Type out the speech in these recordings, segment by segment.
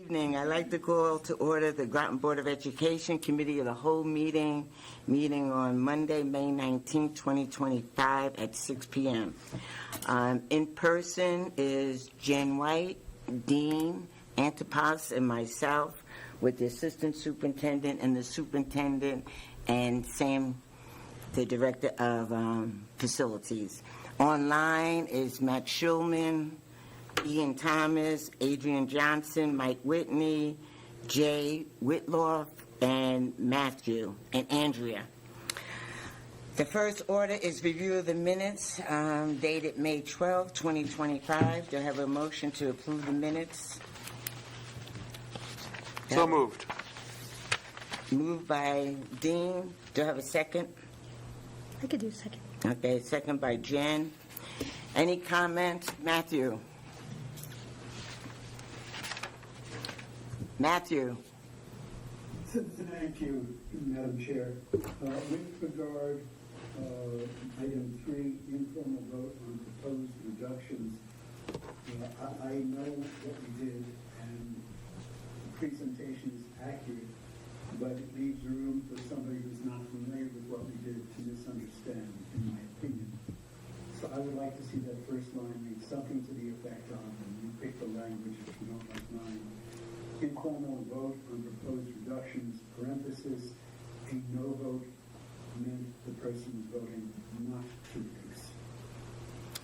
Evening. I'd like to call to order the Groton Board of Education Committee of the Whole meeting on Monday, May 19, 2025 at 6 p.m. In person is Jen White, Dean, Antipas, and myself, with the Assistant Superintendent and the Superintendent, and Sam, the Director of Facilities. Online is Matt Schulman, Ian Thomas, Adrian Johnson, Mike Whitney, Jay Whitloff, and Matthew, and Andrea. The first order is review of the minutes dated May 12, 2025. Do I have a motion to approve the minutes? So moved. Moved by Dean. Do I have a second? I could do second. Okay, second by Jen. Any comments? Matthew? Matthew? Thank you, Madam Chair. With regard, item 3, informal vote on proposed reductions, I know what we did, and the presentation is accurate, but it leaves room for somebody who's not familiar with what we did to misunderstand, in my opinion. So I would like to see that first line read something to the effect of, and you pick the language if you don't like mine, informal vote on proposed reductions, parenthesis, a no vote meant the person was voting not to reduce.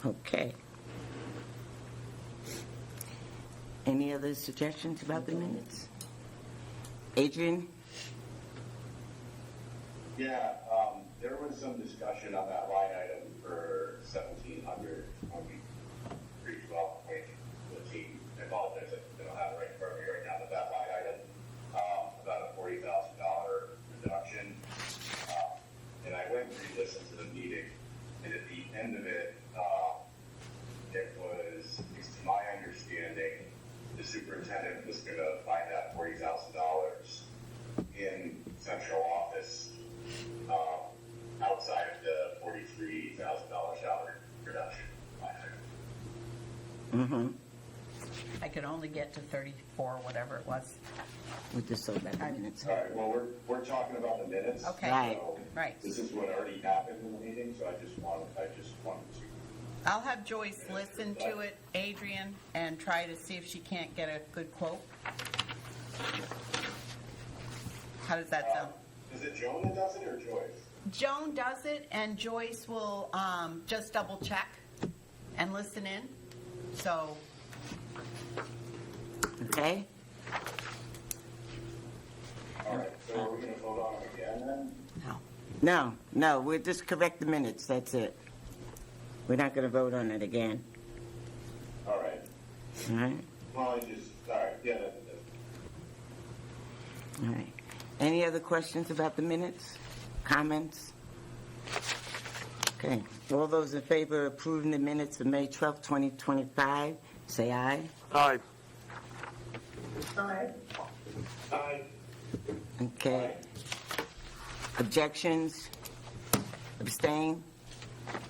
Okay. Any other suggestions about the minutes? Adrian? Yeah, there was some discussion on that line item for 1,700 when we reached 12.15. I apologize, I don't have it right in front of me right now, but that line item, about a $40,000 reduction. And I went and re-listened to the meeting, and at the end of it, it was, at least to my understanding, the superintendent was going to find that $40,000 in central office outside of the $43,000 salary reduction line item. Mm-hmm. I could only get to 34, whatever it was. We just saw that in minutes. All right, well, we're talking about the minutes. Okay. Right. So Right. This is what already happened in the meeting, so I just wanted to. I'll have Joyce listen to it, Adrian, and try to see if she can't get a good quote. How does that sound? Is it Joan that does it or Joyce? Joan does it, and Joyce will just double check and listen in. So, Okay? All right, so are we going to vote on it again then? No, we'll just correct the minutes, that's it. We're not going to vote on it again. All right. All right? Well, all right, yeah, that's All right. Any other questions about the minutes? Comments? Okay. All those in favor of approving the minutes of May 12, 2025, say aye. Aye. Aye. Aye. Okay. Objections? Abstain?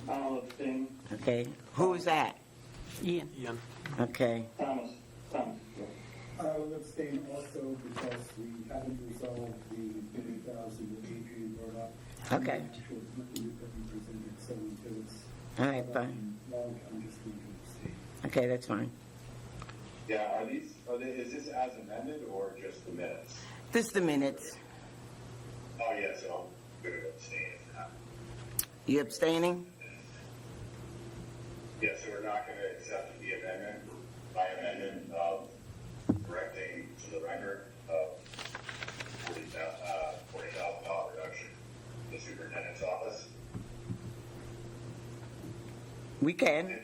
I'll abstain. Okay. Who's that? Ian. Ian. Okay. Thomas. I will abstain also because we haven't resolved the 50,000 that Adrian brought up. Okay. I'm not sure it's nothing that we presented, so until it's All right, fine. long, I'm just going to abstain. Okay, that's fine. Yeah, is this as amended or just the minutes? This is the minutes. Oh, yeah, so I'm going to abstain if not. You abstaining? Yeah, so we're not going to accept the amendment by amendment of correcting to the record of $40,000 reduction in the superintendent's office. We can.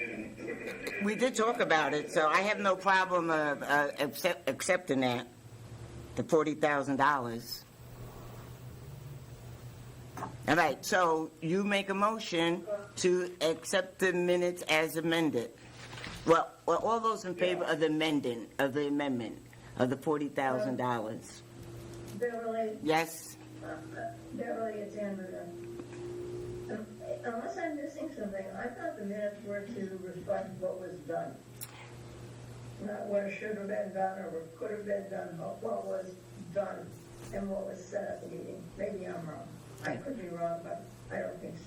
We did talk about it, so I have no problem accepting that, the $40,000. All right, so you make a motion to accept the minutes as amended. Well, all those in favor of the amendment of the $40,000. Beverly, Yes. Beverly, it's Andrea. Unless I'm missing something, I thought the minutes were to reflect what was done. not what should have been done or what could have been done, but what was done and what was said at the meeting. Maybe I'm wrong. I could be wrong, but I don't think so.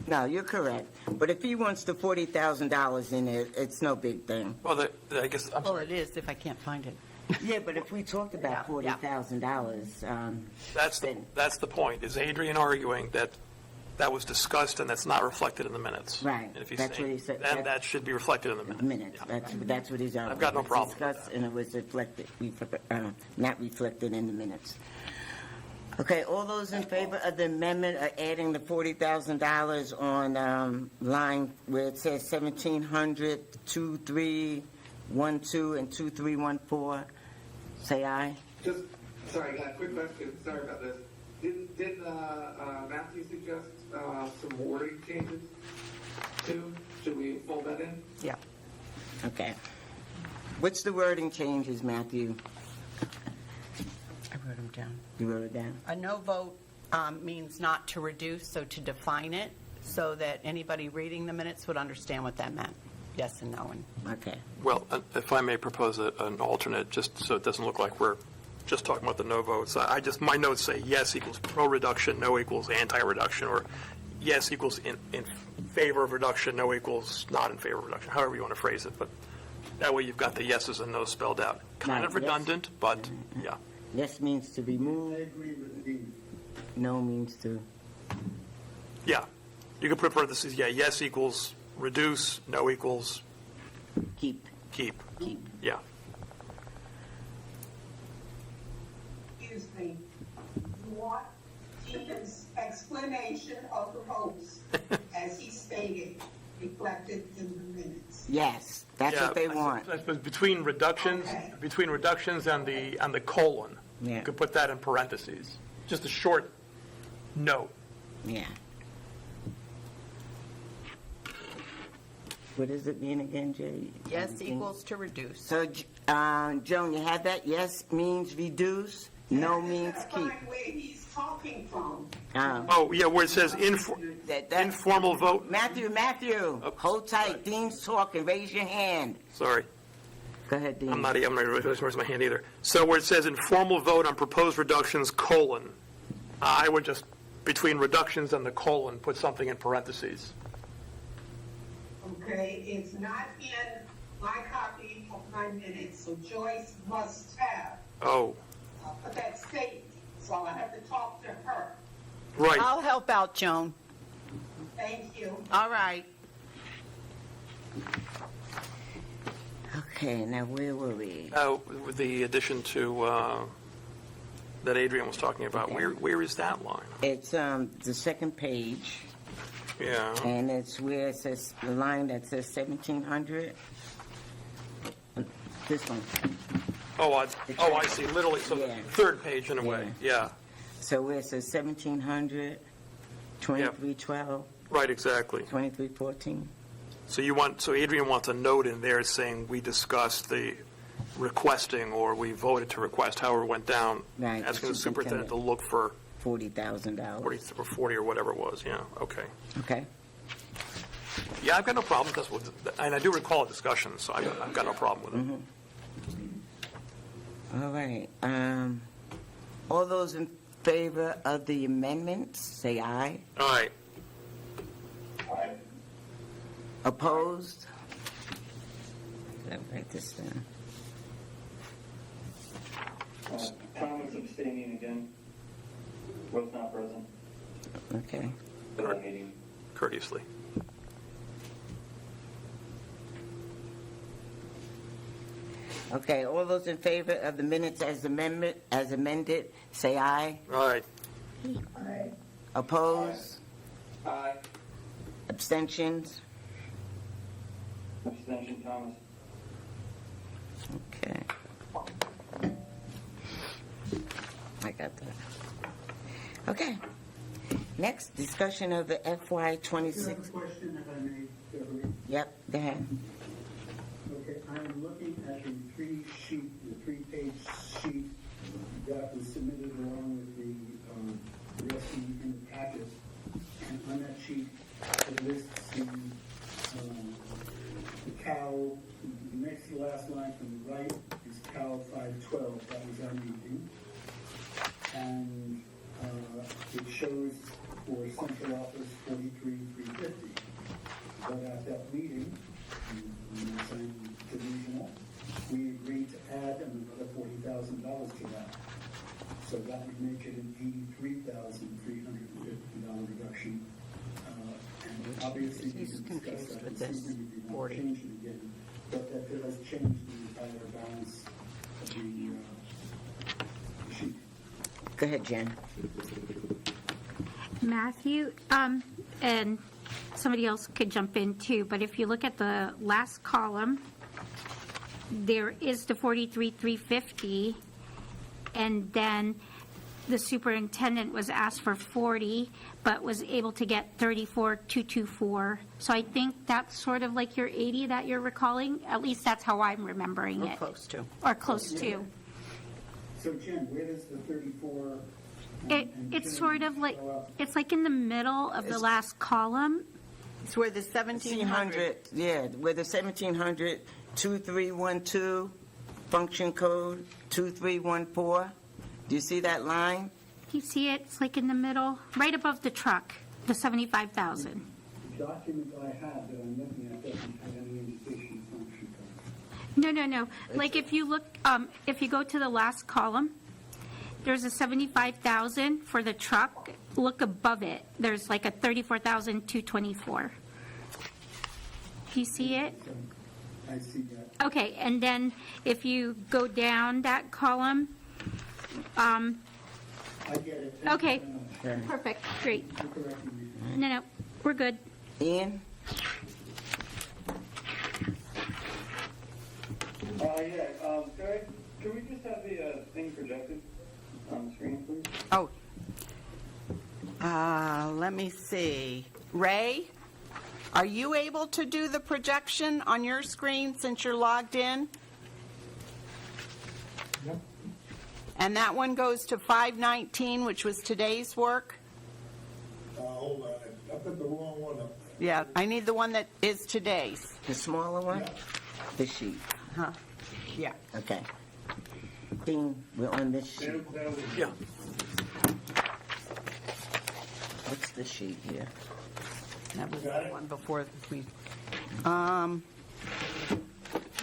No, you're correct. But if he wants the $40,000 in it, it's no big thing. Well, I guess, I'm Well, sorry. it is if I can't find it. Yeah, but if we talked about Yeah, yeah. $40,000, That's the point. Is Adrian arguing that that was discussed and that's not reflected in the minutes? Right. And if he's That's what saying, he said. then that should be reflected in the minutes. minutes, Yeah. that's what he's arguing. I've got no It was problem with discussed that. And it was reflected, not reflected in the minutes. Okay, all those in favor of the amendment of adding the $40,000 on line where it says 1700, 2312 and 2314, say aye. Just, sorry, I got a quick question, sorry about this. Didn't Matthew suggest some wording changes too? Should we fold that in? Yeah. Okay. What's the wording changes, Matthew? I wrote them down. You wrote it down? A no vote means not to reduce, so to define it, so that anybody reading the minutes would understand what that meant. Yes and no. And Okay. Well, if I may propose an alternate, just so it doesn't look like we're just talking about the no votes. My notes say yes equals pro-reduction, no equals anti-reduction, or yes equals in favor of reduction, no equals not in favor of reduction, however you want to phrase it. But that way you've got the yeses and nos spelled out. Kind Right, of yes. redundant, but yeah. Yes means to I remove, agree with Dean. no means to, Yeah. You could put parentheses, yeah, yes equals reduce, no equals keep. keep. Yeah. Excuse me, you want Dean's explanation of the votes, as he stated, reflected in the minutes. Yes, that's Yeah, what they want. I suppose between reductions and the colon, Yeah. you could put that in parentheses. Just a short note. Yeah. What does it mean again, Jay? yes equals to reduce. So, Joan, you have that? Yes means reduce, no means That's keep. where he's talking from. Oh, yeah, where it says That- informal vote. Matthew, hold tight. Dean's talking. Raise your hand. Sorry, Go ahead, Dean. I'm not raising my hand either. So where it says informal vote on proposed reductions, colon, I would just, between reductions and the colon, put something in parentheses. Okay, it's not in my copy of my minutes, so Joyce must have Oh, that statement, so I have to talk to her. right. I'll help out, Joan. Thank you. All right. Okay, now where were we? With the addition to, that Adrian was talking about, where is that line? It's the second page, Yeah, and it's where it says, the line that says 1700. This one. I see, literally, so the Yeah. third page in a way, yeah, So where it says 1700, 2312, right, exactly. 2314. So Adrian wants a note in there saying we discussed the requesting, or we voted to request, however it went down, Right, asking the the superintendent to look for $40,000. 40 or whatever it was, yeah, okay. Okay. Yeah, I've got no problem with this, and I do recall a discussion, so I've got no problem with it. All right. All those in favor of the amendments, say aye. All right, Opposed? Let me write this down. Thomas abstaining again. Was not present Okay. for the meeting. courteously. Okay, all those in favor of the minutes as amended, say aye. All right, Opposed? Aye. Abstentions? Abstention, Thomas. Okay. I got that. Okay. Next, discussion of the FY I have a 26. question, if I may, Beverly. Yep, go ahead. Okay, I'm looking at the three-page sheet that was submitted along with the rest in the packet. And on that sheet, it lists the cow, the next to last line from shows for central office 43,350. But at that meeting, in the same divisional, we agreed to add another $40,000 to that. So that would make it an $83,350 reduction. And obviously, we He's can discuss confused that with this this evening if you want 40. to change it again. But that does change the entire balance of the sheet. Go ahead, Jen. Matthew, and somebody else could jump in too, but if you look at the last column, there is the 43,350, and then the superintendent was asked for 40, but was able to get 34,224. So I think that's sort of like your 80 that you're recalling. At least that's how I'm remembering We're it. close to. Or close to. So Jen, where does the 34? It's sort of like, it's like in the middle of the last column. It's where the 1,700. 1,700, yeah, with the 1,700, 2312, function code 2314. Do you see that line? You see it? It's like in the middle, right above the truck, the 75,000. The document I have that I'm looking at doesn't have any indication of function code. No. Like if you look, if you go to the last column, there's a 75,000 for the truck. Look above it. There's like a 34,224. Do you see it? I see that. Okay, and then if you go down that column, I get it. Thank okay, you very much. perfect, great. For correcting me. No, we're good. Ian? Can we just have the thing projected on the screen, please? Oh. Let me see. Ray, are you able to do the projection on your screen since you're logged in? Yep. And that one goes to 519, which was today's work? Hold on, I put the wrong one up. Yeah, I need the one that is today's. The smaller one? Yeah. The sheet. Huh? Yeah. Okay. Dean, we're on this sheet. Yeah. What's the sheet here? That was Got the it? one before we,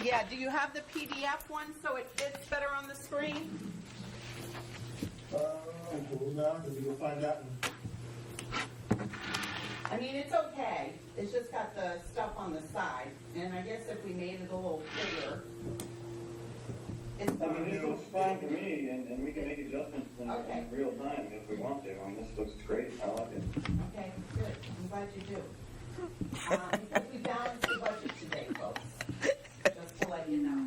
yeah, do you have the PDF one so it fits better on the screen? Hold on, we can find out. I mean, it's okay. It's just got the stuff on the side. And I guess if we made it a little bigger, it's I mean, this fine. looks fine to me, and we can make adjustments Okay. in real time if we want to. I mean, this looks great. I like it. Okay, good. I'm glad you do. Because we balanced the budget today, folks. Just to let you know.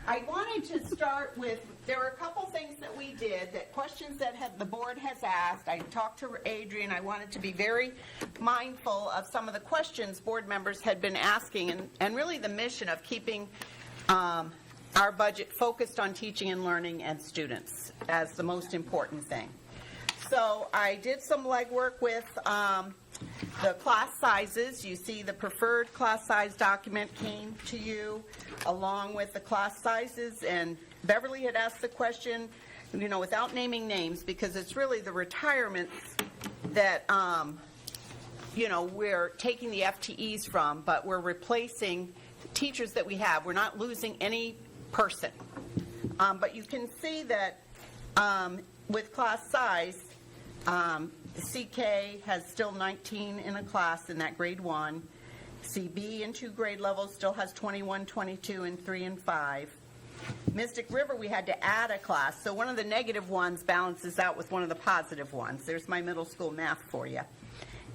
I wanted to start with, there were a couple things that we did, that questions that the board has asked. I talked to Adrian. I wanted to be very mindful of some of the questions board members had been asking, and really the mission of keeping our budget focused on teaching and learning and students as the most important thing. So I did some legwork with the class sizes. You see the preferred class size document came to you along with the class sizes, and Beverly had asked the question, without naming names, because it's really the retirements that, we're taking the FTEs from, but we're replacing teachers that we have. We're not losing any person. But you can see that with class size, CK has still 19 in a class in that grade 1. CB in 2 grade levels still has 21, 22, and 3 and 5. Mystic River, we had to add a class, so one of the negative ones balances out with one of the positive ones. There's my middle school math for you.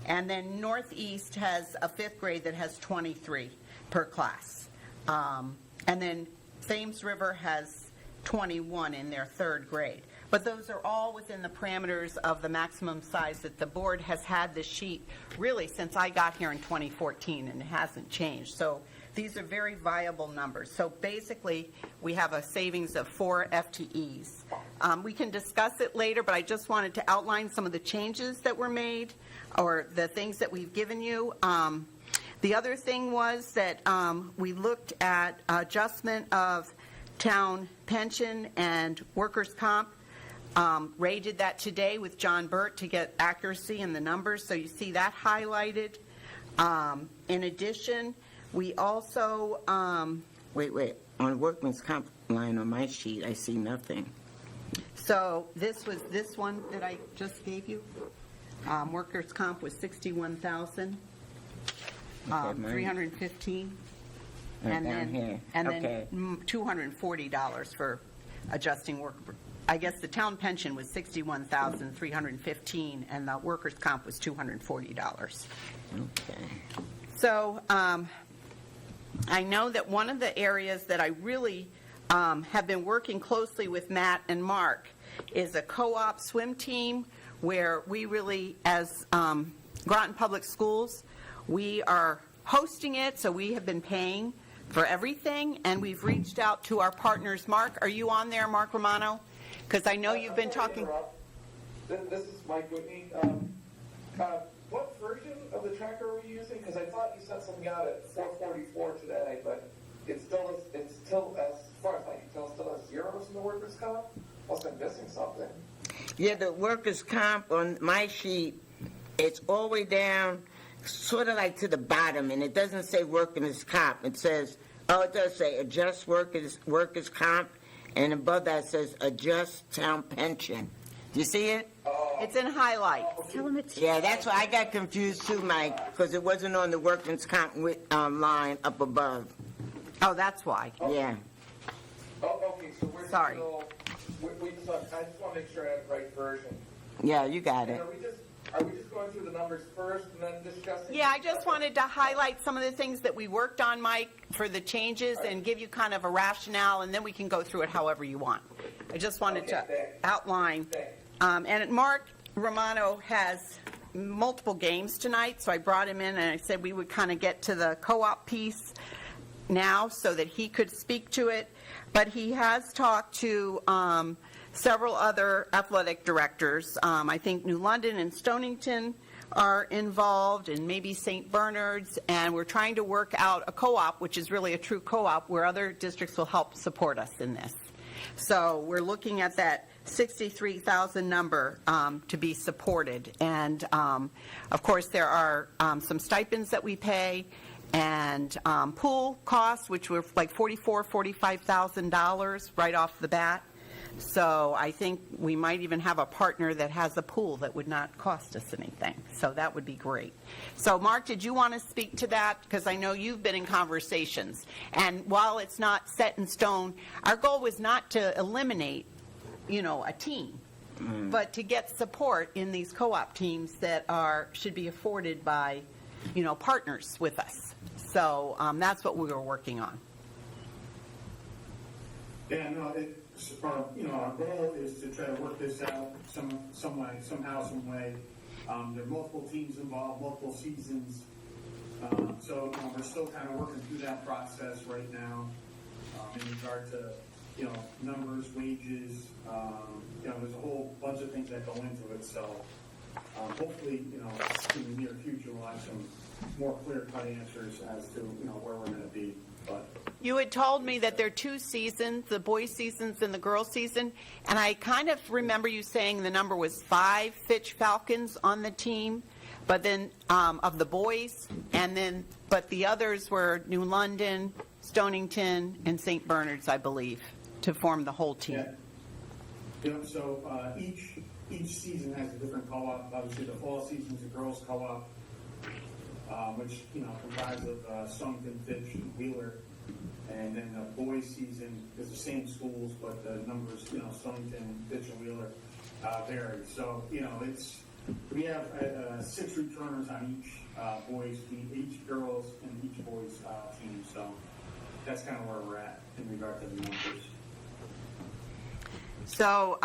And then Northeast has a 5th grade that has 23 per class. And then Thames River has 21 in their 3rd grade. But those are all within the parameters of the maximum size that the board has had this sheet really since I got here in 2014, and it hasn't changed. So these are very viable numbers. So basically, we have a savings of 4 FTEs. We can discuss it later, but I just wanted to outline some of the changes that were made or the things that we've given you. The other thing was that we looked at adjustment of town pension and workers' comp. Ray did that today with John Burt to get accuracy in the numbers, so you see that highlighted. In addition, we also, Wait. On workman's comp line on my sheet, I see nothing. so this was this one that I just gave you. Workers' comp was 61,000, Okay, mine- 315. Right And down then, here. and Okay. then $240 for adjusting work. I guess the town pension was $61,315, and the workers' comp was $240. Okay. So I know that one of the areas that I really have been working closely with Matt and Mark is a co-op swim team where we really, as Groton Public Schools, we are hosting it, so we have been paying for everything, and we've reached out to our partners. Mark, are you on there, Mark Romano? Because I know you've been talking. This is Mike Whitney. What version of the tracker are we using? Because I thought you sent something out at 4:44 today, but it's still, as far as I can tell, still has zeros in the workers' comp. Must have been missing something. Yeah, the workers' comp on my sheet, it's all the way down, sort of like to the bottom, and it doesn't say workers' comp. It says, it does say adjust workers' comp, and above that says adjust town pension. Do you see it? It's in highlight. Tell them it's. Yeah, that's why I got confused too, Mike, because it wasn't on the workers' comp line up above. Oh, that's why. Yeah. Oh, okay, so we're Sorry. still, I just want to make sure I have the right version. Yeah, you got And it. are we just going through the numbers first and then discussing? Yeah, I just wanted to highlight some of the things that we worked on, Mike, for the changes and give you kind of a rationale, and then we can go through it however you want. I just wanted to Okay, thanks. outline. And Mark Romano has multiple games tonight, so I brought him in and I said we would kind of get to the co-op piece now so that he could speak to it. But he has talked to several other athletic directors. I think New London and Stonington are involved, and maybe St. Bernard's, and we're trying to work out a co-op, which is really a true co-op, where other districts will help support us in this. So we're looking at that 63,000 number to be supported. And, of course, there are some stipends that we pay, and pool costs, which were like $45,000 right off the bat. So I think we might even have a partner that has a pool that would not cost us anything. So that would be great. So Mark, did you want to speak to that? Because I know you've been in conversations. And while it's not set in stone, our goal was not to eliminate, a team, but to get support in these co-op teams that should be afforded by, partners with us. So that's what we were working on. Yeah, no, our goal is to try to work this out some way, somehow, some way. There are multiple teams involved, multiple seasons. So we're still kind of working through that process right now in regard to, numbers, wages. There's a whole bunch of things that go into it. So hopefully, in the near future, we'll have some more clear-cut answers as to, where we're going to be. But You had told me that there are two seasons, the boys' seasons and the girls' season, and I kind of remember you saying the number was 5 Fitch Falcons on the team, but then of the boys, but the others were New London, Stonington, and St. Bernard's, I believe, to form the whole team. yeah. So each season has a different co-op. Obviously, the fall season's a girls' co-op, which comprised of Stonington, Fitch, and Wheeler. And then the boys' season is the same schools, but the numbers, Stonington, Fitch, and Wheeler vary. So, we have 6 returners on each boys' team, each girls, and each boys' team. So that's kind of where we're at in regard to the numbers. So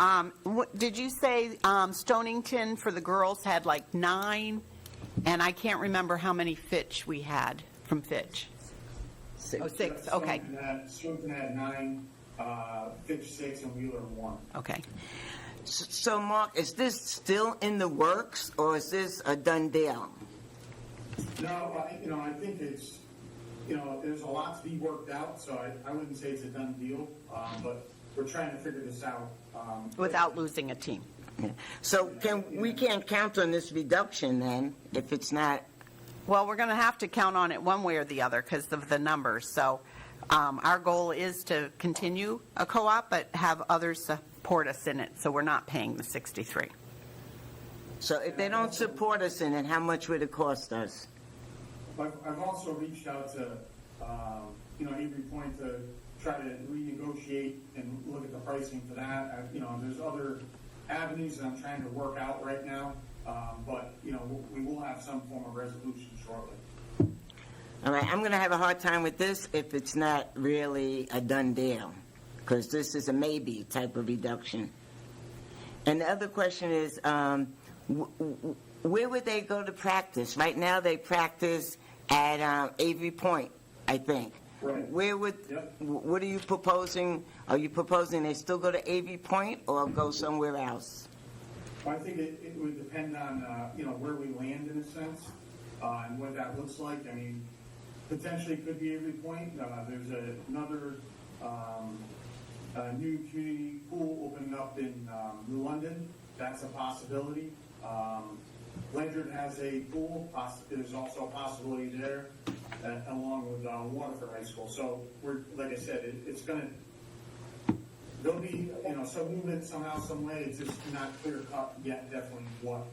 did you say Stonington for the girls had like 9? And I can't remember how many Fitch we had from Fitch. 6, okay. Stonington had 9, Fitch 6, and Wheeler 1. Okay. So, Mark, is this still in the works, or is this a done deal? No, I think it's, there's a lot to be worked out, so I wouldn't say it's a done deal. But, we're trying to figure this out. Without losing a team. So we can't count on this reduction then, if it's not, Well, we're going to have to count on it one way or the other because of the numbers. So our goal is to continue a co-op, but have others support us in it, so we're not paying the 63. so if they don't support us in it, how much would it cost us? I've also reached out to, Avery Point to try to renegotiate and look at the pricing for that. There's other avenues that I'm trying to work out right now, but, we will have some form of resolution shortly. All right, I'm going to have a hard time with this if it's not really a done deal, because this is a maybe type of reduction. And the other question is, where would they go to practice? Right now, they practice at Avery Point, I think. Right. What are you proposing? Are you proposing they still go to Avery Point or go somewhere else? I think it would depend on, where we land in a sense, and what that looks like. I mean, potentially it could be Avery Point. There's another new community pool opening up in New London. That's a possibility. Ledyard has a pool. There's also a possibility there, along with Waterford High School. So like I said, there'll be, some movement somehow, some way. It's just not clear cut yet, definitely what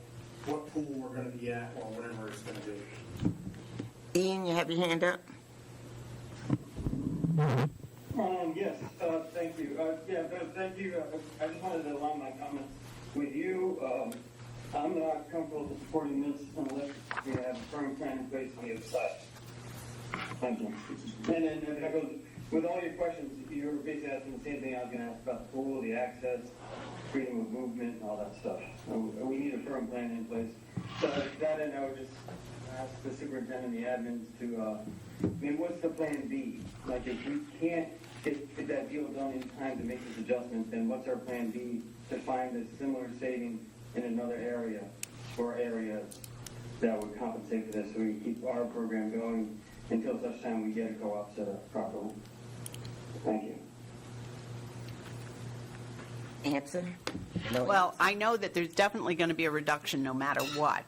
pool we're going to be at or whatever it's going to be. Ian, you have your hand up? Yes, thank you. Thank you. I just wanted to align my comments with you. I'm not comfortable supporting this unless we have a firm plan in place on the other side. Thank you. And then that goes with all your questions. You were basically asking the same thing I was going to ask about the pool, the access, freedom of movement, and all that stuff. We need a firm plan in place. So to that end, I would just ask the superintendent and the admins to, what's the plan B? Like, if we can't get that deal done in time to make this adjustment, then what's our plan B to find a similar saving in another area or areas that would compensate for this, so we keep our program going until such time we get a co-op set up properly. Thank you. Answer? No Well, I know that there's definitely going to be a reduction no matter what.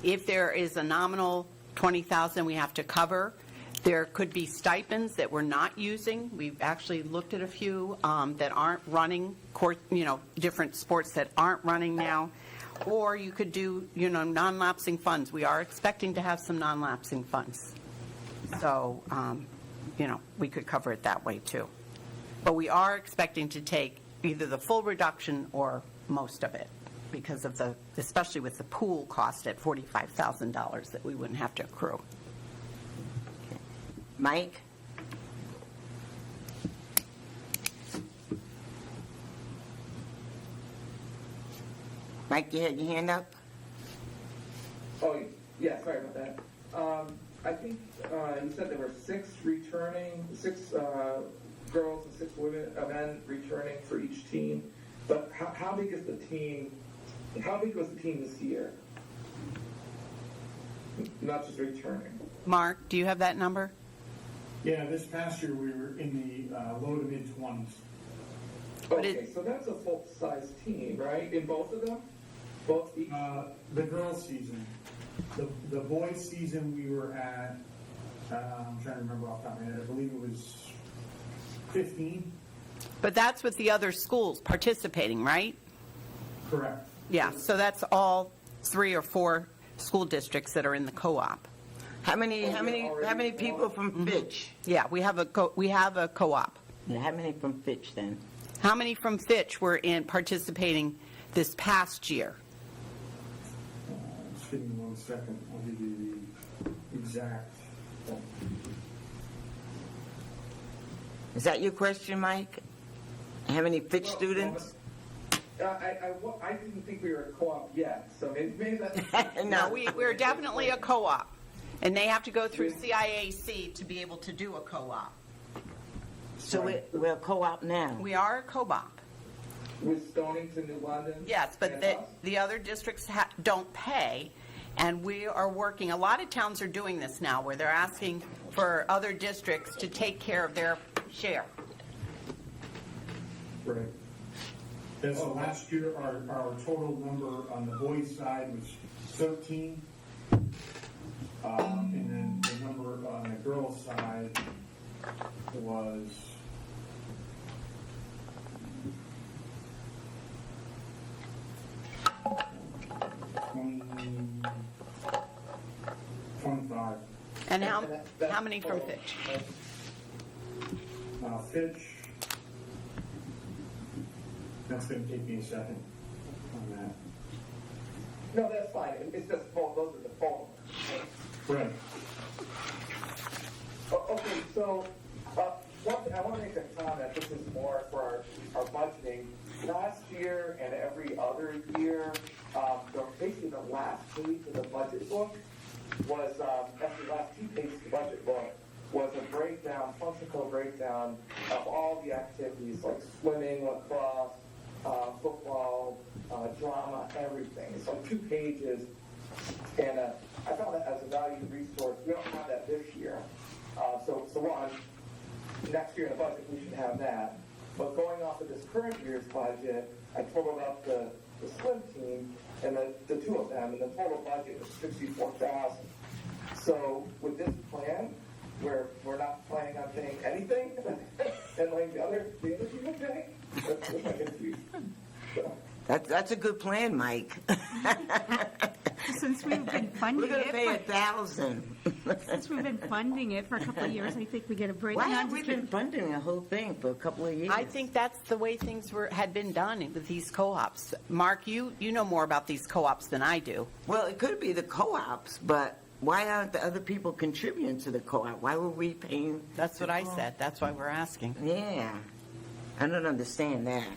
If there is a nominal $20,000 we have to cover, there could be stipends that we're not using. We've actually looked at a few that aren't running, different sports that aren't running now. Or you could do, non-lapsing funds. We are expecting to have some non-lapsing funds. So, we could cover it that way too. But we are expecting to take either the full reduction or most of it because of especially with the pool cost at $45,000 that we wouldn't have to accrue. Mike? Mike, you had your hand up? Oh, yeah, sorry about that. I think you said there were six girls and six men returning for each team. But how big is the team? How big was the team this year? Not just returning. Mark, do you have that number? Yeah, this past year we were in the low to mid-20s. Okay, so that's a full-size team, right? In both of them? Both each? The girls' season. The boys' season we were at, I'm trying to remember off the top of my head, I believe it was 15. But that's with the other schools participating, right? Correct. Yeah, so that's all 3 or 4 school districts that are in the co-op. How many people from Fitch? Yeah, we have a co-op. Yeah, how many from Fitch then? How many from Fitch were participating this past year? Just give me 1 second. I'll give you the exact. Is that your question, Mike? How many Fitch students? I didn't think we were a co-op yet, so maybe that's... No, we're definitely a co-op, and they have to go through CIAC to be able to do a co-op. So we're a co-op now? We are a co-op. With Stonington, New London? Yes, but the other districts don't pay, and we are working, a lot of towns are doing this now, where they're asking for other districts to take care of their share. Right. And so last year, our total number on the boys' side was 13. And then the number on the girls' side was 25. And how many from Fitch? Fitch, that's going to take me a second on that. No, that's fine. It's just those are the phone numbers. Right. Okay, so one thing, I want to make a comment. This is more for our budgeting. Last year and every other year, basically the last page of the budget book was, actually the last 2 pages of the budget book was a breakdown, functional breakdown of all the activities like swimming, lacrosse, football, drama, everything. It's like 2 pages. And I found that as a valued resource. We don't have that this year. So one, next year in the budget, we should have that. But going off of this current year's budget, I totaled up the swim team and the 2 of them, and the total budget was $64,000. So with this plan, we're not planning on paying anything, and like the other people pay. That's my confusion. So. That's a good plan, Mike. Since we've been funding We're going to pay it, $1,000. since we've been funding it for a couple of years, I think we get a break. Why No, have I'm we just been kidding. funding the whole thing for a couple of years? I think that's the way things had been done with these co-ops. Mark, you know more about these co-ops than I do. Well, it could be the co-ops, but why aren't the other people contributing to the co-op? Why were we paying? That's what I said. That's why we're asking. Yeah. I don't understand that.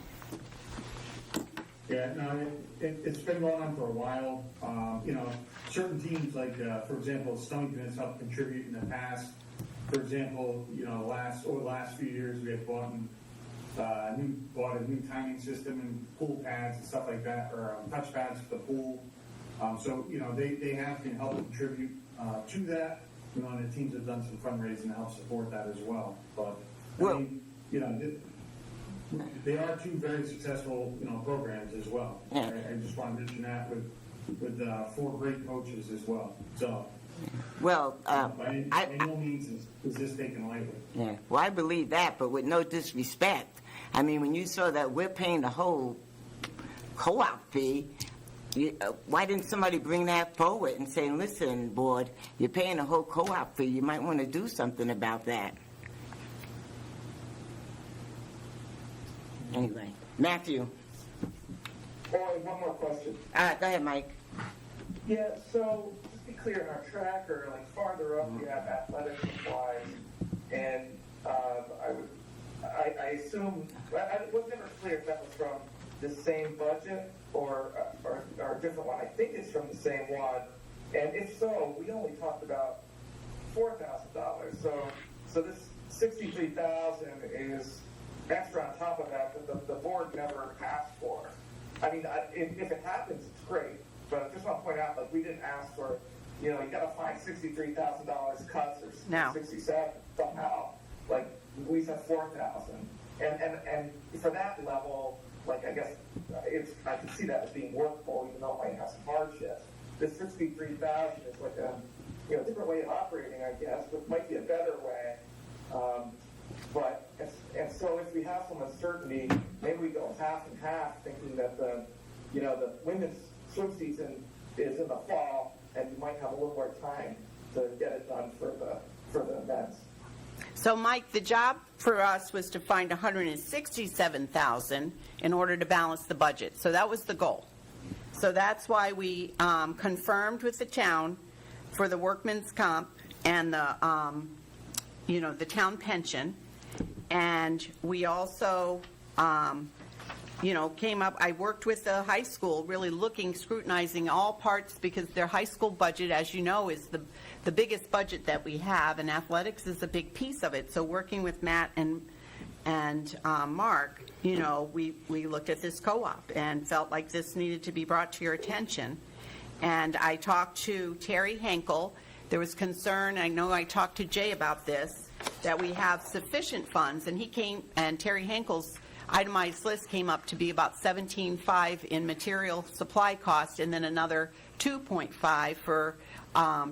Yeah, no, it's been going on for a while. Certain teams, like, for example, Stonington has helped contribute in the past. For example, over the last few years, we have bought a new timing system and pool pads and stuff like that, or touch pads for the pool. So, they have been helping contribute to that. And the teams have done some fundraising to help support that as well. But, they are 2 very successful, programs as well. Yeah. I just want to mention that with 4 great coaches as well. So, Well, by no means is this taken lightly. yeah. Well, I believe that, but with no disrespect. I mean, when you saw that we're paying the whole co-op fee, why didn't somebody bring that forward and say, listen, board, you're paying the whole co-op fee. You might want to do something about that. Anyway, Matthew. Oh, and one more question. Go ahead, Mike. Yeah, so just be clear, in our tracker, like farther up, we have athletic supplies, and I assume, it was never clear if that was from the same budget or a different one. I think it's from the same one, and if so, we only talked about $4,000. So this $63,000 is extra on top of that the board never asked for. I mean, if it happens, it's great. But I just want to point out, like, we didn't ask for, you got to find $63,000 cuts or No. 67 somehow. Like, we said 4,000, and for that level, like, I guess I can see that as being workable, even though it might have some hardships. This 63,000 is like a different way of operating, I guess, but might be a better way. So if we have some uncertainty, maybe we go half and half, thinking that the women's swim season is in the fall, and you might have a little more time to get it done for the men's. So, Mike, the job for us was to find $167,000 in order to balance the budget. So that was the goal. So that's why we confirmed with the town for the workman's comp and the town pension. And we also, came up, I worked with the high school, really scrutinizing all parts, because their high school budget, as you know, is the biggest budget that we have, and athletics is a big piece of it. So working with Matt and Mark, we looked at this co-op and felt like this needed to be brought to your attention. And I talked to Terry Henkel. There was concern, I know I talked to Jay about this, that we have sufficient funds, and he came, and Terry Henkel's itemized list came up to be about 17.5 in material supply cost, and then another 2.5 for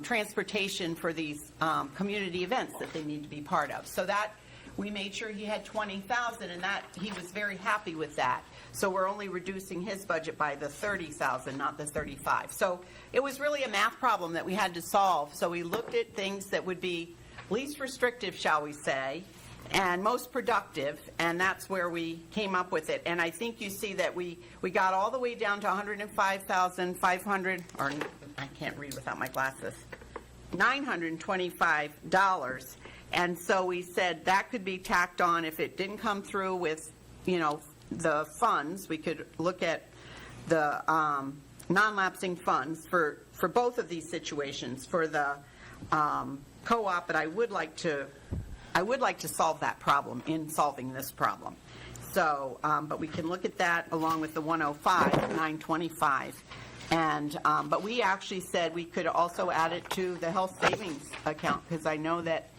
transportation for these community events that they need to be part of. So that, we made sure he had 20,000, and that, he was very happy with that. So we're only reducing his budget by the 30,000, not the 35. So it was really a math problem that we had to solve. So we looked at things that would be least restrictive, shall we say, and most productive, and that's where we came up with it. And I think you see that we got all the way down to 105,500, or I can't read without my glasses, $925. And so we said that could be tacked on if it didn't come through with, the funds. We could look at the non-lapsing funds for both of these situations, for the co-op, but I would like to solve that problem in solving this problem. So, but we can look at that along with the 105, 925. And, but we actually said we could also add it to the health savings account, because I know that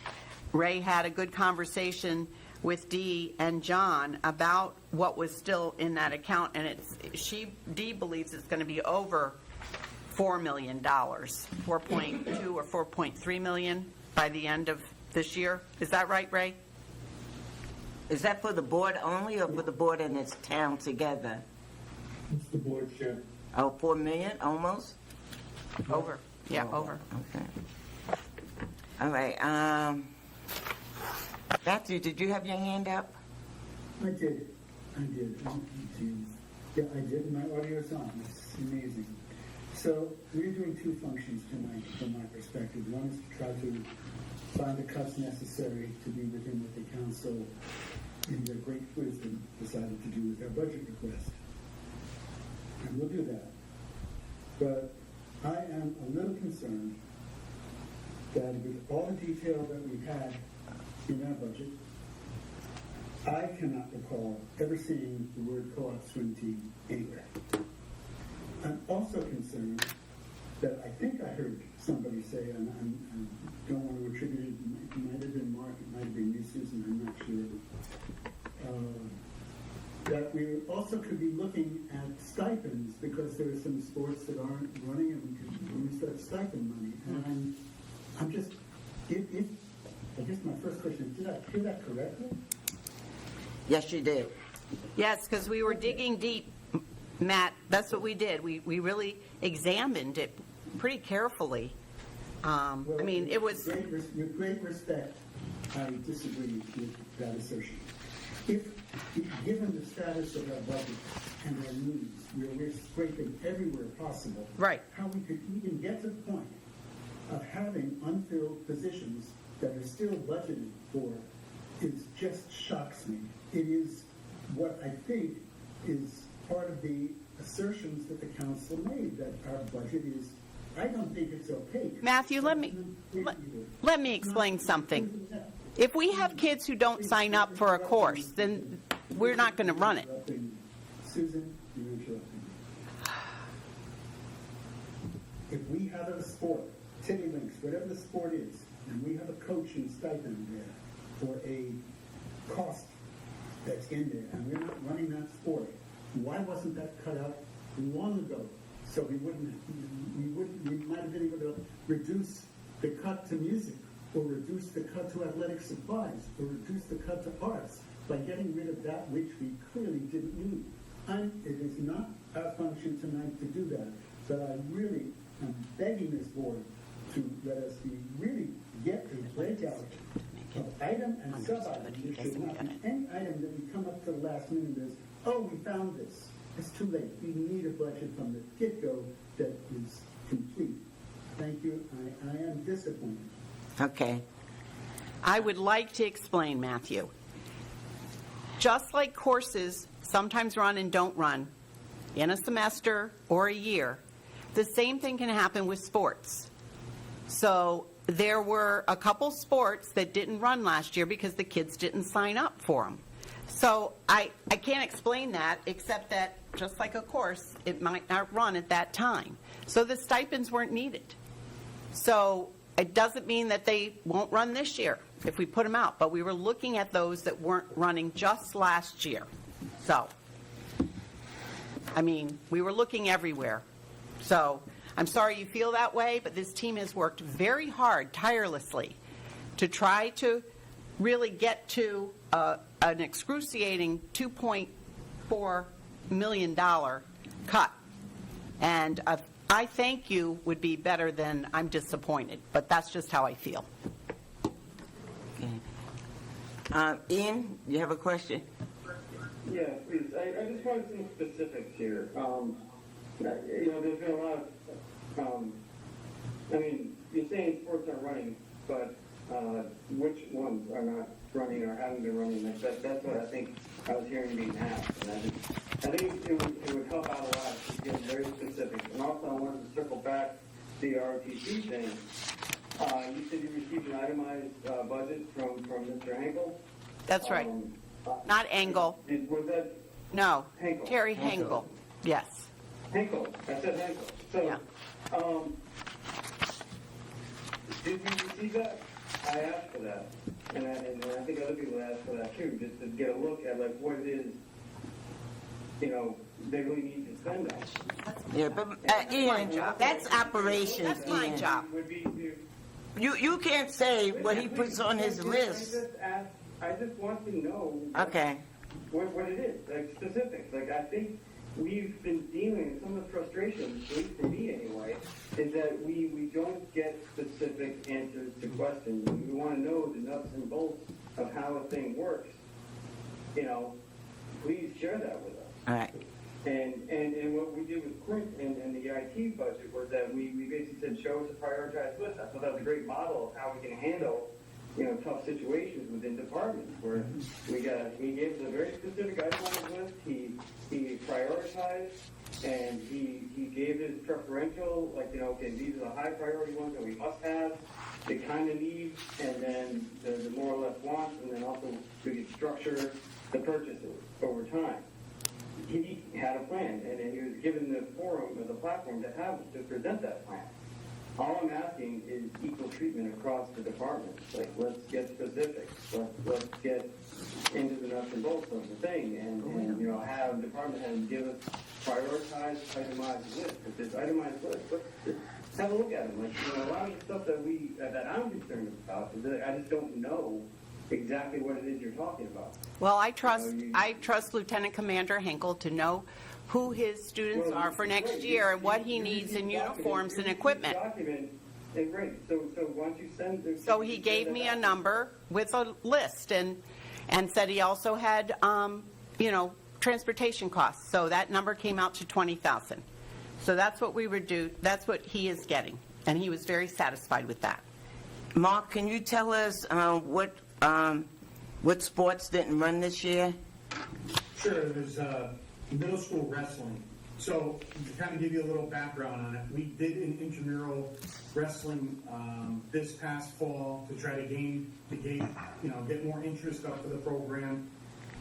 Ray had a good conversation with Dee and John about what was still in that account, and Dee believes it's going to be over $4 million, 4.2 or 4.3 million by the end of this year. Is that right, Ray? Is that for the board only or for the board and its town together? It's the board chair. Oh, 4 million, almost? Over. Yeah, over. Okay. All right, Matthew, did you have your hand up? I did. Yeah, I did. My audio's on. It's amazing. So we're doing two functions tonight from my perspective. One is to try to find the cuts necessary to be within what the council, in their great wisdom, decided to do with their budget request. And we'll do that. But I am a little concerned that with all the detail that we had in our budget, I cannot recall ever seeing the word co-op swim team anywhere. I'm also concerned that I think I heard somebody say, and I don't want to attribute it, it might have been Mark, it might have been you, Susan, I'm not sure, that we also could be looking at stipends, because there are some sports that aren't running, and we could use that stipend money. And I'm just, I guess my first question is, did I hear that correctly? Yes, you did. Yes, because we were digging deep, Matt. That's what we did. We really examined it pretty carefully. I mean, it was... With great respect, I disagree with that assertion. If, given the status of our budget and our needs, where we're scraping everywhere possible, Right. how we could even get to the point of having unfilled positions that are still budgeted for, it just shocks me. It is what I think is part of the assertions that the council made, that our budget is, I don't think it's opaque. Matthew, let me explain something. If we have kids who don't sign up for a course, then we're not going to run it. Susan, you're interrupting me. If we have a sport, tiddlywinks, whatever the sport is, and we have a coaching stipend there for a cost that's in there, and we're not running that sport, why wasn't that cut out long ago? So we might have been able to reduce the cut to music, or reduce the cut to athletic supplies, or reduce the cut to arts by getting rid of that which we clearly didn't need. It is not our function tonight to do that, but I really am begging this board to let us really get a breakout of item and sub-item. There should not be any item that we come up to the last minute and says, oh, we found this. It's too late. We need a budget from the get-go that is complete. Thank you. I am disappointed. Okay. I would like to explain, Matthew. Just like courses sometimes run and don't run in a semester or a year, the same thing can happen with sports. So there were a couple sports that didn't run last year because the kids didn't sign up for them. So I can't explain that, except that just like a course, it might not run at that time. So the stipends weren't needed. So it doesn't mean that they won't run this year if we put them out, but we were looking at those that weren't running just last year. So, I mean, we were looking everywhere. So, I'm sorry you feel that way, but this team has worked very hard, tirelessly, to try to really get to an excruciating $2.4 million cut. And I thank you would be better than I'm disappointed, but that's just how I feel. Ian, you have a question? Yeah, please. I just wanted some specifics here. There's been a lot of, I mean, you're saying sports are running, but which ones are not running or haven't been running? That's what I think I was hearing being asked. And I think it would help out a lot to get very specific. And also, I wanted to circle back to the ROTC thing. You said you received an itemized budget from Mr. Henkel? That's right. Not Engel. Was that No. Henkel? Terry Henkel. Yes. Henkel. I said Henkel. So, Yeah. did you receive that? I asked for that. And I think other people asked for that too, just to get a look at like what it is, they really need to spend on. Yeah, but Ian, that's operations, That's my Ian. job. Would be to You can't say what he puts on his list. I just want to know Okay. what it is, like specifics. Like I think we've been dealing, some of the frustrations, at least for me anyway, is that we don't get specific answers to questions. We want to know the nuts and bolts of how a thing works. Please share that with us. All right. And what we did with Quint and the IT budget was that we basically said, show us a prioritized list. I thought that was a great model of how we can handle, tough situations within departments where we gave us a very specific itemized list. He prioritized and he gave his preferential, okay, these are the high priority ones that we must have, the kind of need, and then the more or less wants, and then also we could structure the purchases over time. He had a plan, and he was given the forum or the platform to present that plan. All I'm asking is equal treatment across the departments. Like, let's get specific. Let's get into the nuts and bolts of the thing, and have department heads give us prioritized, itemized list. If there's itemized list, let's have a look at them. A lot of the stuff that I'm concerned about is that I just don't know exactly what it is you're talking about. Well, I trust Lieutenant Commander Henkel to know who his students are for next year and what he needs in uniforms and equipment. Great. So once you send the... So he gave me a number with a list and said he also had, transportation costs. So that number came out to $20,000. So that's what we would do. That's what he is getting. And he was very satisfied with that. Mark, can you tell us what sports didn't run this year? Sure, it was middle school wrestling. So to kind of give you a little background on it, we did an intramural wrestling this past fall to try to get more interest up for the program.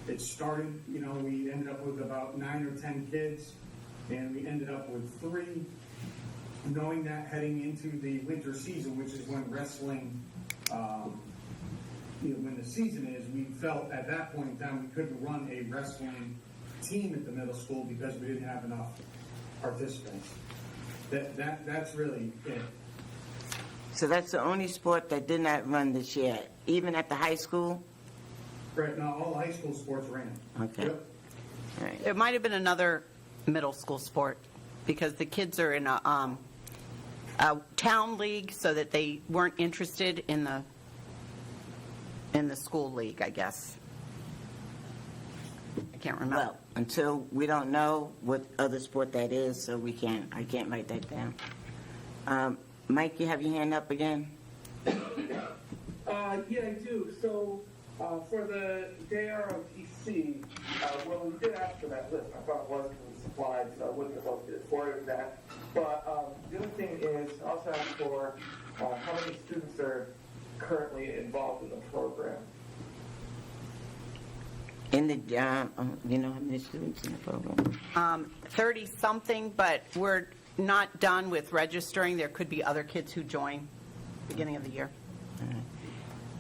It started, we ended up with about 9 or 10 kids, and we ended up with 3. Knowing that heading into the winter season, which is when wrestling, when the season is, we felt at that point in time we couldn't run a wrestling team at the middle school because we didn't have enough participants. That's really it. So that's the only sport that did not run this year, even at the high school? Right now, all high school sports ran. Okay. Yep. All right. There might have been another middle school sport because the kids are in a town league, so that they weren't interested in the school league, I guess. I can't remember. Well, until we don't know what other sport that is, so I can't write that down. Mike, you have your hand up again? Yeah, I do. So for the JROTC, well, we did ask for that list. I thought it wasn't in the slides, so I wouldn't have looked for it that. But the other thing is, I also asked for how many students are currently involved in the program. In the, how many students in the program? 30-something, but we're not done with registering. There could be other kids who join beginning of the year.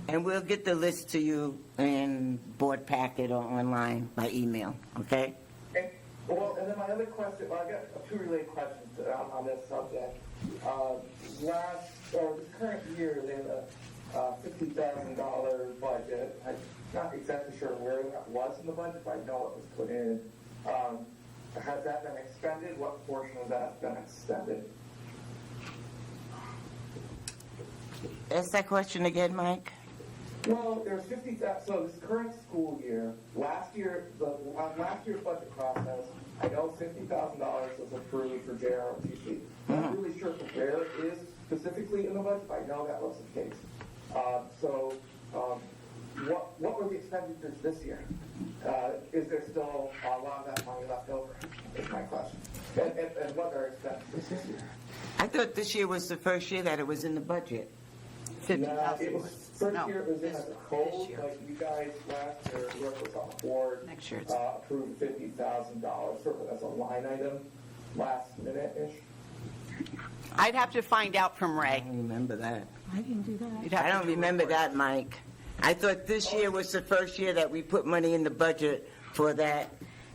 And we'll get the list to you in board packet or online by email, okay? And, well, and then my other question, well, I got two related questions on this subject. This current year, they had a $50,000 budget. I'm not exactly sure where that was in the budget, but I know it was put in. Has that been expended? What portion of that has been expended? Ask that question again, Mike. Well, there's 50,000. So this current school year, last year's budget process, I know $50,000 was approved for JROTC. I'm not really sure where it is specifically in the budget, but I know that was the case. What were the expenditures this year? Is there still a lot of that money left over? Is my question. And what are expenditures this year? I thought this year was the first year that it was in the budget. No, it was first year it was in as a code, like you guys last year, whoever was on the board, Next year it's- approved $50,000 sort of as a line item last minute-ish. I'd have to find out from I Ray. don't remember that. You'd have I to don't do a remember report. that, Mike. I thought this year was the first year that we put money in the budget for that.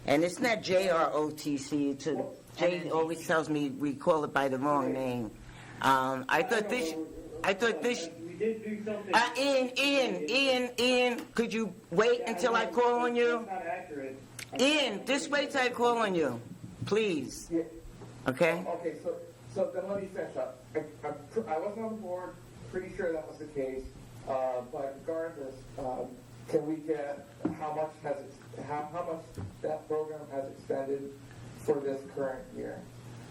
And it's not JROTC. Jay always tells me we call it by the wrong name. I thought this. We did do something. Ian, could you wait until I call on you? That's not accurate. Ian, just wait till I call on you, please. Yeah. Okay? Okay, so then let me finish up. I wasn't on the board, pretty sure that was the case, but regardless, can we get how much that program has expended for this current year?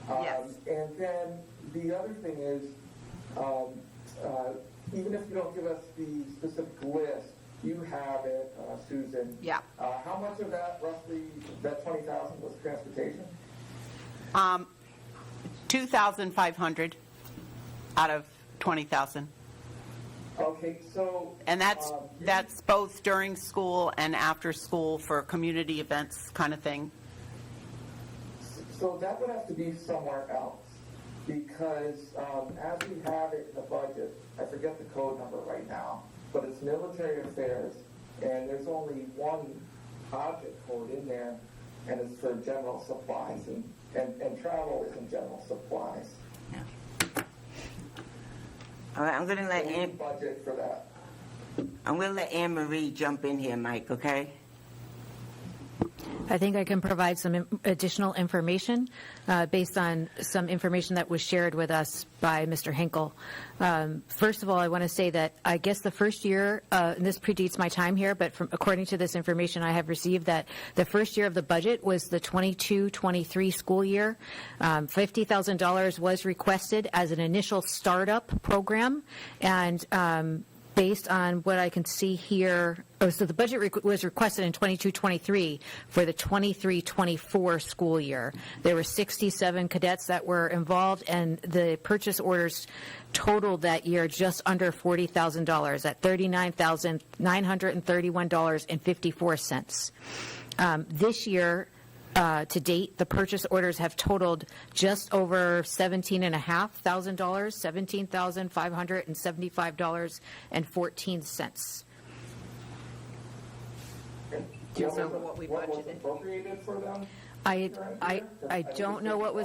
Yes. And then the other thing is, even if you don't give us the specific list, you have it, Susan. Yeah. How much of that, roughly, that 20,000 was transportation? 2,500 out of 20,000. Okay, so. And that's both during school and after school for community events kind of thing. So that would have to be somewhere else, because as we have it in the budget, I forget the code number right now, but it's military affairs, and there's only one object code in there, and it's for general supplies, and travel is in general supplies. All right, I'm gonna let Any budget for that? Anne Marie jump in here, Mike. Okay? I think I can provide some additional information based on some information that was shared with us by Mr. Hinkle. First of all, I want to say that I guess the first year, and this predates my time here, but according to this information I have received, that the first year of the budget was the 22-23 school year. $50,000 was requested as an initial startup program, and based on what I can see here, so the budget was requested in 22-23 for the 23-24 school year. There were 67 cadets that were involved, and the purchase orders totaled that year just under $40,000 at $39,931.54. This year, to date, the purchase orders have totaled just over $17,500, $17,575.14. What we What was budgeted. appropriated for them? I don't know what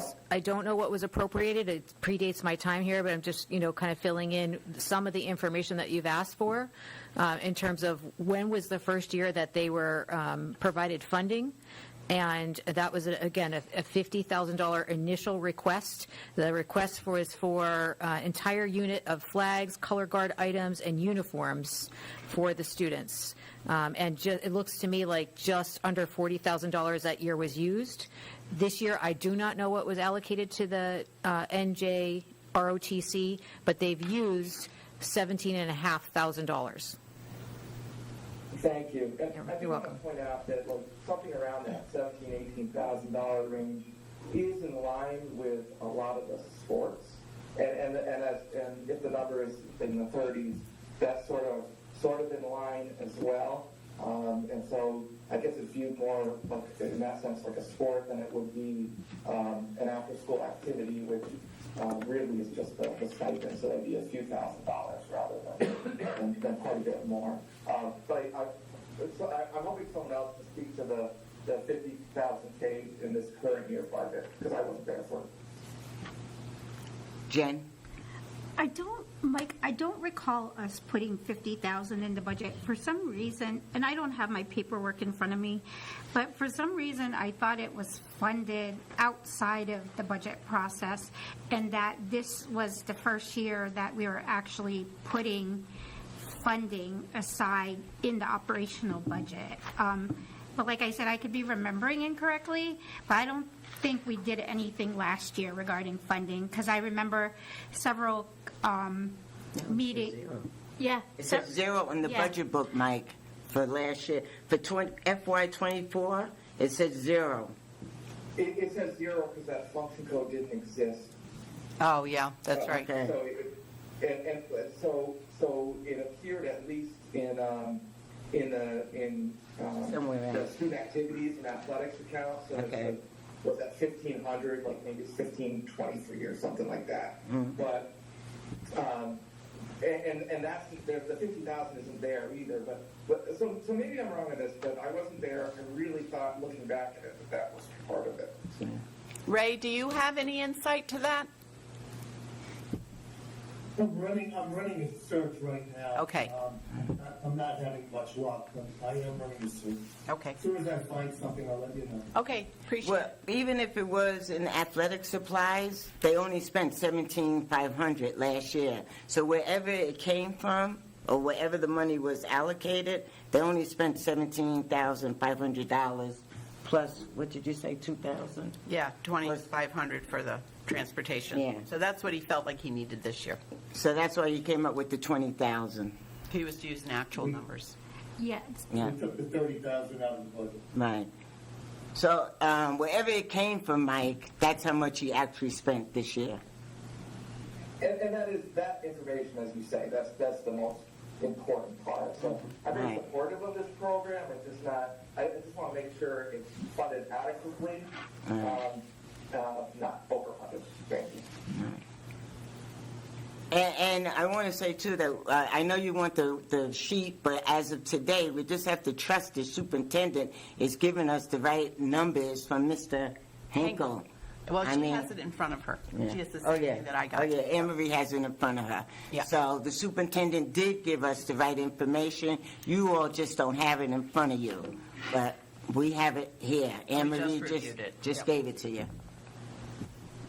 was appropriated. It predates my time here, but I'm just kind of filling in some of the information that you've asked for in terms of when was the first year that they were provided funding. And that was, again, a $50,000 initial request. The request was for entire unit of flags, color guard items, and uniforms for the students. And it looks to me like just under $40,000 that year was used. This year, I do not know what was allocated to the NJ ROTC, but they've used $17,500. Thank you. And I do You're want to welcome. point out that something around that $17,000-$18,000 range is in line with a lot of the sports. And if the number is in the 30s, that's sort of in line as well. And so I guess it's viewed more in that sense like a sport than it would be an after-school activity, which really is just the stipend. So that'd be a few $1,000s rather than quite a bit more. But I'm hoping someone else to speak to the 50,000 K in this current year budget, because I wasn't there for it. Jen? Mike, I don't recall us putting 50,000 in the budget. For some reason, and I don't have my paperwork in front of me, but for some reason, I thought it was funded outside of the budget process, and that this was the first year that we were actually putting funding aside in the operational budget. But like I said, I could be remembering incorrectly, but I don't think we did anything last year regarding funding, because I remember several meeting. Yeah. It says zero in the Yeah. budget book, Mike, for last year. For FY '24, it says zero. It says zero because that function code didn't exist. Oh, yeah, that's right. Okay. So it appeared at least in Somewhere the else. student activities and athletics account. So Okay. was that 1,500, like maybe it's 1,523 or something like that. But and that's the 50,000 isn't there either. But so maybe I'm wrong on this, but I wasn't there and really thought, looking back at it, that was part of it. Ray, do you have any insight to that? I'm running a search right now. Okay. I'm not having much luck, but I am running a search. Okay. As soon as I find something, I'll let you know. Okay, appreciate Well, it. even if it was in athletic supplies, they only spent $17,500 last year. So wherever it came from, or wherever the money was allocated, they only spent $17,500 plus, what did you say, 2,000? Yeah, 2,500 for the transportation. Yeah. So that's what he felt like he needed this year. So that's why you came up with the 20,000. He was using actual numbers. Yeah. Yeah, We took the 30,000 out of the budget. right. So wherever it came from, Mike, that's how much he actually spent this year. And that information, as you say, that's the most important part. So I'm very Right. supportive of this program. It's just not. I just want to make sure it's funded adequately, not overfunded. Thank you. And I want to say, too, that I know you want the sheet, but as of today, we just have to trust the superintendent is giving us the right numbers from Mr. Hinkle. Well, I she mean- has it in front of her. Yeah. She has the Oh, same yeah. thing that I got. Oh, yeah, Anne Marie has it in front of her. Yeah. So the superintendent did give us the right information. You all just don't have it in front of you. But we have it here. Anne We just Marie reviewed it. just Yep. gave it to you.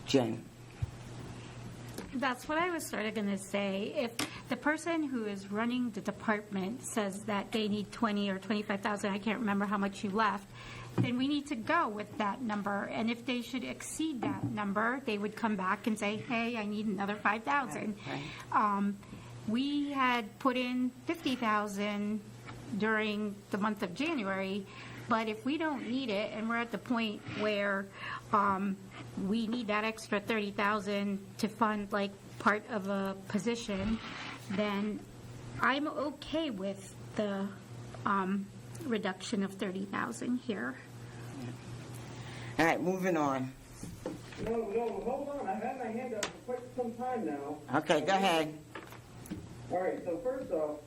Jen? That's what I was sort of going to say. If the person who is running the department says that they need 20 or 25,000, I can't remember how much you left, then we need to go with that number. And if they should exceed that number, they would come back and say, hey, I need another 5,000. We had put in 50,000 during the month of January, but if we don't need it and we're at the point where we need that extra 30,000 to fund like part of a position, then I'm okay with the reduction of 30,000 here. All right, moving on. No, hold on. I've had my hand up for quite some time now. Okay, go ahead. All right, so first off,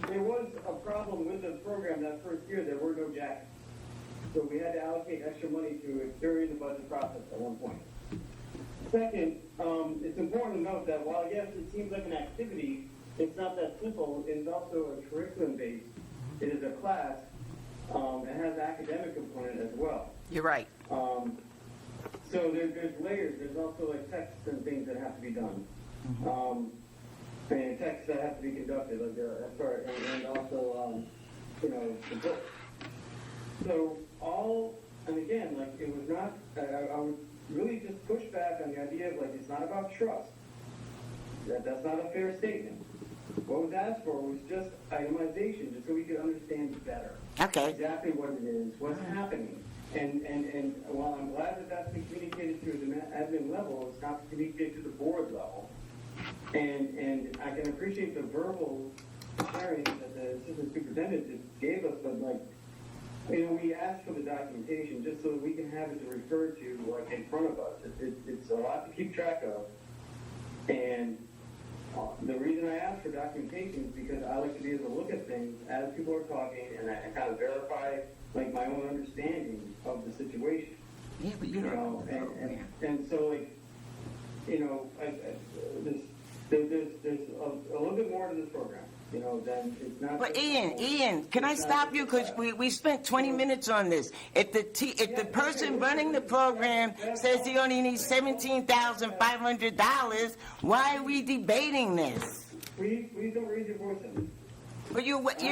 there was a problem with the program that first year. There were no jackets. So we had to allocate extra money to it during the budget process at one point. Second, it's important to note that while, yes, it seems like an activity, it's not that simple. It is also a curriculum-based. It is a class. It has an academic component as well. You're right. So there's layers. There's also like texts and things that have to be done. And texts that have to be conducted, like and also, the book. So and again, like it was not, I would really just push back on the idea of like, it's not about trust. That's not a fair statement. What was asked for was just itemization, just so we could understand better. Okay. Exactly what it is, what's happening. And while I'm glad that that's been communicated through the admin level, it's not communicated to the board level. And I can appreciate the verbal sharing that the assistant superintendent just gave us, but like, we asked for the documentation just so that we can have it to refer to, like, in front of us. It's a lot to keep track of. And The reason I ask for documentation is because I like to be able to look at things as people are talking and I kind of verify like my own understanding of the situation. Yeah, but you don't know. And so like, you know, there's a little bit more to this program, you know, than it's not. But just- Ian, can I stop you? Because we spent 20 minutes on this. If the person running the program says he only needs $17,500, why are we debating this? Please don't raise your voice at me. But you I am just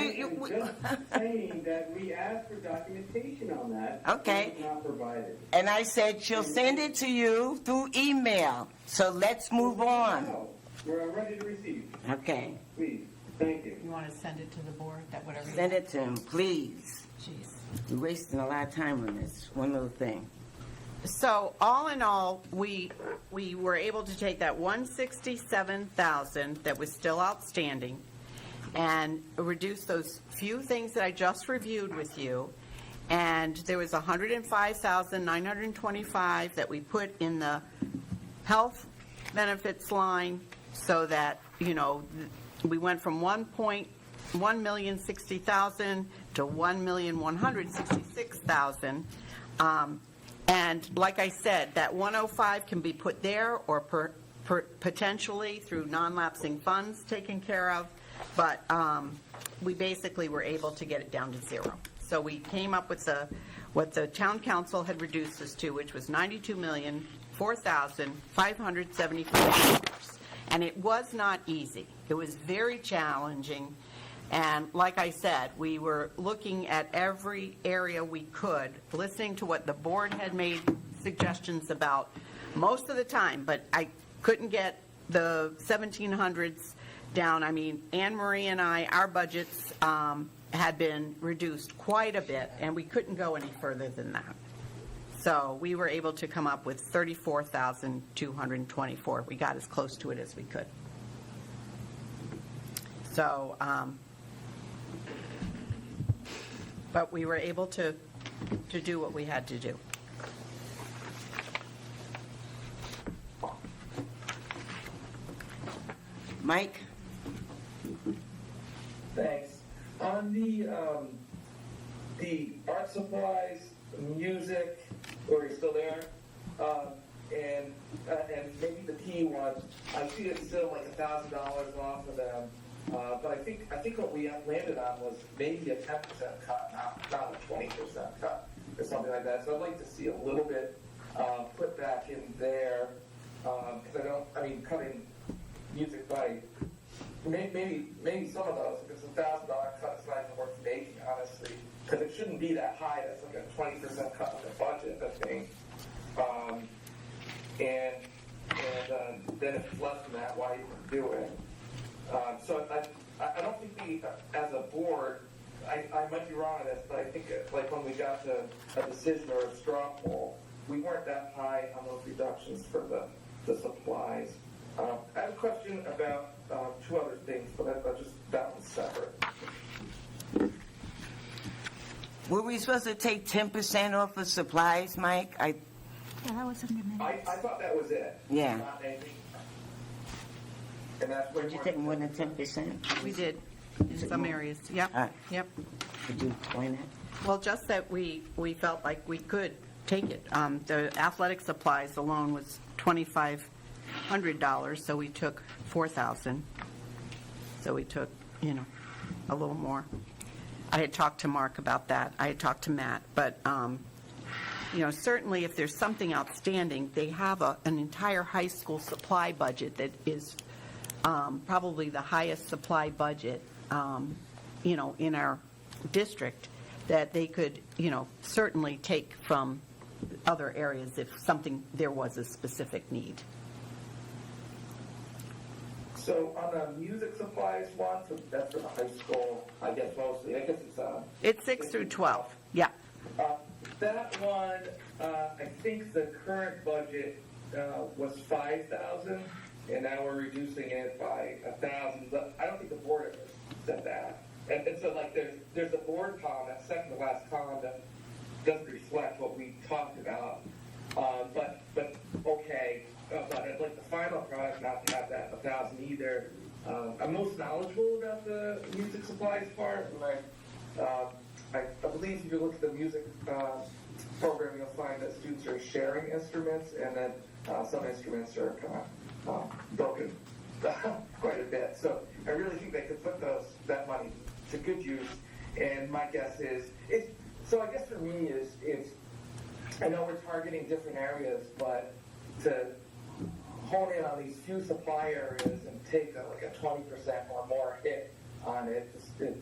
saying that we asked for documentation on that. Okay. And it's not provided. And I said she'll send it to you through email. So let's move on. No, we're ready to receive. Okay. Please, thank you. You want to send it to the board, that whatever? Send it to him, please. Jeez. We're wasting a lot of time on this one little thing. So all in all, we were able to take that 167,000 that was still outstanding and reduce those few things that I just reviewed with you. And there was 105,925 that we put in the health benefits line so that, you know, we went from 1,060,000 to 1,166,000. And like I said, that 105 can be put there or potentially through non-lapsing funds taken care of. But we basically were able to get it down to zero. So we came up with what the town council had reduced us to, which was $92,004,575. And it was not easy. It was very challenging. And like I said, we were looking at every area we could, listening to what the board had made suggestions about most of the time, but I couldn't get the 1700s down. I mean, Anne Marie and I, our budgets had been reduced quite a bit, and we couldn't go any further than that. So we were able to come up with 34,224. We got as close to it as we could. So, but we were able to do what we had to do. Mike? Thanks. On the art supplies, music, or you're still there, and maybe the P one, I see it's still like $1,000 off of them. But I think what we landed on was maybe a 10% cut, not a 20% cut, or something like that. So I'd like to see a little bit put back in there, because cutting music by maybe some of those, if it's $1,000 cut, it's not even worth making, honestly, because it shouldn't be that high. That's like a 20% cut of the budget, I think. And then if it's less than that, why even do it? So I don't think we, as a board, I might be wrong on this, but I think like when we got to a decision or a straw poll, we weren't that high on those reductions for the supplies. I have a question about two other things, but that one's separate. Were we supposed to take 10% off of supplies, Mike? Yeah, that was under minutes. I thought that was it. Yeah. Not anything. And that's way Did you more. take more than 10%? We did, in some areas. Yep, All right. yep. Could you explain that? Well, just that we felt like we could take it. The athletic supplies alone was $2,500, so we took $4,000. So we took, a little more. I had talked to Mark about that. I had talked to Matt, but, certainly if there's something outstanding, they have an entire high school supply budget that is probably the highest supply budget, in our district, that they could, certainly take from other areas if there was a specific need. So on the music supplies one, so that's for the high school, I guess mostly. I guess It's 6 through 12, yeah. That one, I think the current budget was $5,000, and now we're reducing it by $1,000. But I don't think the board ever said that. And so like there's a board column, that second to last column, that doesn't reflect what we talked about. But okay, but I'd like the final product not to have that 1,000 either. I'm most knowledgeable about the music supplies part, and I believe if you look at the music program, you'll find that students are sharing instruments, and then some instruments are kind of broken quite a bit. So I really think they could put that money to good use. And my guess is, so I guess for me is I know we're targeting different areas, but to hone in on these few supply areas and take like a 20% or more hit on it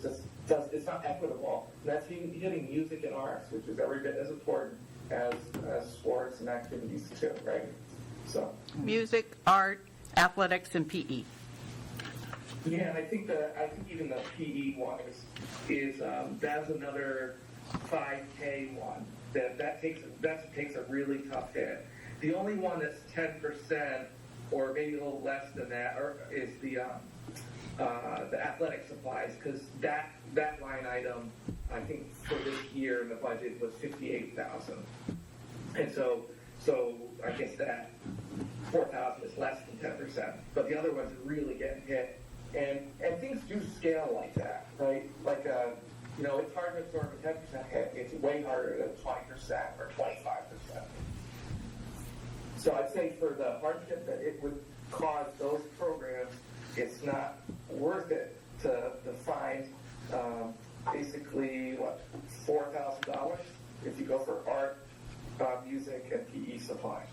just does, it's not equitable. And that's hitting music and arts, which is every bit as important as sports and activities too, right? So Music, art, athletics, and PE. yeah, and I think even the PE one is that's another 5K one that takes a really tough hit. The only one that's 10% or maybe a little less than that is the athletic supplies, because that line item I think for this year in the budget was $58,000, and so I guess that 4,000 is less than 10%, but the other ones are really getting hit, and things do scale like that, right? Like it's hard to absorb a 10% hit. It's way harder than 20% or 25%. So I'd say for the hardship that it would cause those programs, it's not worth it to find basically $4,000 if you go for art, music, and PE supplies.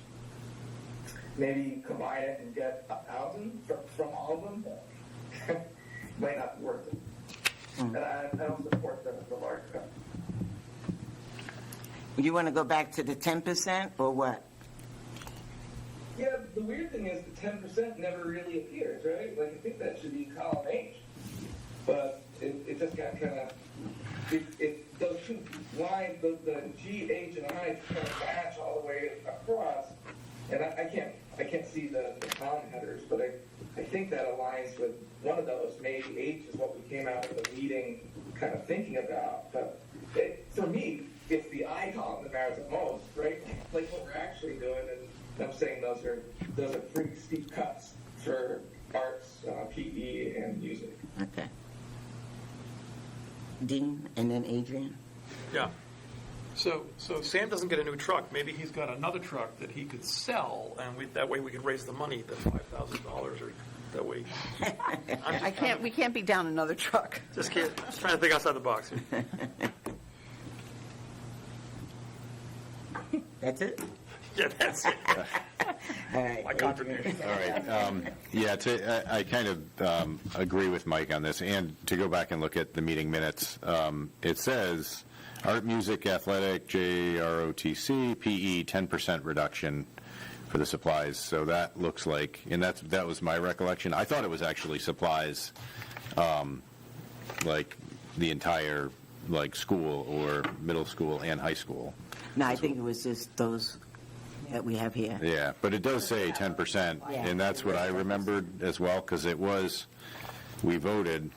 Maybe combine it and get 1,000 from all of them. Might not be worth it. And I don't support the large cut. You want to go back to the 10% or what? Yeah, the weird thing is the 10% never really appears, right? Like, I think that should be column H. But it just got kind of, those two lines, the G, H, and I just kind of match all the way across. And I can't see the column headers, but I think that aligns with one of those. Maybe H is what we came out of the meeting kind of thinking about. But for me, it's the I column that matters the most, right? Like what we're actually doing, and I'm saying those are pretty steep cuts for arts, PE, and music. Okay. Dean, and then Adrian. Yeah. So Sam doesn't get a new truck. Maybe he's got another truck that he could sell, and that way we could raise the money, the $5,000, or that way. We can't be down another truck. Just trying to think outside the box here. That's it? Yeah, that's it. All right. My contribution. All right. I kind of agree with Mike on this. And to go back and look at the meeting minutes, it says art, music, athletic, JROTC, PE, 10% reduction for the supplies. So that looks like, and that was my recollection. I thought it was actually supplies, like the entire school or middle school and high school. No, I think it was just those that we have here. Yeah, but it does say 10%, and that's what I remembered as well, because we voted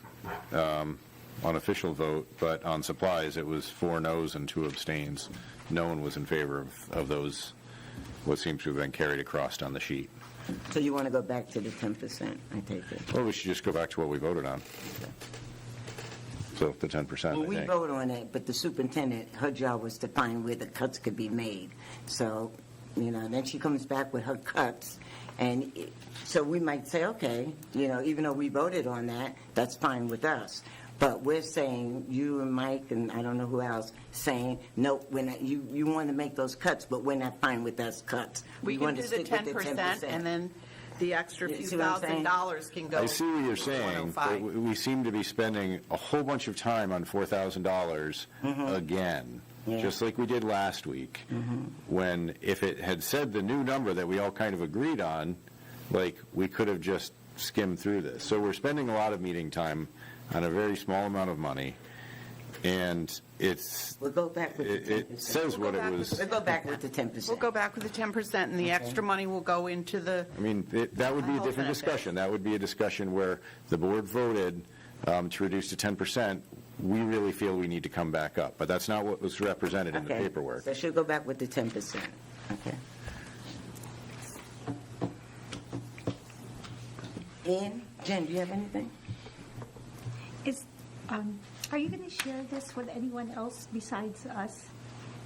on official vote, but on supplies it was 4 noes and 2 abstains. No one was in favor of those, what seems to have been carried across on the sheet. So you want to go back to the 10%, I take it? Well, we should just go back to what we voted on. So the 10%, Well, I we think. vote on it, but the superintendent, her job was to find where the cuts could be made. So, then she comes back with her cuts, and so we might say, okay, even though we voted on that, that's fine with us. But we're saying, you and Mike, and I don't know who else, saying, no, we're not, you want to make those cuts, but we're not fine with those cuts. We can want do to the stick with 10%, and then the extra few see what I'm saying? $1,000 can go. I see what you're saying, but 105. we seem to be spending a whole bunch of time on $4,000 again, Yeah. just like we did last week, when if it had said the new number that we all kind of agreed on, we could have just skimmed through this. So we're spending a lot of meeting time on a very small amount of money, and We'll go back with the 10%. it says what it was. We'll go back with the 10%. We'll go back with the 10%, and the extra money will go into the, I mean, that would be a Health different benefits. discussion. That would be a discussion where the board voted to reduce to 10%. We really feel we need to come back up, but that's not what was represented in the Okay. paperwork. So she'll go back with the 10%. Okay. Ian, Jen, do you have anything? Are you going to share this with anyone else besides us?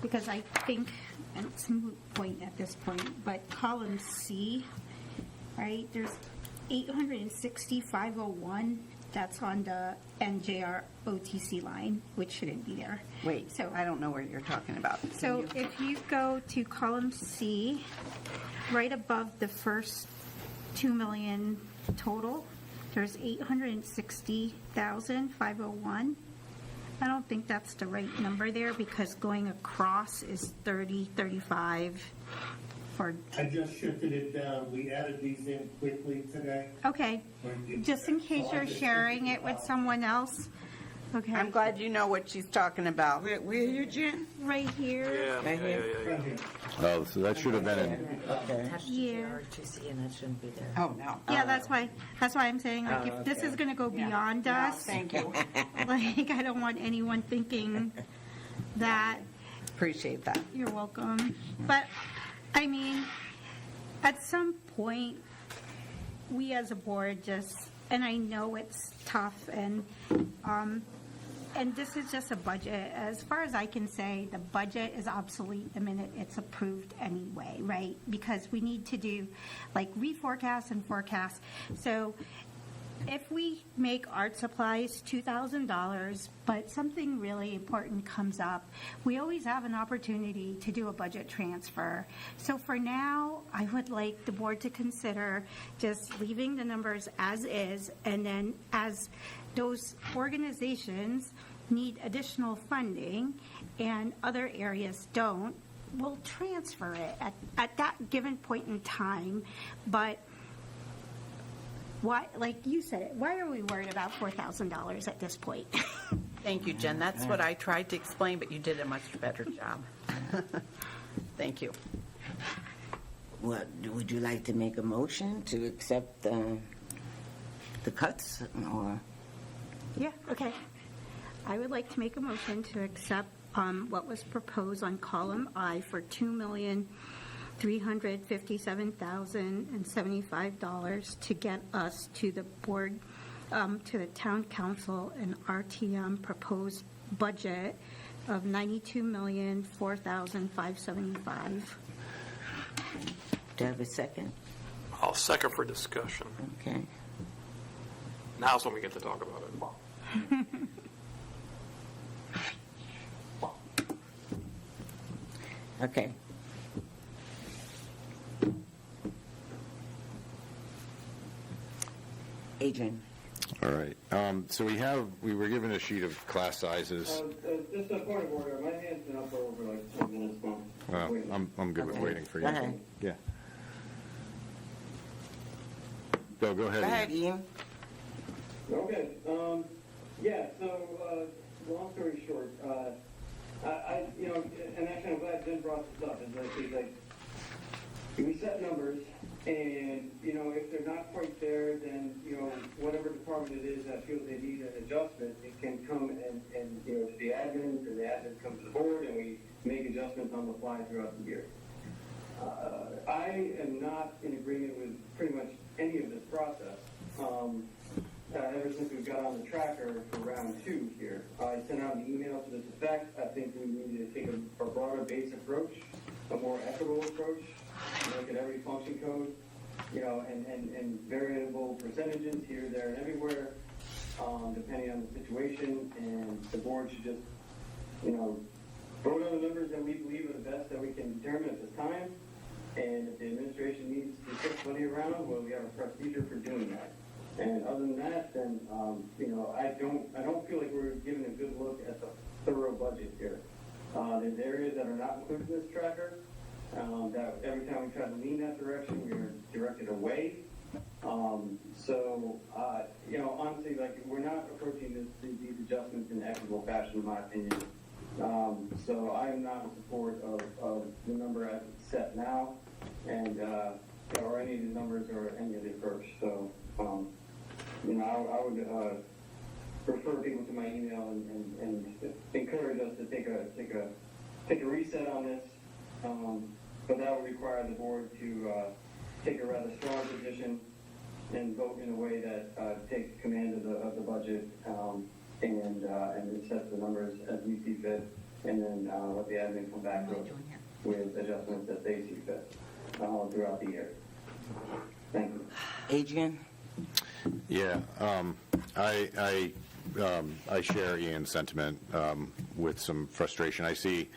Because I think, and it's a moot point at this point, but column C, right, there's 860,501, that's on the NJR OTC line, which shouldn't be there. Wait, So- I don't know what you're talking about. So if you go to column C, right above the first 2 million total, there's 860,501. I don't think that's the right number there because going across is 30, 35 for, I just shifted it down. We added these in quickly today. okay, just in case you're sharing it with someone else. Okay. I'm glad you know what she's talking about. Where are you, Jen? Right here. Yeah, Right yeah, here? yeah, yeah. Oh, so that should have been in, Okay. Attached to Yeah. JR2C, and that shouldn't be there. Oh, no. Yeah, that's why I'm saying, like, if this is going to go beyond Yeah, us, thank you. like, I don't want anyone thinking that. Appreciate that. You're welcome. But, I mean, at some point, we as a board just, and I know it's tough, and this is just a budget. As far as I can say, the budget is obsolete the minute it's approved anyway, right? Because we need to do, like, reforecast and forecast. So if we make art supplies $2,000, but something really important comes up, we always have an opportunity to do a budget transfer. So for now, I would like the board to consider just leaving the numbers as is, and then as those organizations need additional funding and other areas don't, we'll transfer it at that given point in time. But why, like you said it, why are we worried about $4,000 at this point? Thank you, Jen. That's what I tried to explain, but you did a much better job. Thank you. What, would you like to make a motion to accept the cuts, or? Yeah, okay. I would like to make a motion to accept what was proposed on column I for $2,357,075 to get us to the board, to the town council and RTM proposed budget of $92,004,575. Do I have a second? I'll second for discussion. Okay. Now's when we get to talk about it. Okay. Adrian? all right. So we were given a sheet of class sizes. Just a point of order, my hand's been up for over like 10 minutes now. Well, I'm good with waiting for you. Go ahead. Yeah. Bill, go ahead. Go ahead, Ian. Okay, yeah, so, long story short, you know, and actually I'm glad Jen brought this up, is like, we set numbers, and, you know, if they're not quite there, then, you know, whatever department it is that feels they need an adjustment, it can come and you know, to the admin, and the admin comes to the board, and we make adjustments on the fly throughout the year. I am not in agreement with pretty much any of this process. Ever since we got on the tracker for round 2 here, I sent out an email to this effect. I think we need to take a broader base approach, a more equitable approach, look at every function code, you know, and variable percentages here, there, and everywhere, depending on the situation. And the board should just, you know, vote on the numbers that we believe are the best that we can determine at this time. And if the administration needs to shift money around, well, we have a procedure for doing that. And other than that, then, you know, I don't feel like we're giving a good look at the thorough budget here. There's areas that are not included in this tracker, that every time we try to lean that direction, we are directed away. You know, honestly, like, we're not approaching these adjustments in an equitable fashion, in my opinion. So I am not in support of the number as it's set now, and, or any of the numbers or any of the approach. So, you know, I would refer people to my email and encourage us to take a reset on this. But that would require the board to take a rather strong position and vote in a way that takes command of the budget and then sets the numbers as we see fit, and then let the admin come back with adjustments that they see fit throughout the year. Thank you. Adrian? Yeah, I share Ian's sentiment with some frustration. I see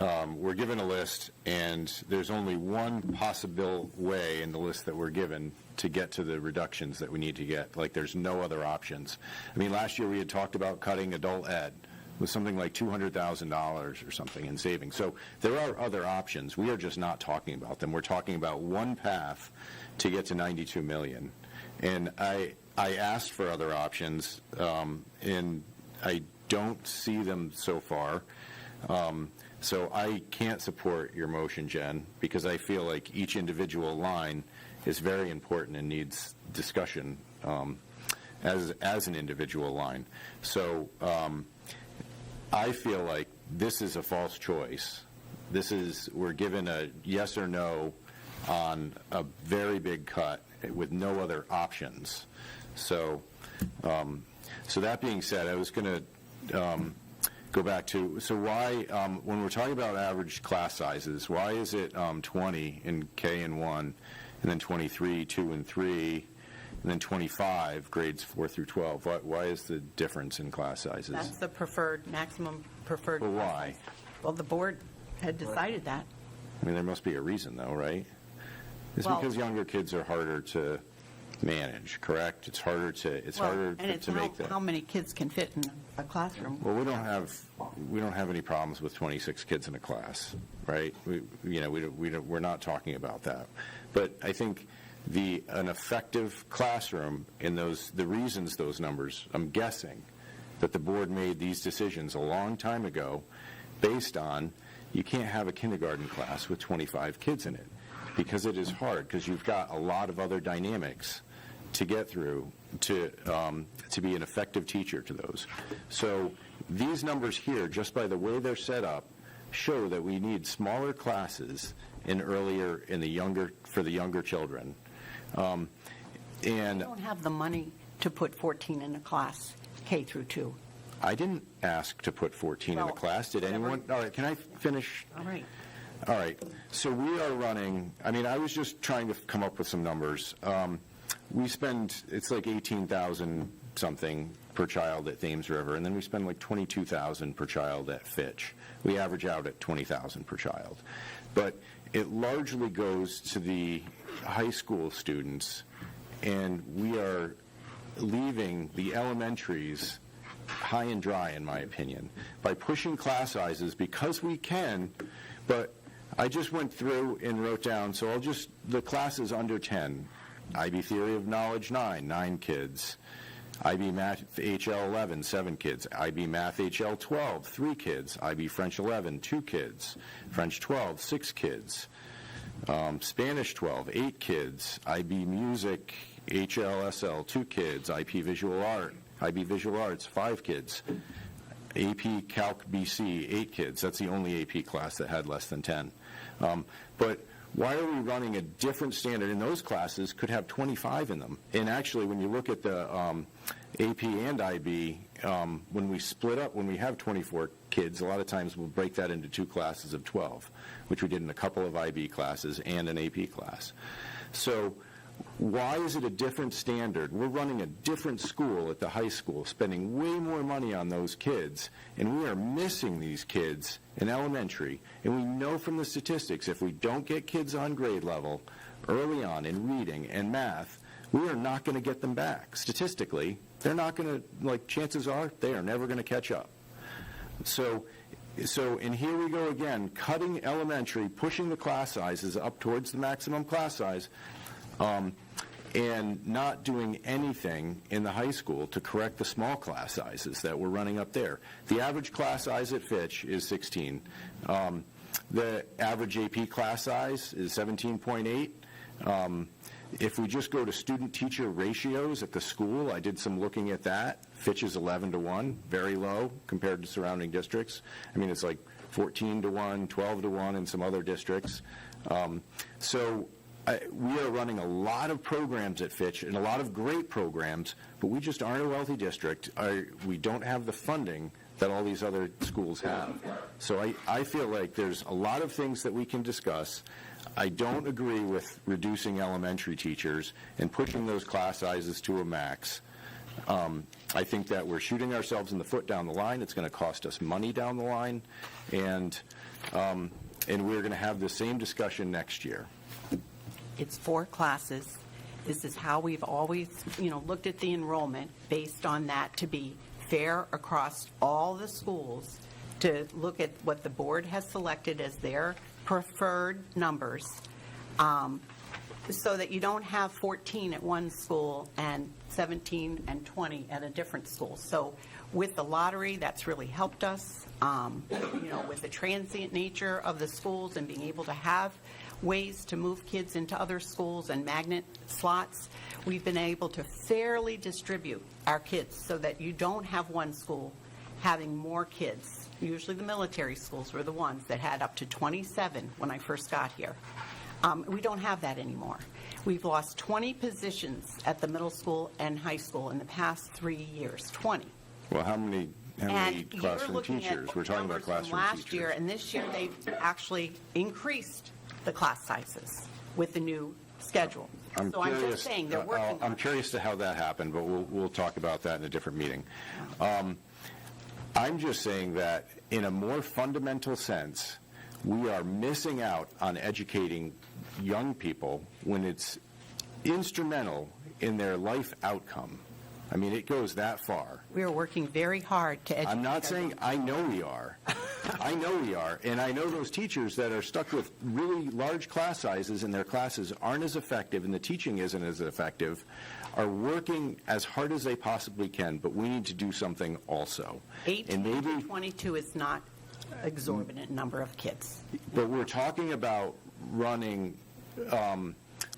we're given a list, and there's only one possible way in the list that we're given to get to the reductions that we need to get. Like, there's no other options. I mean, last year we had talked about cutting adult ed with something like $200,000 or something in savings. So there are other options. We are just not talking about them. We're talking about one path to get to $92 million. And I asked for other options, and I don't see them so far. So I can't support your motion, Jen, because I feel like each individual line is very important and needs discussion as an individual line. So I feel like this is a false choice. We're given a yes or no on a very big cut with no other options. So that being said, I was going to go back to, so why, when we're talking about average class sizes, why is it 20 in K and 1, and then 23, 2 and 3, and then 25, grades 4 through 12? Why is the difference in class sizes? That's the maximum preferred. Well, why? Well, the board had decided that. I mean, there must be a reason, though, right? It's because younger kids are harder to manage, correct? It's harder to make that. How many kids can fit in a classroom? Well, we don't have any problems with 26 kids in a class, right? We're not talking about that. But I think an effective classroom in the reasons those numbers, I'm guessing that the board made these decisions a long time ago based on you can't have a kindergarten class with 25 kids in it because it is hard, because you've got a lot of other dynamics to get through to be an effective teacher to those. So these numbers here, just by the way they're set up, show that we need smaller classes for the younger children. And We don't have the money to put 14 in a class, K through 2. I didn't ask to put 14 in a class. Did anyone? All right, can I finish? All right. All right. So we are running, I was just trying to come up with some numbers. We spend, it's like 18,000 something per child at Thames River, and then we spend like 22,000 per child at Fitch. We average out at 20,000 per child. But it largely goes to the high school students, and we are leaving the elementaries high and dry, in my opinion, by pushing class sizes because we can. But I just went through and wrote down, so the classes under 10, IB Theory of Knowledge 9 kids, IB Math HL 11, 7 kids, IB Math HL 12, 3 kids, IB French 11, 2 kids, French 12, 6 kids, Spanish 12, 8 kids, IB Music HL SL, 2 kids, IB Visual Arts, 5 kids, AP Calc BC, 8 kids. That's the only AP class that had less than 10. But why are we running a different standard? And those classes could have 25 in them. And actually, when you look at the AP and IB, when we split up, when we have 24 kids, a lot of times we'll break that into 2 classes of 12, which we did in a couple of IB classes and an AP class. So why is it a different standard? We're running a different school at the high school, spending way more money on those kids, and we are missing these kids in elementary. And we know from the statistics, if we don't get kids on grade level early on in reading and math, we are not going to get them back. Statistically, they're not going to, chances are, they are never going to catch up. So, and here we go again, cutting elementary, pushing the class sizes up towards the maximum class size, and not doing anything in the high school to correct the small class sizes that we're running up there. The average class size at Fitch is 16. The average AP class size is 17.8. If we just go to student-teacher ratios at the school, I did some looking at that. Fitch is 11-1, very low compared to surrounding districts. It's like 14-1, 12-1 in some other districts. So we are running a lot of programs at Fitch, and a lot of great programs, but we just aren't a wealthy district. We don't have the funding that all these other schools have. So I feel like there's a lot of things that we can discuss. I don't agree with reducing elementary teachers and pushing those class sizes to a max. I think that we're shooting ourselves in the foot down the line. It's going to cost us money down the line, and we're going to have the same discussion next year. It's 4 classes. This is how we've always, looked at the enrollment based on that to be fair across all the schools, to look at what the board has selected as their preferred numbers, so that you don't have 14 at one school and 17 and 20 at a different school. So with the lottery, that's really helped us, with the transient nature of the schools and being able to have ways to move kids into other schools and magnet slots, we've been able to fairly distribute our kids so that you don't have one school having more kids. Usually the military schools were the ones that had up to 27 when I first got here. We don't have that anymore. We've lost 20 positions at the middle school and high school in the past 3 years, 20. Well, how many And classroom you're looking teachers? at We're talking about numbers from classroom last teachers. year, and this year they've actually increased the class sizes with the new schedule. So I'm just saying, they're working on I'm it. curious to how that happened, but we'll talk about that in a different meeting. I'm just saying that in a more fundamental sense, we are missing out on educating young people when it's instrumental in their life outcome. I mean, it goes that far. We are working very hard to educate. I'm not our saying, young I know we are. I know we are. And I know those teachers that are stuck with really large class sizes and their classes aren't as effective and the teaching isn't as effective, are working as hard as they possibly can, but we need to do something also. 18 to 22 is not exorbitant number of kids. But we're talking about running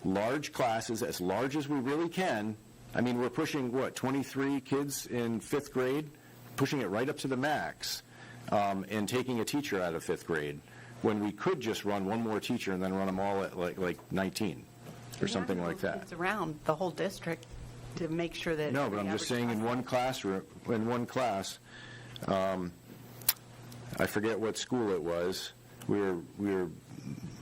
large classes, as large as we really can. I mean, we're pushing, 23 kids in 5th grade, pushing it right up to the max, and taking a teacher out of 5th grade, when we could just run one more teacher and then run them all at like 19 or something like that. It's around the whole district to make sure that. No, but I'm just saying in one class, I forget what school it was, we were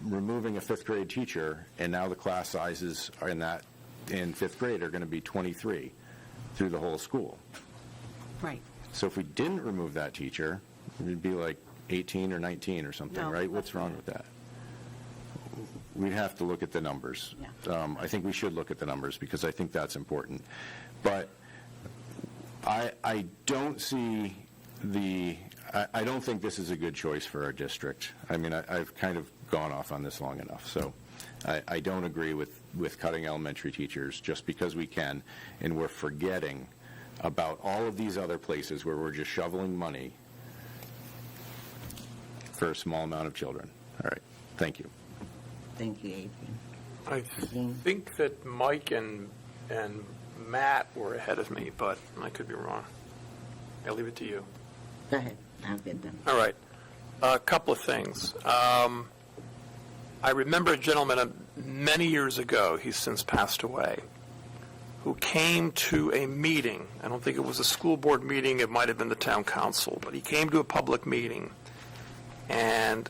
removing a 5th grade teacher, and now the class sizes are in 5th grade are going to be 23 through the whole school. Right. So if we didn't remove that teacher, it'd be like 18 or 19 or something, No, right? What's wrong with that? We'd have to look at the numbers. Yeah. I think we should look at the numbers because I think that's important. But I don't see I don't think this is a good choice for our district. I mean, I've kind of gone off on this long enough. So I don't agree with cutting elementary teachers just because we can, and we're forgetting about all of these other places where we're just shoveling money for a small amount of children. All right. Thank you. Thank you, Adrian. I think that Mike and Matt were ahead of me, but I could be wrong. I'll leave it to you. Go ahead. I'll get them. All right. A couple of things. I remember a gentleman many years ago, he's since passed away, who came to a meeting. I don't think it was a school board meeting, it might have been the town council, but he came to a public meeting, and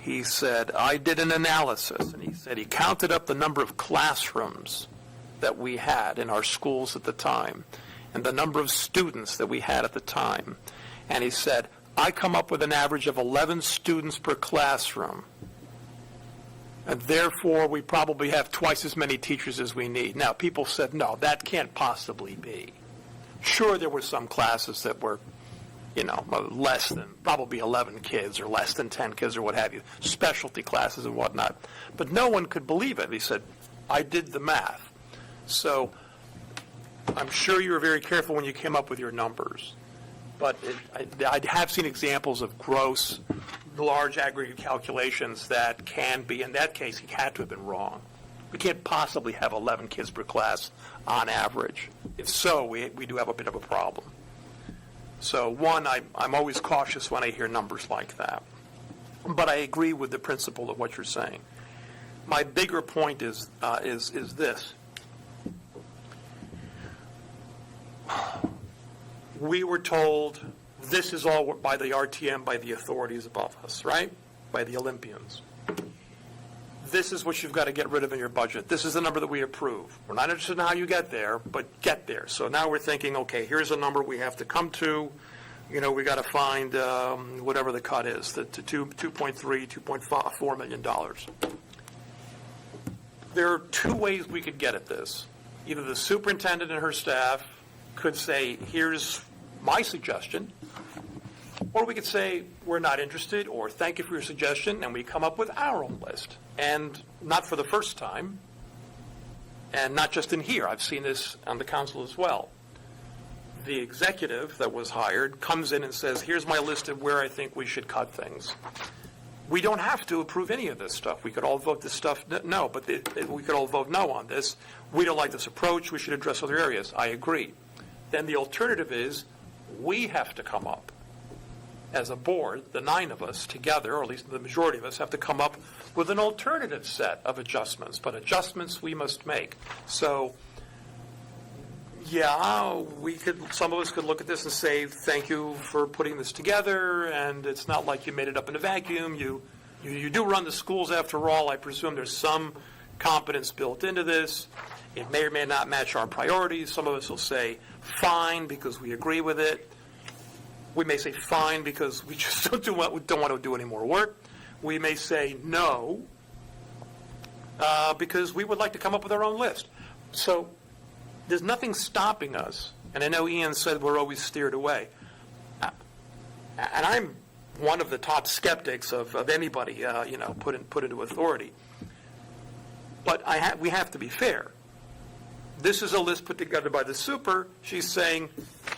he said, I did an analysis, and he said he counted up the number of classrooms that we had in our schools at the time, and the number of students that we had at the time. And he said, I come up with an average of 11 students per classroom. And therefore, we probably have twice as many teachers as we need. Now, people said, no, that can't possibly be. Sure, there were some classes that were, less than probably 11 kids or less than 10 kids or what have you, specialty classes and whatnot. But no one could believe it. He said, I did the math. So I'm sure you were very careful when you came up with your numbers. But I have seen examples of gross, large aggregate calculations that can be, in that case, he had to have been wrong. We can't possibly have 11 kids per class on average. If so, we do have a bit of a problem. So one, I'm always cautious when I hear numbers like that. But I agree with the principle of what you're saying. my bigger point is this. We were told this is all by the RTM, by the authorities above us, right? By the Olympians. This is what you've got to get rid of in your budget. This is the number that we approve. We're not interested in how you get there, but get there. So now we're thinking, okay, here's a number we have to come to. You know, we got to find whatever the cut is, the $2.3, $2.4 million. There are two ways we could get at this. Either the superintendent and her staff could say, here's my suggestion, or we could say, we're not interested, or thank you for your suggestion, and we come up with our own list. And not for the first time, and not just in here. I've seen this on the council as well. The executive that was hired comes in and says, here's my list of where I think we should cut things. We don't have to approve any of this stuff. We could all vote this stuff no, but we could all vote no on this. We don't like this approach. We should address other areas. I agree. Then the alternative is we have to come up as a board, the 9 of us together, or at least the majority of us, have to come up with an alternative set of adjustments, but adjustments we must make. So, yeah, some of us could look at this and say, thank you for putting this together, and it's not like you made it up in a vacuum. You do run the schools after all. I presume there's some competence built into this. It may or may not match our priorities. Some of us will say, fine, because we agree with it. We may say fine because we just don't want to do any more work. We may say no because we would like to come up with our own list. So there's nothing stopping us. And I know Ian said we're always steered away. And I'm one of the top skeptics of anybody, put into authority. But we have to be fair. This is a list put together by the super. She's saying,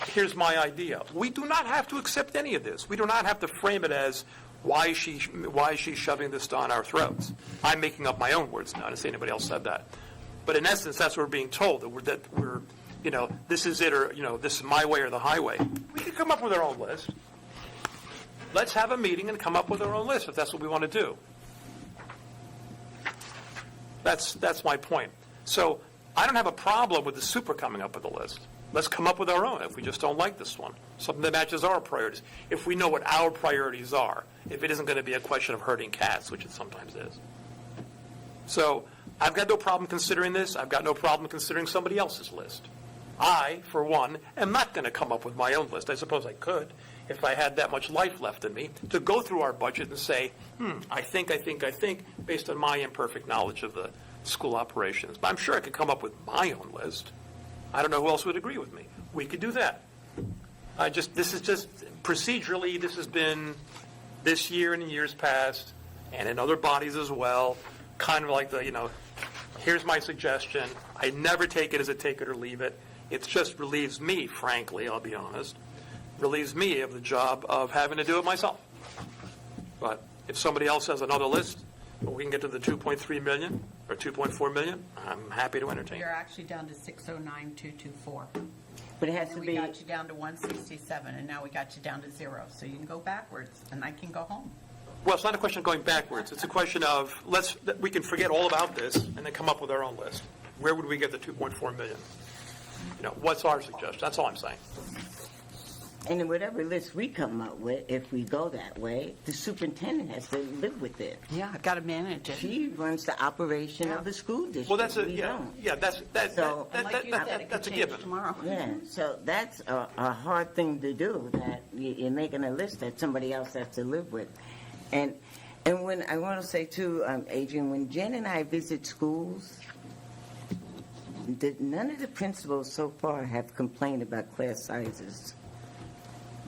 here's my idea. We do not have to accept any of this. We do not have to frame it as, why is she shoving this down our throats? I'm making up my own words now to say anybody else said that. But in essence, that's what we're being told, that we're this is it, or, this is my way or the highway. We can come up with our own list. Let's have a meeting and come up with our own list if that's what we want to do. That's my point. So I don't have a problem with the super coming up with a list. Let's come up with our own if we just don't like this one. Something that matches our priorities. If we know what our priorities are, if it isn't going to be a question of herding cats, which it sometimes is. So I've got no problem considering this. I've got no problem considering somebody else's list. I, for one, am not going to come up with my own list. I suppose I could, if I had that much life left in me, to go through our budget and say, I think, based on my imperfect knowledge of the school operations. But I'm sure I could come up with my own list. I don't know who else would agree with me. We could do that. This is just procedurally, this has been this year and in years past, and in other bodies as well, kind of like here's my suggestion. I never take it as a take it or leave it. It just relieves me, frankly, I'll be honest, relieves me of the job of having to do it myself. But if somebody else has another list, we can get to the 2.3 million or 2.4 million, I'm happy to entertain. You're actually down to 609,224. But it has And to we be, got you down to 167, and now we got you down to 0. So you can go backwards, and I can go home. Well, it's not a question of going backwards. It's a question of we can forget all about this and then come up with our own list. Where would we get the 2.4 million? What's our suggestion? That's all I'm saying. and in whatever list we come up with, if we go that way, the superintendent has to live with it. Yeah, I've got to manage it. She runs the operation of the school district. Well, that's We don't. So- And like you said, it could that's a change given. tomorrow. Yeah, so that's a hard thing to do, that you're making a list that somebody else has to live with. And when, I want to say too, Adrian, when Jen and I visit schools, none of the principals so far have complained about class sizes.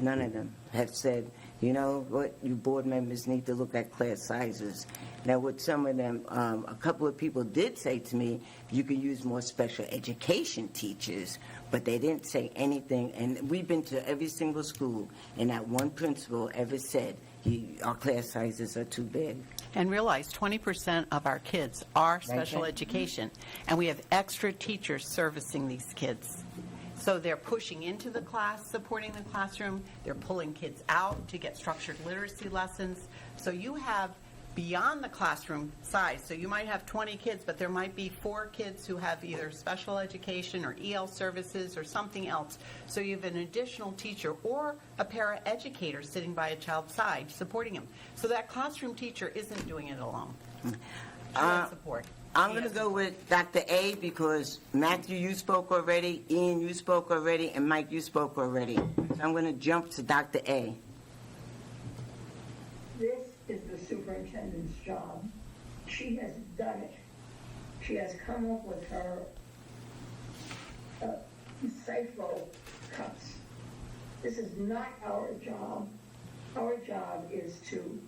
None of them have said, you know what, you board members need to look at class sizes. Now, with some of them, a couple of people did say to me, you can use more special education teachers, but they didn't say anything. And we've been to every single school, and not one principal ever said, our class sizes are too big. And realize 20% of our kids are special Okay. education, and we have extra teachers servicing these kids. So they're pushing into the class, supporting the classroom, they're pulling kids out to get structured literacy lessons. So you have beyond the classroom size. So you might have 20 kids, but there might be 4 kids who have either special education or EL services or something else. So you have an additional teacher or a paraeducator sitting by a child's side supporting him. So that classroom teacher isn't doing it alone. She has support. I'm going to go with Dr. A because Matthew, you spoke already, Ian, you spoke already, and Mike, you spoke already. So I'm going to jump to Dr. A. This is the superintendent's job. She has done it. She has come up with her CIFO cuts. This is not our job. Our job is to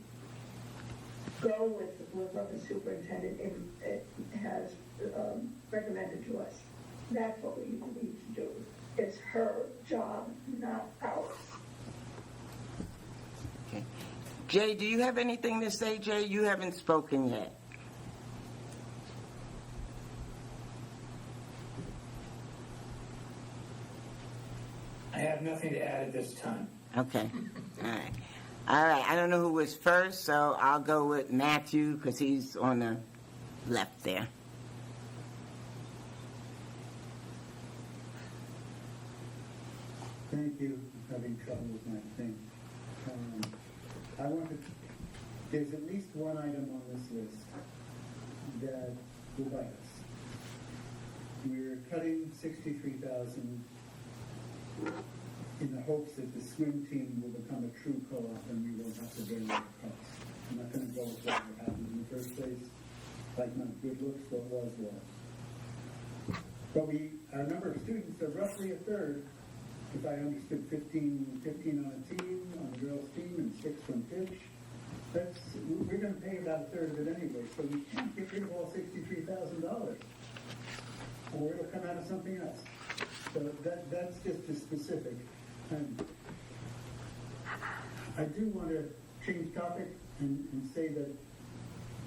go with what the superintendent has recommended to us. That's what we need to do. It's her job, not ours. Okay. Jay, do you have anything to say, Jay? You haven't spoken yet. I have nothing to add at this time. Okay. All right. All right. I don't know who was first, so I'll go with Matthew because he's on the left there. Thank you. I'm having trouble with my thing. I want to, there's at least one item on this list that will bite us. We're cutting $63,000 in the hopes that the swim team will become a true co-op and we won't have to bear that cost. I'm not going to go with what happened in the first place. Like not good looks, what was. But our number of students are roughly a third. If I understood 15 on a team, on a girls' team, and 6 from pitch, we're going to pay about a third of it anyway. So we can't get rid of all $63,000, or it'll come out of something else. So that's just a specific. I do want to change topic and say that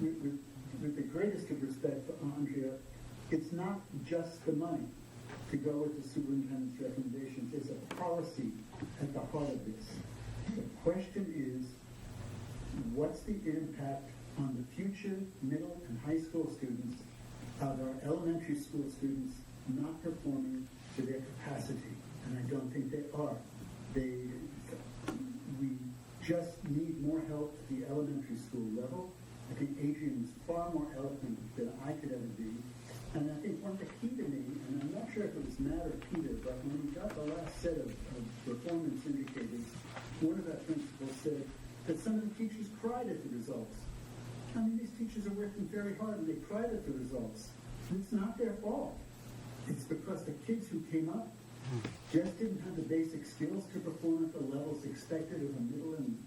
with the greatest of respect for Andrea, it's not just the money to go with the superintendent's recommendations. There's a policy at the heart of this. The question is, what's the impact on the future middle and high school students of our elementary school students not performing to their capacity? And I don't think they are. We just need more help at the elementary school level. I think Adrian was far more eloquent than I could ever be. And I think one of the key to me, and I'm not sure if it was Matt or Peter, but when we got the last set of performance indicators, one of our principals said that some of the teachers cried at the results. I mean, these teachers are working very hard and they cried at the results. And it's not their fault. It's because the kids who came up just didn't have the basic skills to perform at the levels expected of a middle and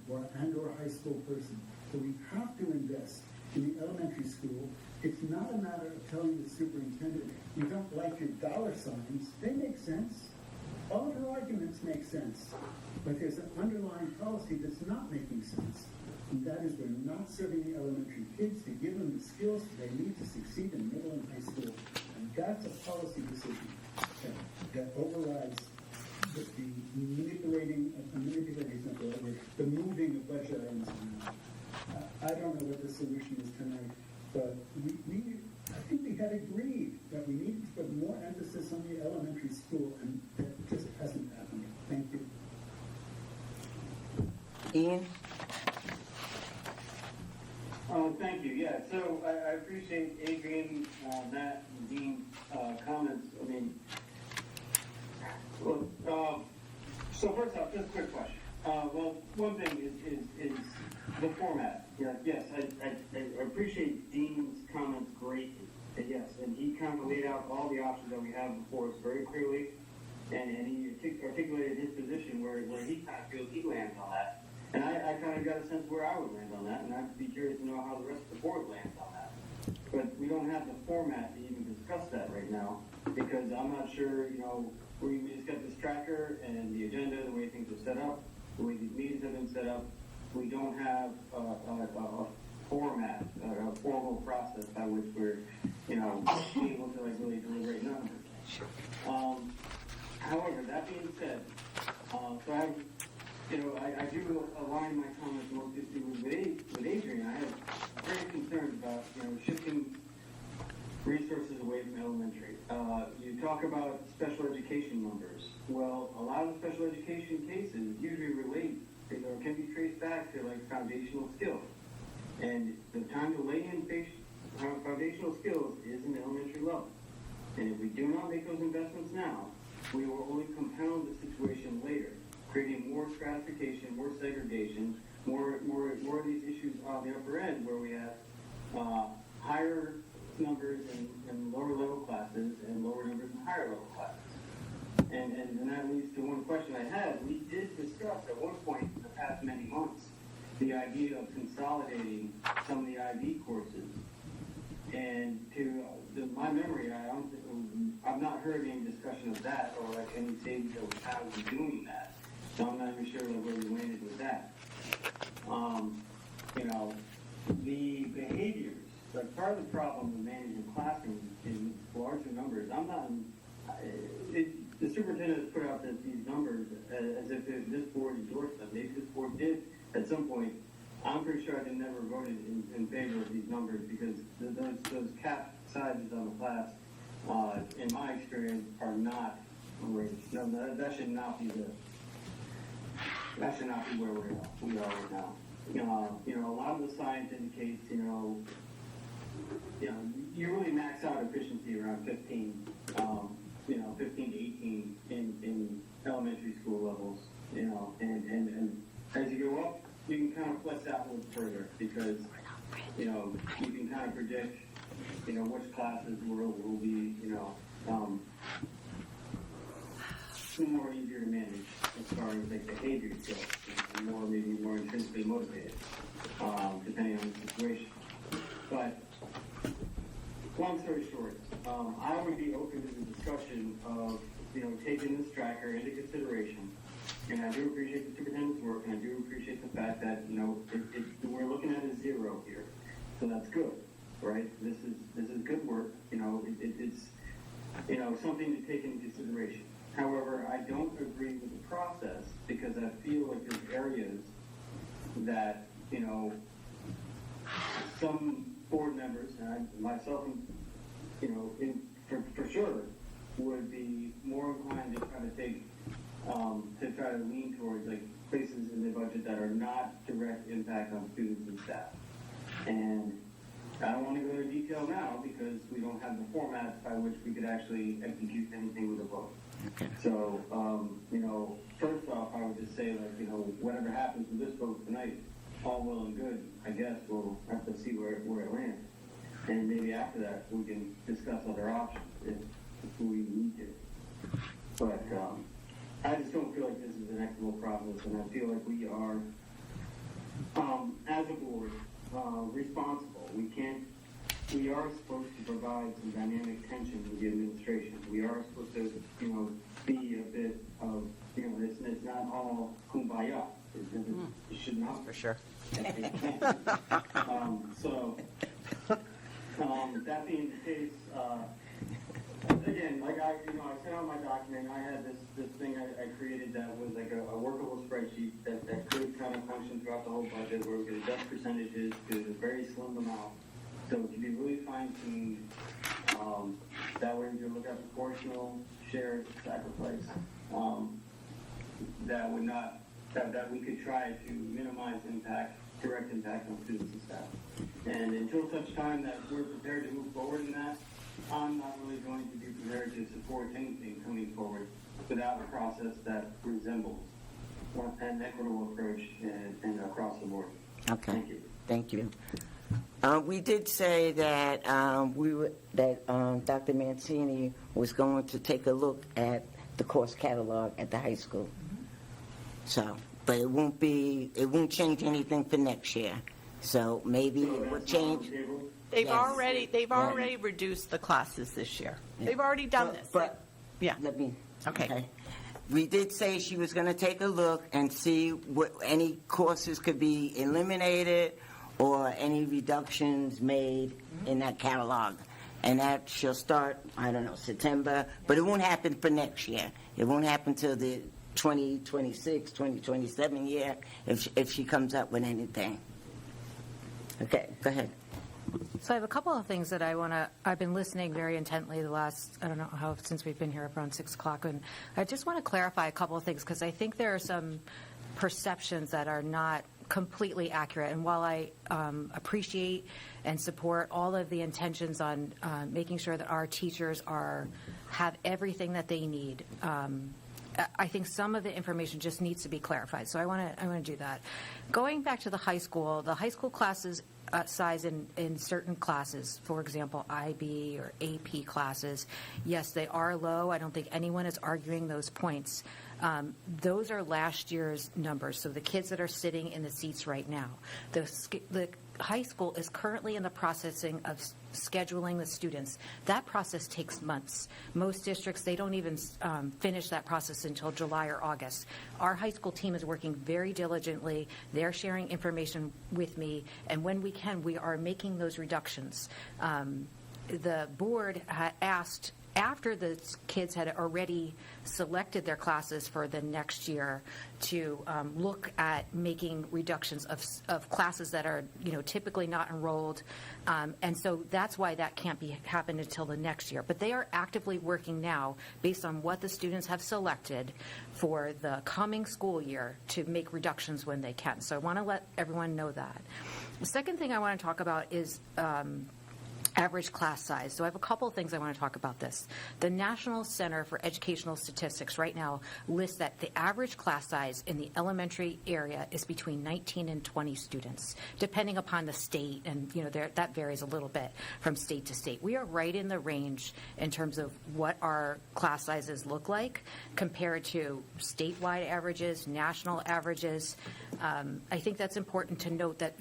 or high school person. So we have to invest in the elementary school. It's not a matter of telling the superintendent, you don't like your dollar signs. They make sense. All of her arguments make sense. But there's an underlying policy that's not making sense. And that is we're not serving the elementary kids to give them the skills they need to succeed in middle and high school. And that's a policy decision that overrides the manipulating is not the right word, the moving of budget items around. I don't know what the solution is tonight, but I think we had agreed that we needed to put more emphasis on the elementary school, and that just hasn't happened. Thank you. Ian? Thank you. Yeah, so I appreciate Adrian, Matt, and Dean's comments. I mean, well, so first off, just a quick question. Well, one thing is the format. Yeah, yes, I appreciate Dean's comments greatly. Yes, and he kind of laid out all the options that we have before us very clearly, and he articulated his position where he kind of feels he lands on that. And I kind of got a sense where I would land on that, and I'd be curious to know how the rest of the board lands on that. But we don't have the format to even discuss that right now, because I'm not sure, we just got this tracker and the agenda, the way things are set up, the way these meetings have been set up. We don't have a format, a formal process by which we're, able to really deliberate numbers. However, that being said, so I have I do align my comments mostly with Adrian. I have very concerns about, shifting resources away from elementary. You talk about special education numbers. Well, a lot of the special education cases usually relate, can be traced back to like foundational skills. And the time to lay in foundational skills is in the elementary level. And if we do not make those investments now, we will only compound the situation later, creating more stratification, more segregation, more of these issues on the upper end where we have higher numbers in lower level classes and lower numbers in higher level classes. And that leads to one question I had. We did discuss at one point in the past many months the idea of consolidating some of the IB courses. And to my memory, I've not heard any discussion of that or like any savings that was found in doing that. So I'm not even sure where we landed with that. The behaviors, like part of the problem with managing classrooms in larger numbers, the superintendent has put out these numbers as if this board endorsed them. Maybe this board did at some point. I'm pretty sure I never voted in favor of these numbers because those cap sizes on the class, in my experience, are not right. No, that should not be where we are right now. A lot of the science indicates, you really max out efficiency around 15, 15 to 18 in elementary school levels, and as you go up, you can kind of flex that a little further because, you can kind of predict, which classes will be, more easier to manage as far as like behavior skills and maybe more intrinsically motivated, depending on the situation. But long story short, I would be open to the discussion of, taking this tracker into consideration. And I do appreciate the superintendent's work, and I do appreciate the fact that, we're looking at a zero here. So that's good, right? This is good work. It's something to take into consideration. However, I don't agree with the process because I feel like there's areas that, some board members, and myself, for sure, would be more inclined to try to lean towards like places in the budget that are not direct impact on students and staff. And I don't want to go into detail now because we don't have the format by which we could actually execute anything with a vote. Okay. So, first off, I would just say, like, whatever happens with this vote tonight, all well and good. I guess we'll have to see where it lands. And maybe after that, we can discuss other options if we need to. But I just don't feel like this is an equitable process, and I feel like we are, as a board, responsible. We are supposed to provide some dynamic tension with the administration. We are supposed to, be a bit of, it's not all kumbaya. It should not. For sure. That being the case, again, like I said on my document, I had this thing I created that was like a workable spreadsheet that could kind of function throughout the whole budget where we could adjust percentages to a very slim amount. So it could be really fine-tuned. That way we could look at proportional shared sacrifice. That we could try to minimize direct impact on students and staff. And until such time that we're prepared to move forward in that, I'm not really going to be prepared to support anything coming forward without a process that resembles an equitable approach and across the board. Okay. Thank you. Thank you. We did say that Dr. Mancini was going to take a look at the course catalog at the high school. So, but it won't change anything for next year. So maybe it will change. They've Yes. already reduced the classes this year. They've already done this. But Yeah. let me. Okay. We did say she was going to take a look and see what any courses could be eliminated or any reductions made in that catalog. And that she'll start, I don't know, September, but it won't happen for next year. It won't happen till 2026, 2027 year, if she comes up with anything. Okay, go ahead. So I have a couple of things that I've been listening very intently the last, I don't know how, since we've been here around 6 o'clock, and I just want to clarify a couple of things because I think there are some perceptions that are not completely accurate. And while I appreciate and support all of the intentions on making sure that our teachers have everything that they need, I think some of the information just needs to be clarified. So I want to do that. Going back to the high school classes size in certain classes, for example, IB or AP classes, yes, they are low. I don't think anyone is arguing those points. Those are last year's numbers, so the kids that are sitting in the seats right now. The high school is currently in the processing of scheduling the students. That process takes months. Most districts, they don't even finish that process until July or August. Our high school team is working very diligently. They're sharing information with me, and when we can, we are making those reductions. The board asked, after the kids had already selected their classes for the next year, to look at making reductions of classes that are, typically not enrolled, and so that's why that can't happen until the next year. But they are actively working now, based on what the students have selected for the coming school year, to make reductions when they can. So I want to let everyone know that. The second thing I want to talk about is average class size. So I have a couple of things I want to talk about this. The National Center for Educational Statistics right now lists that the average class size in the elementary area is between 19 and 20 students, depending upon the state, and that varies a little bit from state to state. We are right in the range in terms of what our class sizes look like compared to statewide averages, national averages. I think that's important to note that,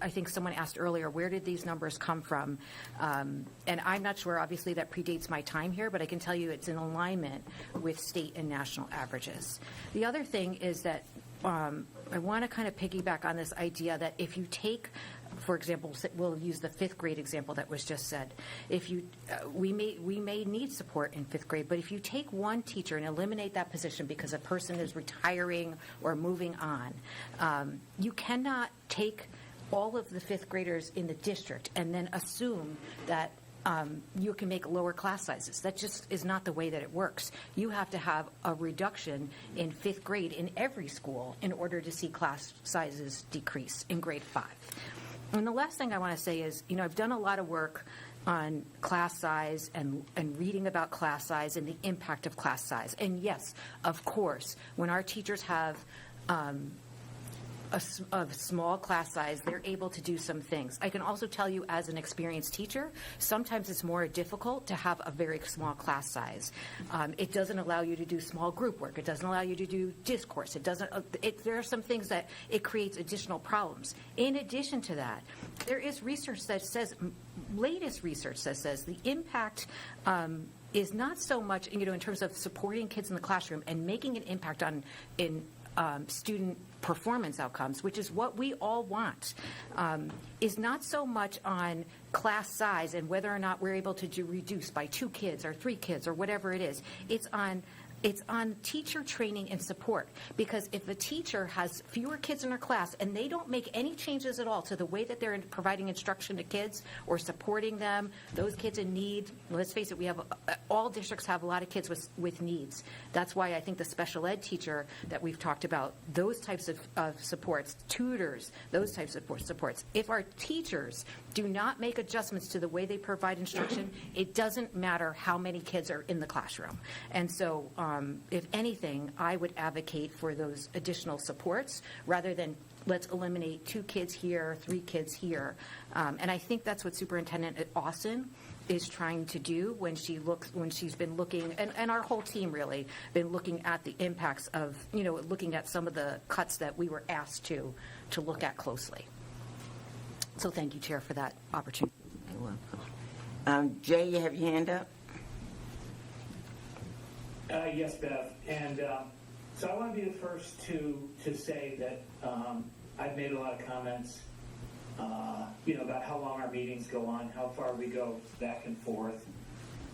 I think someone asked earlier, where did these numbers come from? And I'm not sure, obviously, that predates my time here, but I can tell you it's in alignment with state and national averages. The other thing is that I want to kind of piggyback on this idea that if you take, for example, we'll use the 5th grade example that was just said. If you, we may need support in 5th grade, but if you take one teacher and eliminate that position because a person is retiring or moving on, you cannot take all of the 5th graders in the district and then assume that you can make lower class sizes. That just is not the way that it works. You have to have a reduction in 5th grade in every school in order to see class sizes decrease in grade 5. And the last thing I want to say is, I've done a lot of work on class size and reading about class size and the impact of class size. And yes, of course, when our teachers have a small class size, they're able to do some things. I can also tell you, as an experienced teacher, sometimes it's more difficult to have a very small class size. It doesn't allow you to do small group work. It doesn't allow you to do discourse. It doesn't. There are some things that it creates additional problems. In addition to that, there is research that says, latest research that says the impact is not so much, in terms of supporting kids in the classroom and making an impact in student performance outcomes, which is what we all want, is not so much on class size and whether or not we're able to reduce by 2 kids or 3 kids or whatever it is. It's on teacher training and support, because if a teacher has fewer kids in her class and they don't make any changes at all to the way that they're providing instruction to kids or supporting them, those kids in need, let's face it, all districts have a lot of kids with needs. That's why I think the special ed teacher that we've talked about, those types of supports, tutors, those types of supports, if our teachers do not make adjustments to the way they provide instruction, it doesn't matter how many kids are in the classroom. And so, if anything, I would advocate for those additional supports rather than let's eliminate 2 kids here, 3 kids here. And I think that's what Superintendent Austin is trying to do when she's been looking, and our whole team really been looking at the impacts of, looking at some of the cuts that we were asked to look at closely. So thank you, Chair, for that opportunity. You're welcome. Jay, you have your hand up? Yes, Bev. And so I want to be the first to say that I've made a lot of comments, about how long our meetings go on, how far we go back and forth.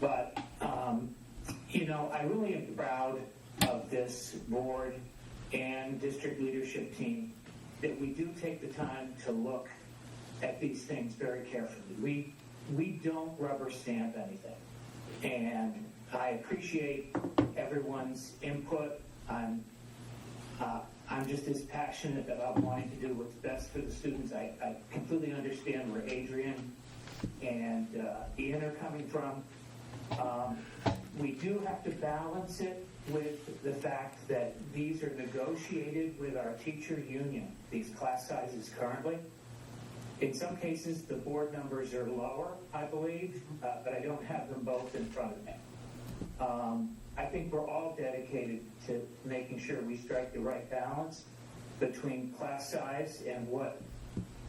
But, I really am proud of of this board and district leadership team that we do take the time to look at these things very carefully. We don't rubber stamp anything. And I appreciate everyone's input. I'm just as passionate about wanting to do what's best for the students. I completely understand where Adrian and Ian are coming from. We do have to balance it with the fact that these are negotiated with our teacher union, these class sizes currently. In some cases, the board numbers are lower, I believe, but I don't have them both in front of me. I think we're all dedicated to making sure we strike the right balance between class size and what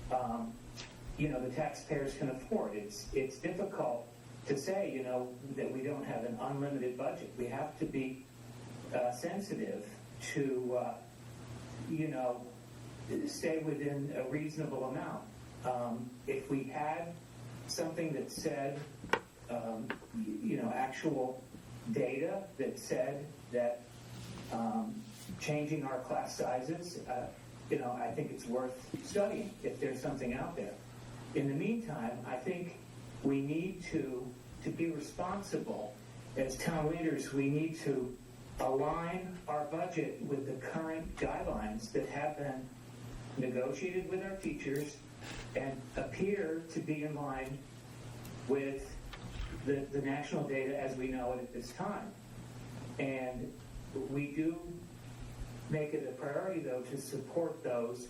the taxpayers can afford. It's difficult to say, that we don't have an unlimited budget. We have to be sensitive to, stay within a reasonable amount. If we had something that said, actual data that said that changing our class sizes, I think it's worth studying if there's something out there. In the meantime, I think we need to be responsible as town leaders. We need to align our budget with the current guidelines that have been negotiated with our teachers and appear to be in line with the national data as we know it at this time. And we do make it a priority, though, to support those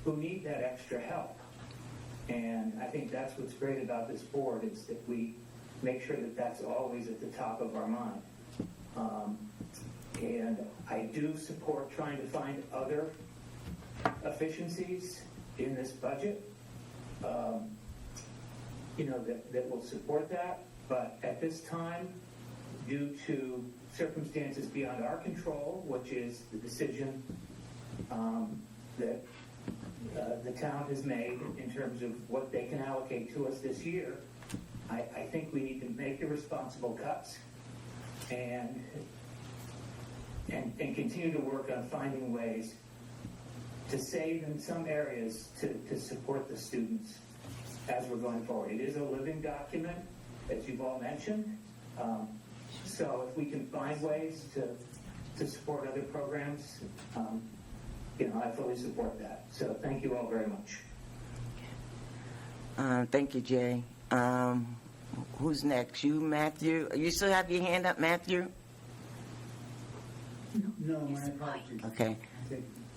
who need that extra help. And I think that's what's great about this board, is that we make sure that that's always at the top of our mind. And I do support trying to find other efficiencies in this budget, that will support that. But at this time, due to circumstances beyond our control, which is the decision that the town has made in terms of what they can allocate to us this year, I think we need to make the responsible cuts and continue to work on finding ways to save in some areas to support the students as we're going forward. It is a living document, as you've all mentioned. So if we can find ways to support other programs, I fully support that. So thank you all very much. Thank you, Jay. Who's next? You, Matthew? You still have your hand up, Matthew? No, my apologies. Okay.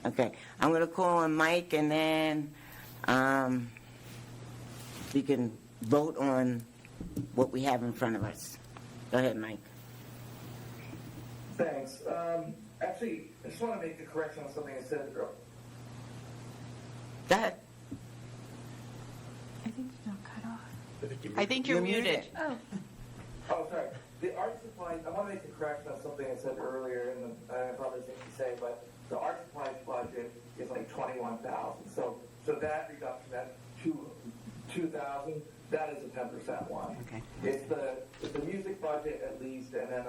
Okay. I'm going to call on Mike, and then we can vote on what we have in front of us. Go ahead, Mike. Thanks. Actually, I just want to make a correction on something I said earlier. Go ahead. I think you got cut off. I think you're muted. Oh. Oh, sorry. The art supplies, I want to make a correction on something I said earlier, and I probably things to say, but the art supplies budget is like $21,000. So that reduction, that $2,000, that is a 10% one. Okay. It's the music budget at least, and then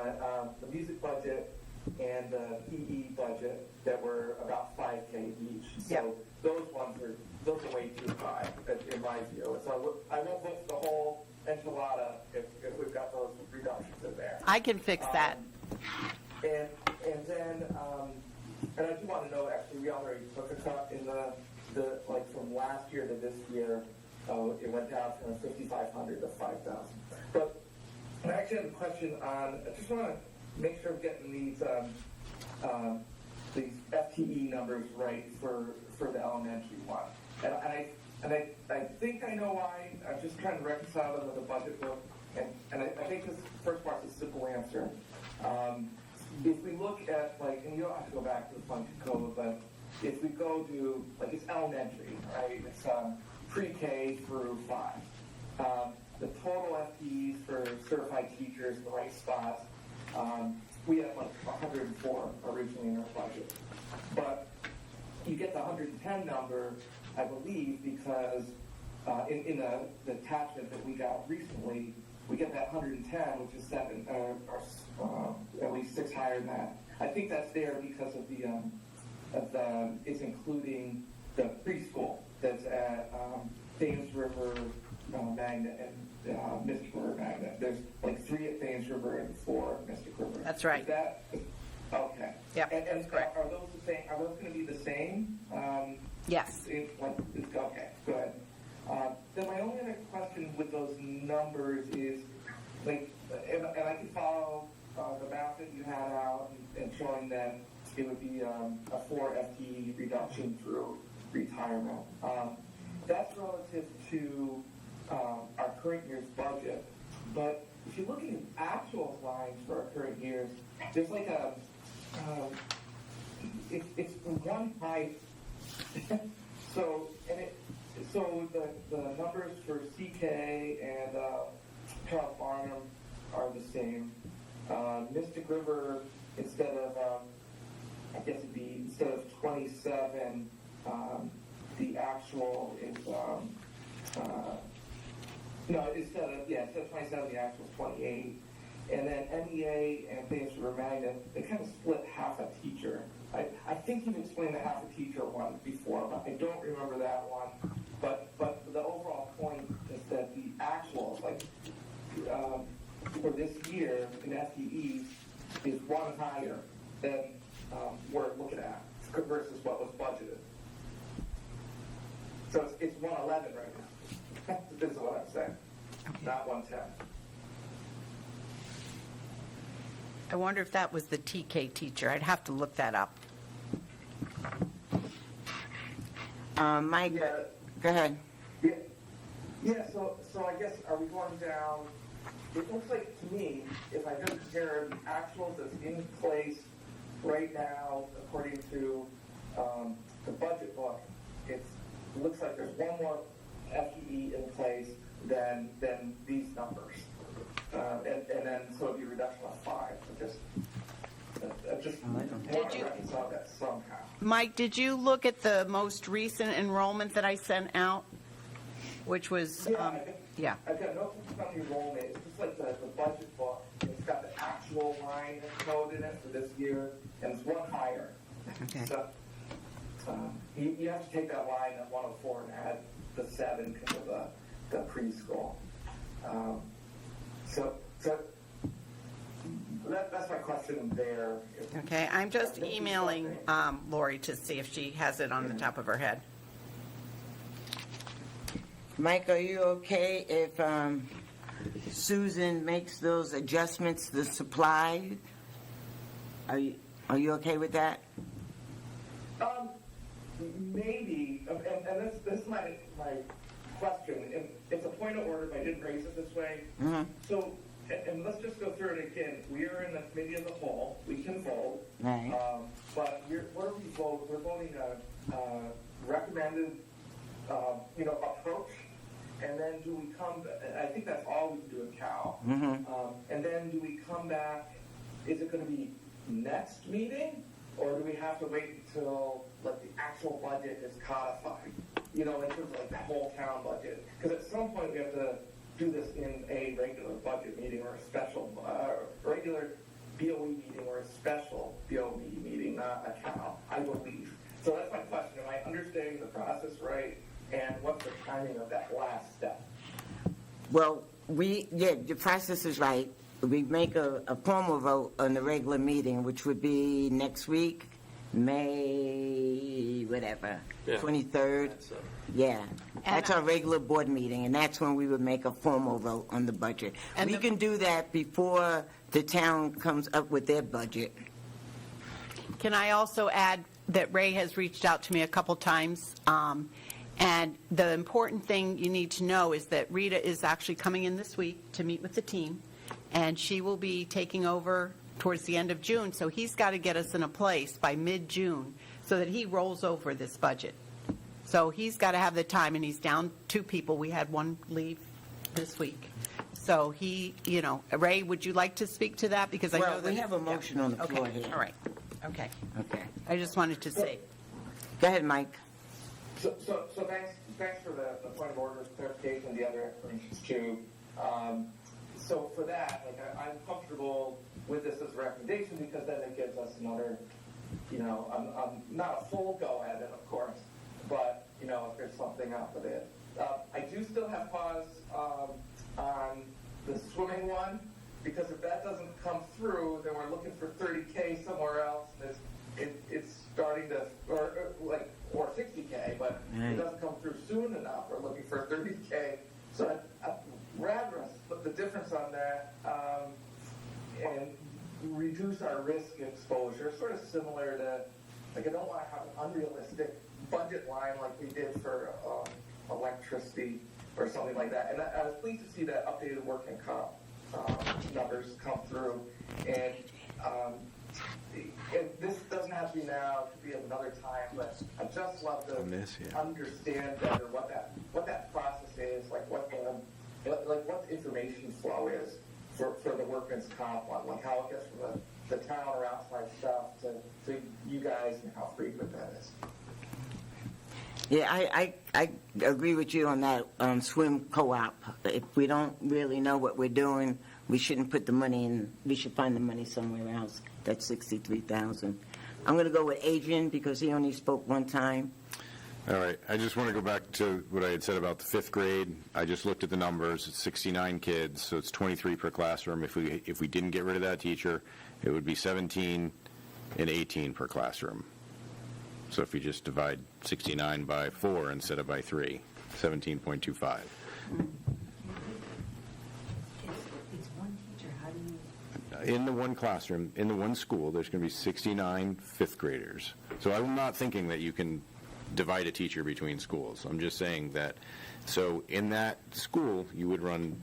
the music budget and the PE budget that were about $5K each. So Yep. those are way too high in my view. So I won't vote the whole enchilada if we've got those reductions in there. I can fix that. And then and I do want to know, actually, we already took a cut in the like from last year to this year. It went down from 5,500 to 5,000. But I actually have a question on. I just want to make sure I'm getting these FTE numbers right for the elementary one. And I think I know why. I'm just trying to reconcile them with the budget book. And I think this first part's a simple answer. If we look at, and you don't have to go back to the function code, but if we go to, it's elementary, right? It's pre-K through 5. The total FTEs for certified teachers in the right spots, we had 104 originally in our budget. But you get the 110 number, I believe, because in the attachment that we got recently, we get that 110, which is at least $600 retirement. I think that's there because of it's including the preschool that's at Thames River Magnet and Mystic River Magnet. There's like 3 at Thames River and 4 at Mystic River. That's right. Is that okay? Yep, And that's correct. are those the same? Are those going to be the same? Yes. Okay, good. Then my only other question with those numbers is, like, and I can follow the math that you had out and showing that it would be a 4 FTE reduction through retirement. That's relative to our current year's budget. But if you look at the actual lines for our current years, there's like it's one high. So the numbers for CK and Charles Barnum are the same. Mystic River, instead of I guess it'd be instead of 27, the actual is instead of 27, the actual is 28. And then MEA and Thames River Magnet, they kind of split half a teacher. I think you've explained the half a teacher one before, but I don't remember that one. But the overall point is that the actuals, like for this year in FTEs, is one higher than we're looking at versus what was budgeted. So it's 111 right now. This is what I'm saying, not 110. I wonder if that was the TK teacher. I'd have to look that up. Mike, go ahead. Yeah, so I guess, are we going down, it looks like to me, if I just compare the actuals that's in place right now, according to the budget book, it looks like there's one more FTE in place than these numbers. And then, so it'd be a reduction of 5. I just want to reconcile that somehow. Mike, did you look at the most recent enrollment that I sent out? Which was, yeah. I've got no on the enrollment. It's just like the budget book. It's got the actual line code in it for this year, and it's one higher. Okay. So you have to take that line at 104 and add the 7 because of the preschool. So that's my question there. Okay, I'm just emailing Lori to see if she has it on the top of her head. Mike, are you okay if Susan makes those adjustments to the supply? Are you okay with that? Maybe, and this is my question. It's a point of order, but I didn't raise it this way. Mm-hmm. So, and let's just go through it again. We are in the committee of the whole. We can vote. Right. But what are we voting? We're voting a recommended, approach. And then do we come, I think that's all we can do in Cal. Mm-hmm. And then do we come back, is it going to be next meeting? Or do we have to wait until, like, the actual budget is codified? In terms of, like, the whole town budget? Because at some point we have to do this in a regular budget meeting or a special, regular BOE meeting or a special BOE meeting, not a Cal, I believe. So that's my question. Am I understanding the process right? And what's the timing of that last step? Well, the process is right. We make a formal vote on the regular meeting, which would be next week, May, whatever, Yeah. 23rd. Yeah, that's our regular board meeting, and that's when we would make a formal vote on the budget. And we can do that before the town comes up with their budget. Can I also add that Ray has reached out to me a couple times, and the important thing you need to know is that Rita is actually coming in this week to meet with the team, and she will be taking over towards the end of June, so he's got to get us in a place by mid-June so that he rolls over this budget. So he's got to have the time, and he's down 2 people. We had 1 leave this week. So he, Ray, would you like to speak to that? Because I know Well, that... we have a motion on the floor Okay, here. all right. Okay. Okay. I just wanted to say. Go ahead, Mike. So thanks for the point of order clarification and the other explanations too. So for that, I'm comfortable with this as a recommendation, because then it gives us another, not a full go at it, of course, but, if there's something up with it. I do still have pause on the swimming one, because if that doesn't come through, then we're looking for 30K somewhere else, and it's starting to, or 60K, but it doesn't come through soon enough. We're looking for 30K. So I'd rather us put the difference on that and reduce our risk exposure, sort of similar to, I don't want to have an unrealistic budget line like we did for electricity or something like that. And I was pleased to see that updated working comp numbers come through. And this doesn't have to be now, it could be at another time, but I'd just love to understand better what that process is, what the information flow is for the workman's comp one, like how it gets from the town or outside stuff to you guys, and how frequent that is. Yeah, I agree with you on that swim co-op. If we don't really know what we're doing, we shouldn't put the money in. We should find the money somewhere else. That's $63,000. I'm going to go with Adrian because he only spoke one time. All right. I just want to go back to what I had said about the fifth grade. I just looked at the numbers. It's 69 kids, so it's 23 per classroom. If we didn't get rid of that teacher, it would be 17 and 18 per classroom. So if you just divide 69 by 4 instead of by 3, 17.25. In the one classroom, in the one school, there's going to be 69 fifth graders. So I'm not thinking that you can divide a teacher between schools. I'm just saying that, so in that school, you would run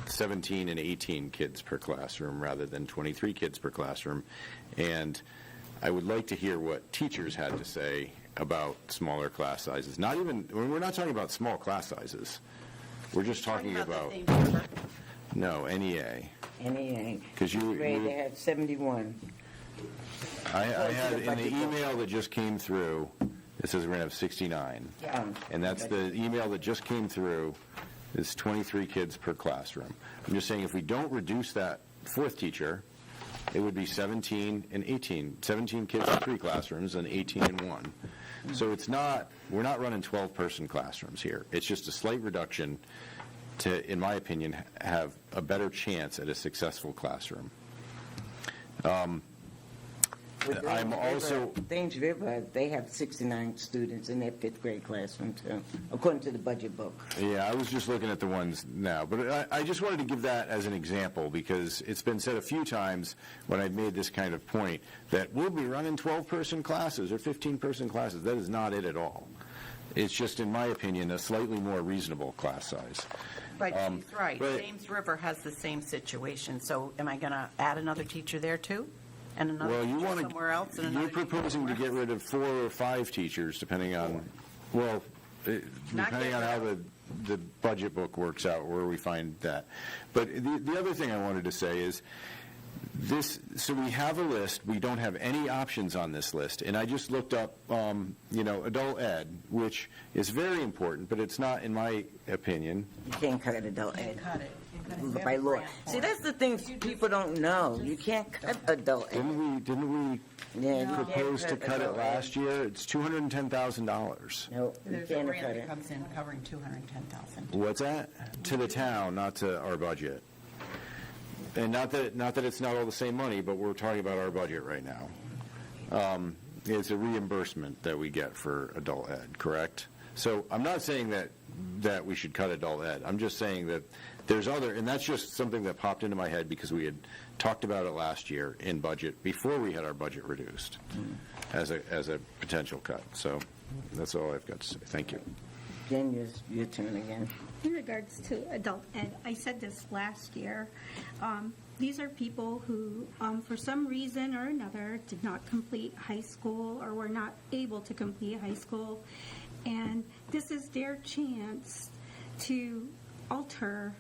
17 and 18 kids per classroom rather than 23 kids per classroom. And I would like to hear what teachers had to say about smaller class sizes. We're not talking about small class sizes. We're just talking about no, NEA. NEA. Because they had 71. I had in the email that just came through, it says we're going to have 69. Yeah. And that's the email that just came through is 23 kids per classroom. I'm just saying if we don't reduce that fourth teacher, it would be 17 and 18. 17 kids in 3 classrooms and 18 in 1. So we're not running 12-person classrooms here. It's just a slight reduction to, in my opinion, have a better chance at a successful classroom. I'm also... Thames River, they have 69 students in their fifth grade classroom, too, according to the budget book. Yeah, I was just looking at the ones now. But I just wanted to give that as an example because it's been said a few times when I've made this kind of point that we'll be running 12-person classes or 15-person classes. That is not it at all. It's just, in my opinion, a slightly more reasonable class size. But she's right. James River has the same situation. So am I going to add another teacher there, too? And another teacher somewhere else? And you're proposing to get rid of 4 or 5 teachers, depending on, depending on how the budget book works out, where we find that. But the other thing I wanted to say is, so we have a list. We don't have any options on this list. And I just looked up, adult ed, which is very important, but it's not, in my opinion. You can't cut adult ed. You can't cut it. By law. See, that's the thing people don't know. You can't cut adult ed. Didn't we propose to cut it last year? It's $210,000. No, you There's a can't grant cut that it. comes in covering $210,000. What's that? To the town, not to our budget. And not that it's not all the same money, but we're talking about our budget right now. It's a reimbursement that we get for adult ed, correct? So I'm not saying that we should cut adult ed. I'm just saying that there's other, and that's just something that popped into my head because we had talked about it last year in budget before we had our budget reduced as a potential cut. So that's all I've got to say. Thank you. Jen, your turn again. In regards to adult ed, I said this last year. These are people who, for some reason or another, did not complete high school or were not able to complete high school. And this is their chance to alter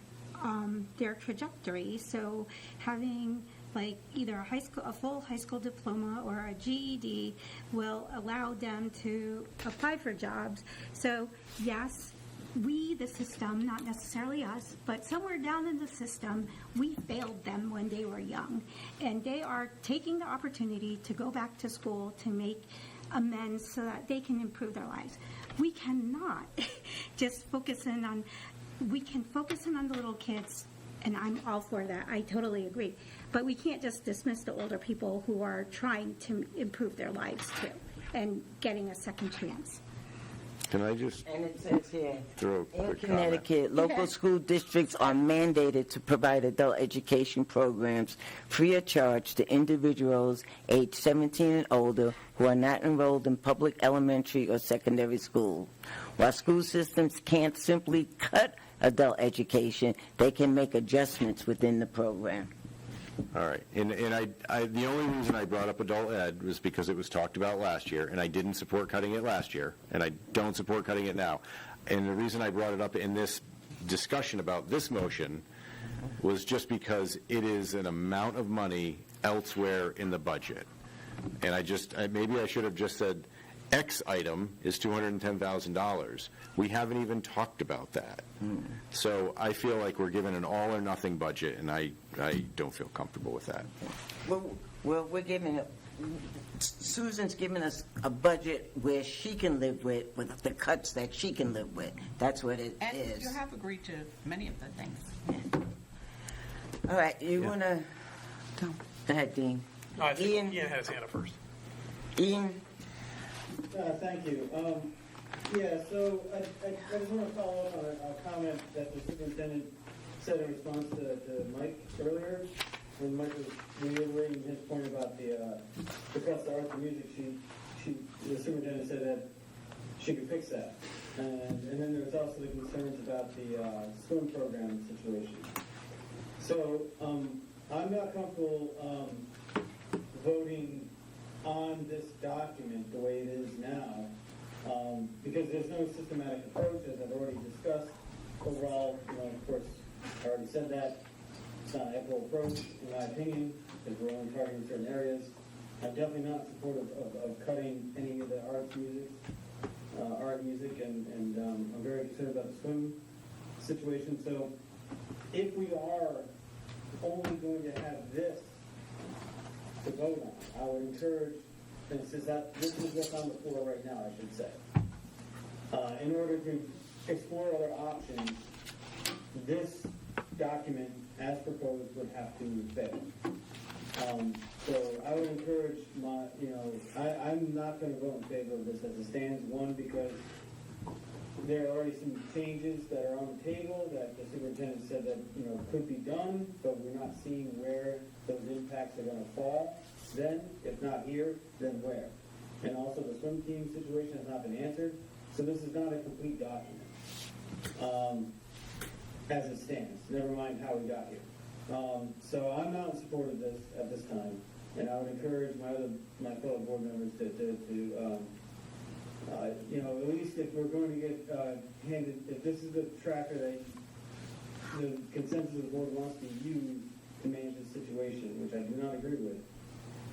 their trajectory. So having like either a full high school diploma or a GED will allow them to apply for jobs. So yes, we, the system, not necessarily us, but somewhere down in the system, we failed them when they were young. And they are taking the opportunity to go back to school to make amends so that they can improve their lives. We cannot just focus in on, we can focus in on the little kids, and I'm all for that. I totally agree. But we can't just dismiss the older people who are trying to improve their lives too and getting a second chance. Can I just And it says here, throw a in quick comment? Connecticut, local school districts are mandated to provide adult education programs free of charge to individuals aged 17 and older who are not enrolled in public elementary or secondary school. While school systems can't simply cut adult education, they can make adjustments within the program. All right, and the only reason I brought up adult ed was because it was talked about last year, and I didn't support cutting it last year, and I don't support cutting it now. And the reason I brought it up in this discussion about this motion was just because it is an amount of money elsewhere in the budget. And maybe I should have just said, X item is $210,000. We haven't even talked about that. So I feel like we're given an all or nothing budget, and I don't feel comfortable with that. Well, we're giving Susan's giving us a budget where she can live with the cuts that she can live with. That's what it And is. you have agreed to many of the things. All right, you want to go ahead, Dean. No, I think Ian? Ian has his hand up first. Ian? Thank you. So I just want to follow up on a comment that the superintendent said in response to Mike earlier, when Mike was reiterating his point about the cuts to arts and music. The superintendent said that she could fix that. And then there was also the concerns about the swim program situation. So I'm not comfortable voting on this document the way it is now, because there's no systematic approach, as I've already discussed. Overall, of course, I already said that. It's not an equitable approach, in my opinion, because we're only targeting certain areas. I'm definitely not supportive of cutting any of the art music, and I'm very concerned about the swim situation. So if we are only going to have this to vote on, I would encourage, and since this is what's on the floor right now, I should say, in order to explore other options, this document, as proposed, would have to fail. So I would encourage I'm not going to vote in favor of this as it stands. One, because there are already some changes that are on the table that the superintendent said that could be done, but we're not seeing where those impacts are going to fall. Then, if not here, then where? And also the swim team situation has not been answered. So this is not a complete document as it stands. Never mind how we got here. So I'm not in support of this at this time, and I would encourage my fellow board members to at least if we're going to get handed, if this is the tracker that the consensus of the board wants to use to manage the situation, which I do not agree with,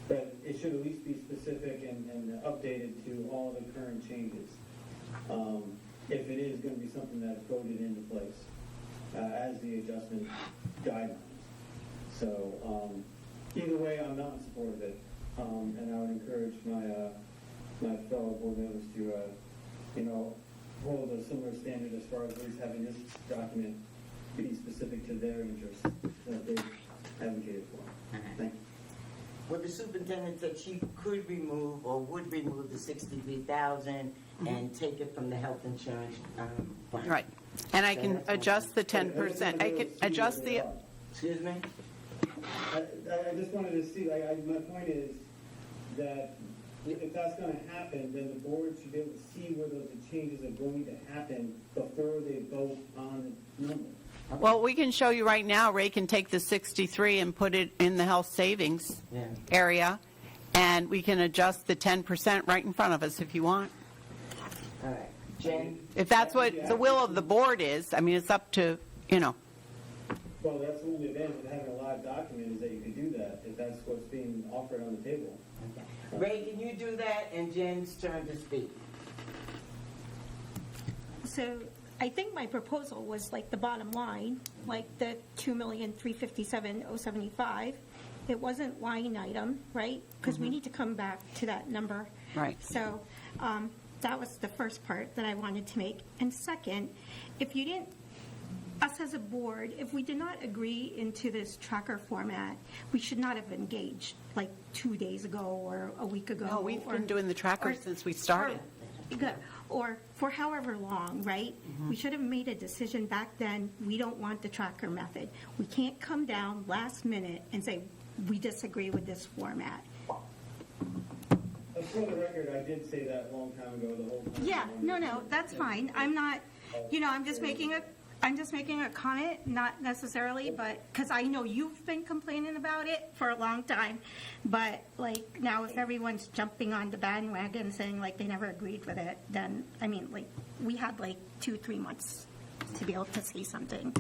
but it should at least be specific and updated to all the current changes. If it is going to be something that's voted into place as the adjustment guidelines. So either way, I'm not in support of it, and I would encourage my fellow board members to hold a similar standard as far as at least having this document be specific to their interests that they've advocated for. Thank you. Well, the superintendent said she could remove or would remove the $63,000 and take it from the health insurance fund. Right. And I can adjust the 10%. I can adjust the... Excuse me? I just wanted to see, my point is that if that's going to happen, then the board should be able to see where those changes are going to happen before they vote on the number. Well, we can show you right now. Ray can take the 63 and put it in the health savings area, and we can adjust the 10% right in front of us if you want. All right. Jen? If that's what the will of the board is, I mean, it's up to, Well, that's the only advantage of having a live document is that you can do that if that's what's being offered on the table. Okay. Ray, can you do that? And Jen's turn to speak. So I think my proposal was like the bottom line, like the 2,357,075. It wasn't line item, right? Because we need to come back to that number. Right. So that was the first part that I wanted to make. And second, if you didn't, us as a board, if we did not agree into this tracker format, we should not have engaged like 2 days ago or a week ago. No, we've been doing the tracker since we started. Or for however long, right? We should have made a decision back then, we don't want the tracker method. We can't come down last minute and say, we disagree with this format. For the record, I did say that a long time ago, the whole time. Yeah, no, that's fine. I'm not, I'm just making a comment, not necessarily, but, because I know you've been complaining about it for a long time, but like, now if everyone's jumping on the bandwagon saying like they never agreed with it, then, I mean, like, we had like 2-3 months to be able to say something.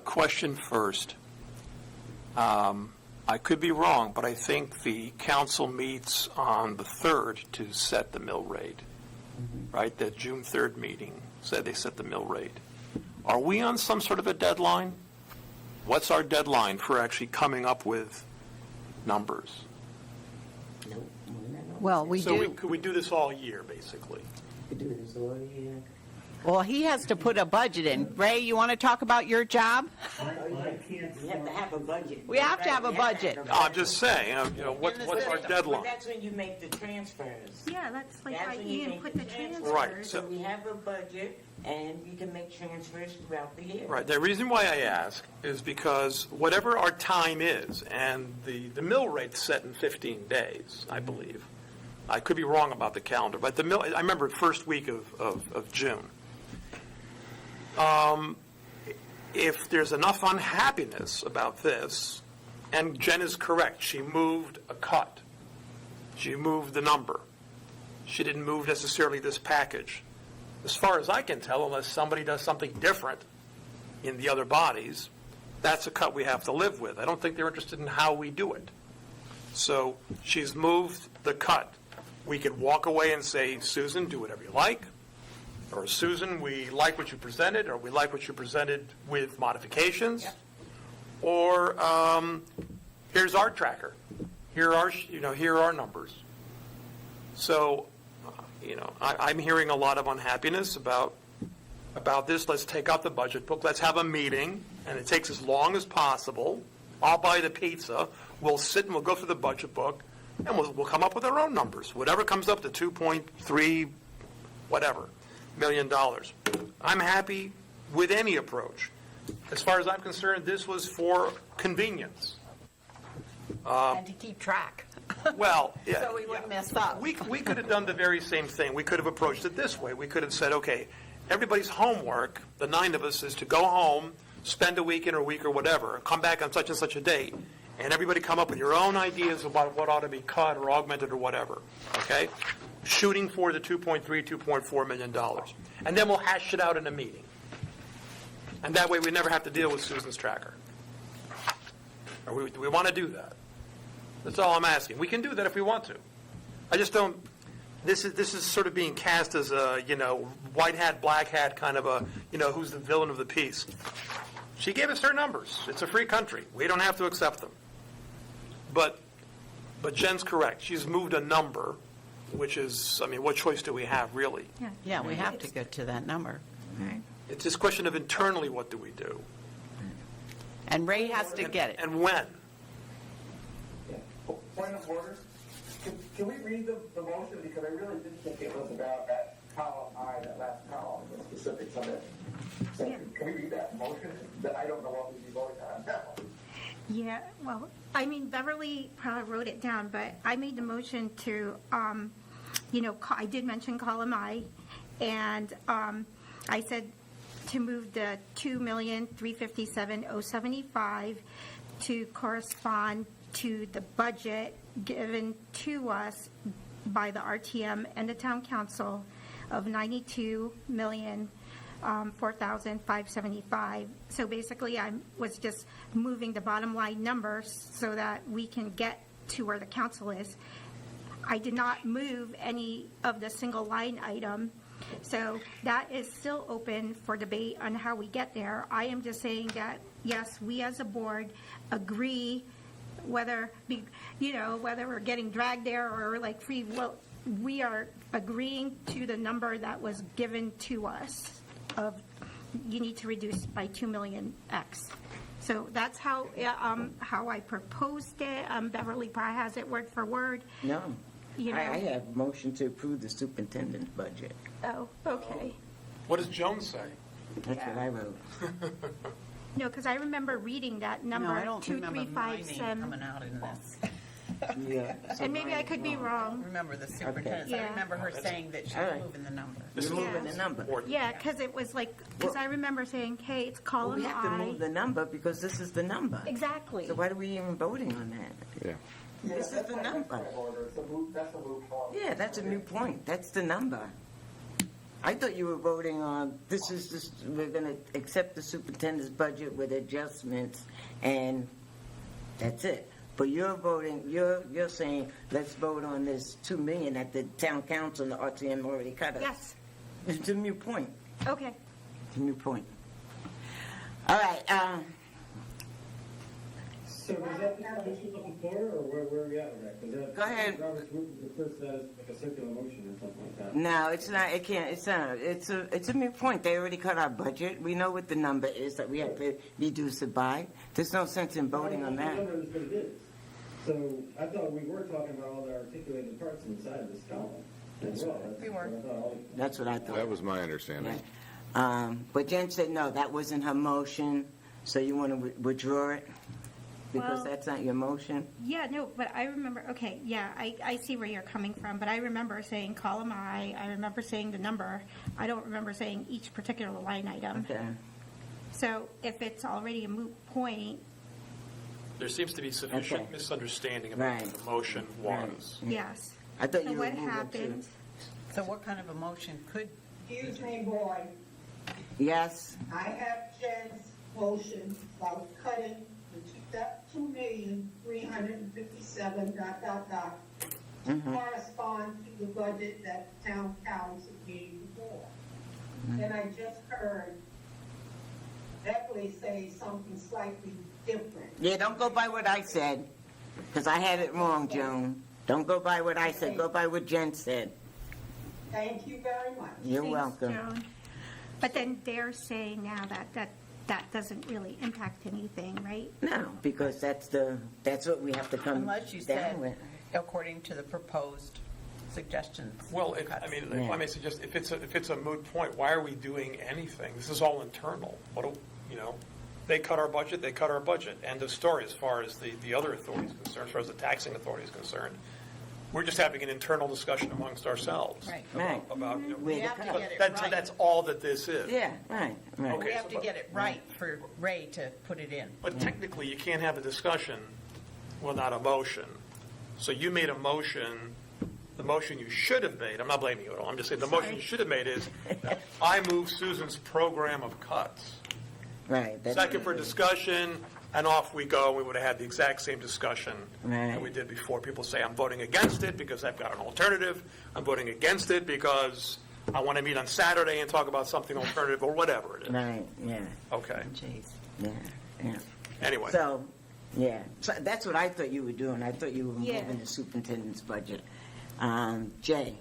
Question first. I could be wrong, but I think the council meets on the 3rd to set the mill rate, right? That June 3rd meeting said they set the mill rate. Are we on some sort of a deadline? What's our deadline for actually coming up with numbers? Well, we So do. could we do this all year, basically? We do this all year. Well, he has to put a budget in. Ray, you want to talk about your job? I can't. We have to have a budget. We have to have a budget. I'm just saying, what's our But deadline? that's when you make the transfers. Yeah, that's like That's why when you Ian make put the transfers. Right, transfers. So we have a budget, and you can make transfers throughout the year. Right. The reason why I ask is because whatever our time is, and the mill rate's set in 15 days, I believe. I could be wrong about the calendar, but the mill, I remember first week of June. If there's enough unhappiness about this, and Jen is correct, she moved a cut. She moved the number. She didn't move necessarily this package. As far as I can tell, unless somebody does something different in the other bodies, that's a cut we have to live with. I don't think they're interested in how we do it. So she's moved the cut. We could walk away and say, Susan, do whatever you like. Or Susan, we like what you presented, or we like what you presented with modifications. Yep. Or here's our tracker. Here are our numbers. So, I'm hearing a lot of unhappiness about this. Let's take out the budget book. Let's have a meeting, and it takes as long as possible. I'll buy the pizza. We'll sit and we'll go through the budget book, and we'll come up with our own numbers. Whatever comes up to 2.3, whatever. $1 million. I'm happy with any approach. As far as I'm concerned, this was for convenience. And to keep track. Well, yeah, So we wouldn't mess up. we could have done the very same thing. We could have approached it this way. We could have said, okay, everybody's homework, the 9 of us, is to go home, spend a weekend or a week or whatever, come back on such and such a date, and everybody come up with your own ideas about what ought to be cut or augmented or whatever, okay? Shooting for the $2.3, $2.4 million. And then we'll hash it out in a meeting. And that way we never have to deal with Susan's tracker. Or do we want to do that? That's all I'm asking. We can do that if we want to. I just don't, this is sort of being cast as a, white hat, black hat kind of a, who's the villain of the piece. She gave us her numbers. It's a free country. We don't have to accept them. But Jen's correct. She's moved a number, which is, what choice do we have, really? Yeah, we have to get to that number. It's this question of internally, what do we do? And Ray has to get it. And when? Point of order. Can we read the motion? Because I really did think it was about that column I, that last column, the specifics of it. So can we read that motion? That I don't know what we'd be voting on that one. Yeah, well, Beverly probably wrote it down, but I made the motion to, I did mention column I, and I said to move the $2,357,075 to correspond to the budget given to us by the RTM and the town council of $92,004,575. So basically, I was just moving the bottom line numbers so that we can get to where the council is. I did not move any of the single line item So that is still open for debate on how we get there. I am just saying that, yes, we as a board agree whether we're getting dragged there or like free will, we are agreeing to the number that was given to us of you need to reduce by 2 million X. So that's how I proposed it. Beverly probably has it word for word. No. You know. I have motion to approve the superintendent's budget. Oh, okay. What does Jones say? That's what I wrote. No, because I remember reading that No, number, I don't remember my name 2357. coming out in this. Yeah. so And maybe I could be I wrong. remember the superintendent. Okay. I remember her saying that she All was right. moving the number. You're moving the number. Yeah, because it was like, because I remember saying, hey, it's Well, column we have to move I. the number because this is the number. Exactly. So why are we even voting on that? Yeah. This is the number. That's a moot point. Yeah, that's a new point. That's the number. I thought you were voting on, this is just, we're going to accept the superintendent's budget with adjustments, and that's it. But you're voting, you're saying, let's vote on this 2 million that the town council and the RTM already cut us. Yes. It's a new point. Okay. It's a new point. All right, So is that the motion on the floor, or where are we at with that? 'Cause that- Go ahead. Robert's rule refers to that as like a circular motion or something like that. no, it's not, it can't, it's not, it's a new point. They already cut our budget. We know what the number is that we have to reduce it by. There's no sense in voting on The that. number is what it is. So I thought we were talking about all the articulated parts inside of this column as well. We were. That's what I thought. That was my understanding. But Jen said, no, that wasn't her motion, so you want to withdraw it? Because Well- that's not your motion? Yeah, no, but I remember, okay, yeah, I see where you're coming from, but I remember saying column I remember saying the number. I don't remember saying each particular line item. Okay. So if it's already a moot point, There seems to be sufficient Okay. misunderstanding about Right. what the motion was. yes. I thought So you were what moving happened? to... So what kind of a motion could, Excuse me, boy. Yes? I have Jen's motion about cutting that 2,357,... to correspond to the budget that town council gave before. And I just heard Beverly say something slightly different. Yeah, don't go by what I said, because I had it wrong, Joan. Don't go by what I said, go by what Jen said. Thank you very much. You're Thanks, welcome. Joan. But then they're saying now that doesn't really impact anything, right? No, because that's what we have to come unless you down said, with. according to the proposed suggestions? Well, if I may suggest, if it's a moot point, why are we doing anything? This is all internal. They cut our budget, they cut our budget. End of story as far as the other authorities concerned, as far as the taxing authority is concerned. We're just having an internal discussion amongst ourselves. Right. Right. About, We have to cut. get it that's, right. that's all that this is. Yeah, right. Okay. We have to get it right for Ray to put it in. But technically, you can't have a discussion without a motion. So you made a motion, the motion you should have made, I'm not blaming you at all, I'm just saying the motion you should have made is, I move Susan's program of cuts. Right. that's- Second for discussion, and off we go. We would have had the exact same discussion Right. that we did before. People say, I'm voting against it because I've got an alternative. I'm voting against it because I want to meet on Saturday and talk about something alternative, or whatever it is. Right, yeah, Okay. yeah, yeah. Anyway. So, yeah, so that's what I thought you were doing. I thought you were Yeah. moving the superintendent's budget. Jay?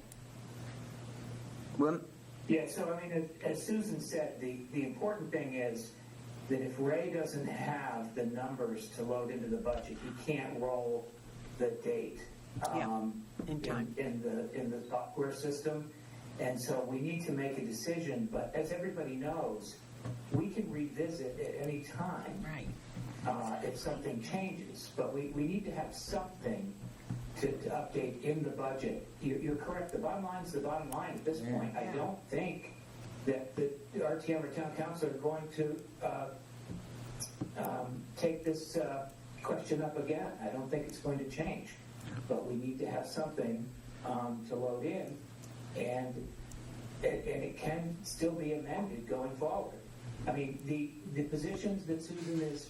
Well, Yeah, so I mean, as Susan said, the important thing is that if Ray doesn't have the numbers to load into the budget, he can't roll the date in time. in the software system. And so we need to make a decision, but as everybody knows, we can revisit at any time Right. if something changes. But we need to have something to update in the budget. You're correct. The bottom line is the bottom line at this point. I don't think that the RTM or town council are going to take this question up again. I don't think it's going to change. But we need to have something to load in, and it can still be amended going forward. I mean, the positions that Susan is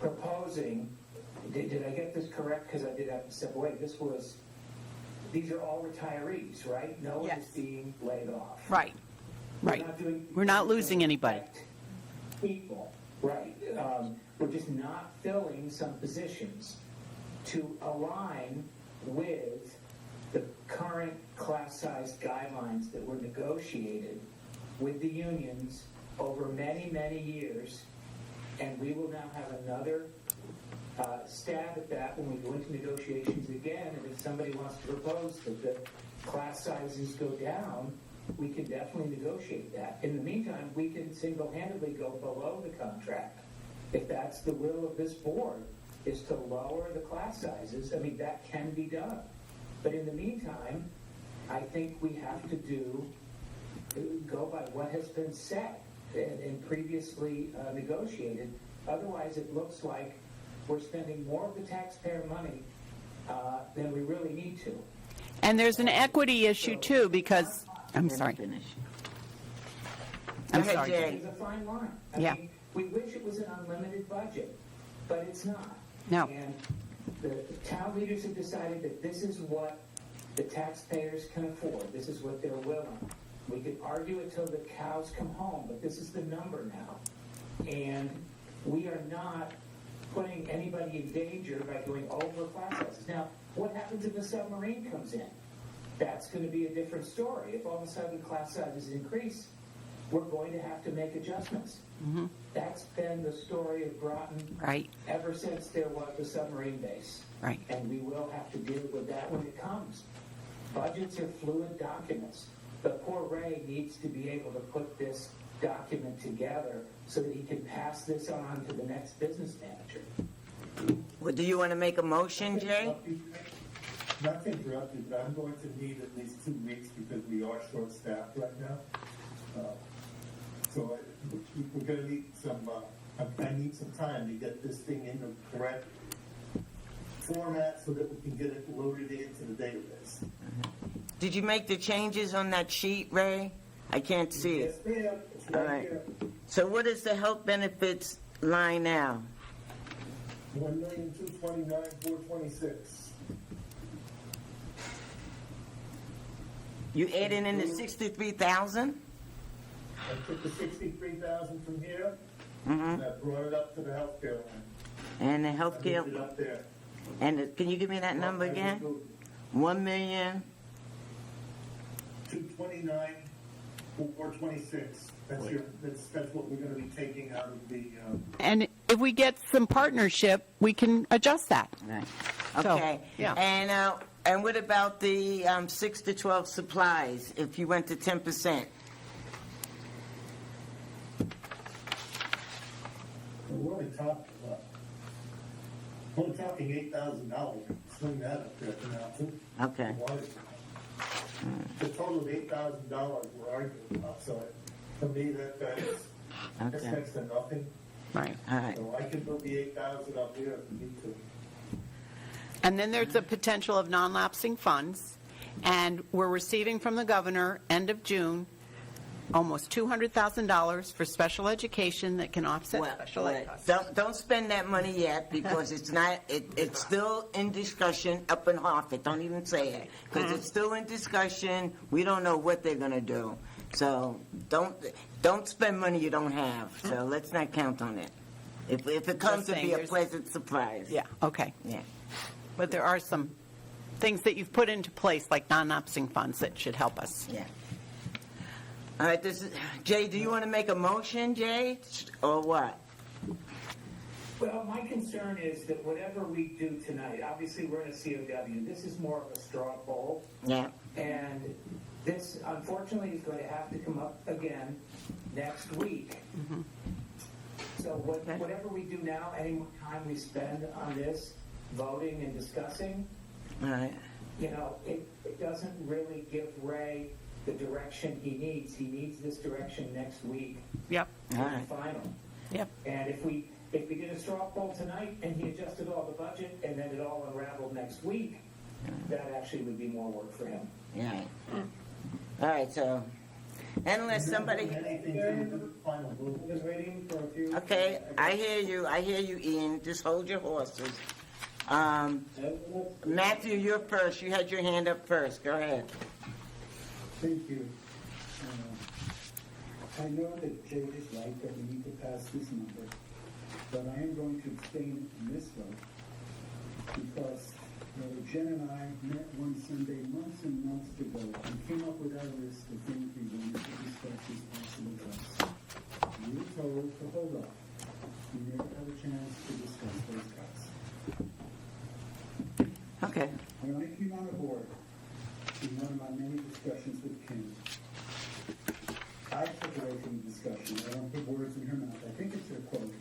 proposing, did I get this correct? Because I did have to step away. This was these are all retirees, right? No one is Yes. being laid off. Right, right. We're not losing anybody. People, right. We're just not filling some positions to align with the current class size guidelines that were negotiated with the unions over many, many years. And we will now have another stab at that when we go into negotiations again. And if somebody wants to propose that the class sizes go down, we can definitely negotiate that. In the meantime, we can single-handedly go below the contract. If that's the will of this board, is to lower the class sizes, I mean, that can be done. But in the meantime, I think we have to go by what has been set and previously negotiated. Otherwise, it looks like we're spending more of the taxpayer money than we really need to. And there's an equity issue too, because, I'm sorry. I'm sorry. It's a fine line. I Yeah. mean, we wish it was an unlimited budget, but it's not. No. And the town leaders have decided that this is what the taxpayers can afford. This is what they're willing. We could argue it till the cows come home, but this is the number now. And we are not putting anybody in danger by going over class sizes. Now, what happens if a submarine comes in? That's going to be a different story. If all of a sudden class sizes increase, we're going to have to make adjustments. Mm-hmm. That's been the story of Groton Right. ever since there was the submarine base. Right. And we will have to deal with that when it comes. Budgets are fluid documents. But poor Ray needs to be able to put this document together so that he can pass this on to the next business manager. Well, do you want to make a motion, Jay? Not to interrupt you, but I'm going to need at least 2 weeks because we are short-staffed right now. So we're going to need I need some time to get this thing in the correct format so that we can get it loaded into the database. Did you make the changes on that sheet, Ray? I can't see it. Yes, ma'am. It's All right right. here. So what is the health benefits line now? 1,229,426. You added in the 63,000? I took the 63,000 from here, Mm-hmm. and I brought it up to the healthcare line. And the I healthcare, moved it up there. can you give me that number again? 1,000,000. 229,426. That's what we're going to be taking out of the. And if we get some partnership, we can adjust that. Right. So, Okay. yeah. And what about the 6 to 12 supplies, if you went to 10%? We're only talking $8,000. Swing that up there for now, too. Okay. The total of $8,000 we're arguing about, so to me, that's Okay. next to nothing. Right. All right. So I can put the 8,000 up there if we need to. And then there's the potential of non-lapsing funds. And we're receiving from the governor, end of June, almost $200,000 for special education that can offset Well, special ed costs. don't spend that money yet, because it's not, it's still in discussion up in Hartford. Don't even say it, because it's still in discussion. We don't know what they're gonna do. So don't spend money you don't have. So let's not count on it. If it comes to saying be a there's- pleasant surprise. Yeah, okay. Yeah. But there are some things that you've put into place, like non-lapsing funds, that should help us. Yeah. All right, Jay, do you want to make a motion, Jay, or what? Well, my concern is that whatever we do tonight, obviously we're in a COW, this is more of a straw poll. Yeah. And this, unfortunately, is going to have to come up again next week. So whatever we do now, any more time we spend on this, voting and discussing, All right. it doesn't really give Ray the direction he needs. He needs this direction next week Yep. to All be right. final. Yep. And if we did a straw poll tonight and he adjusted all the budget and then it all unraveled next week, that actually would be more work for him. Yeah. All right, so, unless somebody, Anything to the final move. Just waiting for a few. okay, I hear you, Ian, just hold your horses. Matthew, you're first. You had your hand up first. Go ahead. Thank you. I know that Jay is right that we need to pass this number, but I am going to abstain in this vote because Jen and I met one Sunday months and months ago and came up with our list of things we wanted to discuss as possible cuts. We were told to hold off. We never had a chance to discuss those cuts. Okay. When I came on the board, in one of my many discussions with Kim, I took away from the discussion. I don't put words in her mouth. I think it's her quote,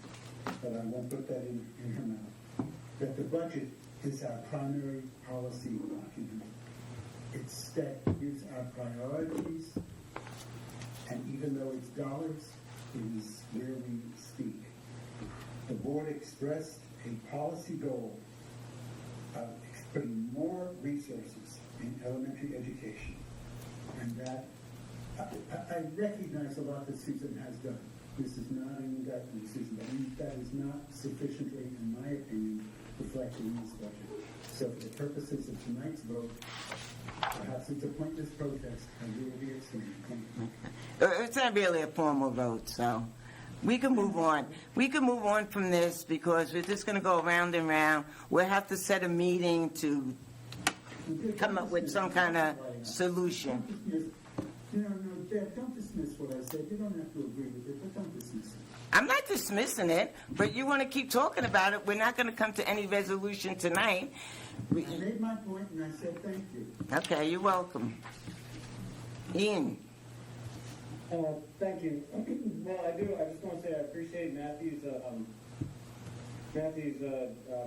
but I won't put that in her mouth. That the budget is our primary policy document. It's that gives our priorities, and even though it's dollars, it is where we speak. The board expressed a policy goal of putting more resources in elementary education, and that I recognize a lot that Susan has done. This is not an indictment of Susan, but that is not sufficiently, in my opinion, reflected in this budget. So for the purposes of tonight's vote, perhaps it's a pointless protest, I will be abstaining. Thank you. It's not really a formal vote, so we can move on. We can move on from this because we're just going to go around and round. We'll have to set a meeting to come up with some kind of solution. No, Deb, don't dismiss what I said. You don't have to agree with it, but don't dismiss it. I'm not dismissing it, but you want to keep talking about it. We're not going to come to any resolution tonight. I made my point and I said thank you. Okay, you're welcome. Ian. Thank you. Well, I just want to say I appreciate Matthew's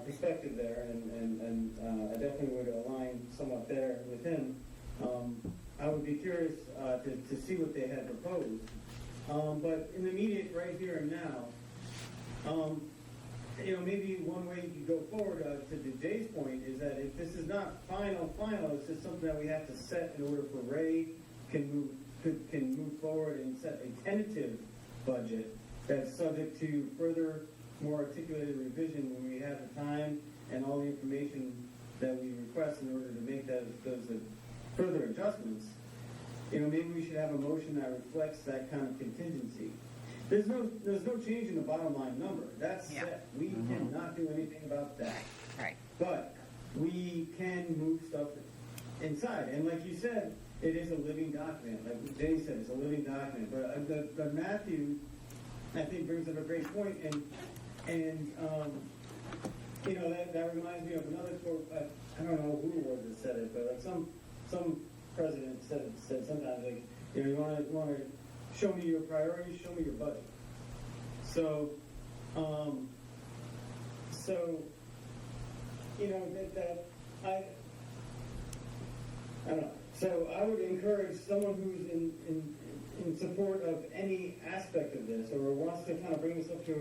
perspective there, and I definitely would align somewhat there with him. I would be curious to see what they had proposed. But in the immediate right here and now, maybe one way you could go forward to Jay's point is that if this is not final, it's just something that we have to set in order for Ray can move forward and set a tentative budget that's subject to further, more articulated revision when we have the time and all the information that we request in order to make those further adjustments. Maybe we should have a motion that reflects that kind of contingency. There's no change in the bottom line number. That's set. We cannot do anything about that. Right. But we can move stuff inside. And like you said, it is a living document. Like Jenny said, it's a living document. But Matthew, I think, brings up a great point. And that reminds me of another quote. I don't know who it was that said it, but like some president said sometimes, like, you want to show me your priorities, show me your budget. So I don't know. So I would encourage someone who's in support of any aspect of this, or wants to kind of bring this up to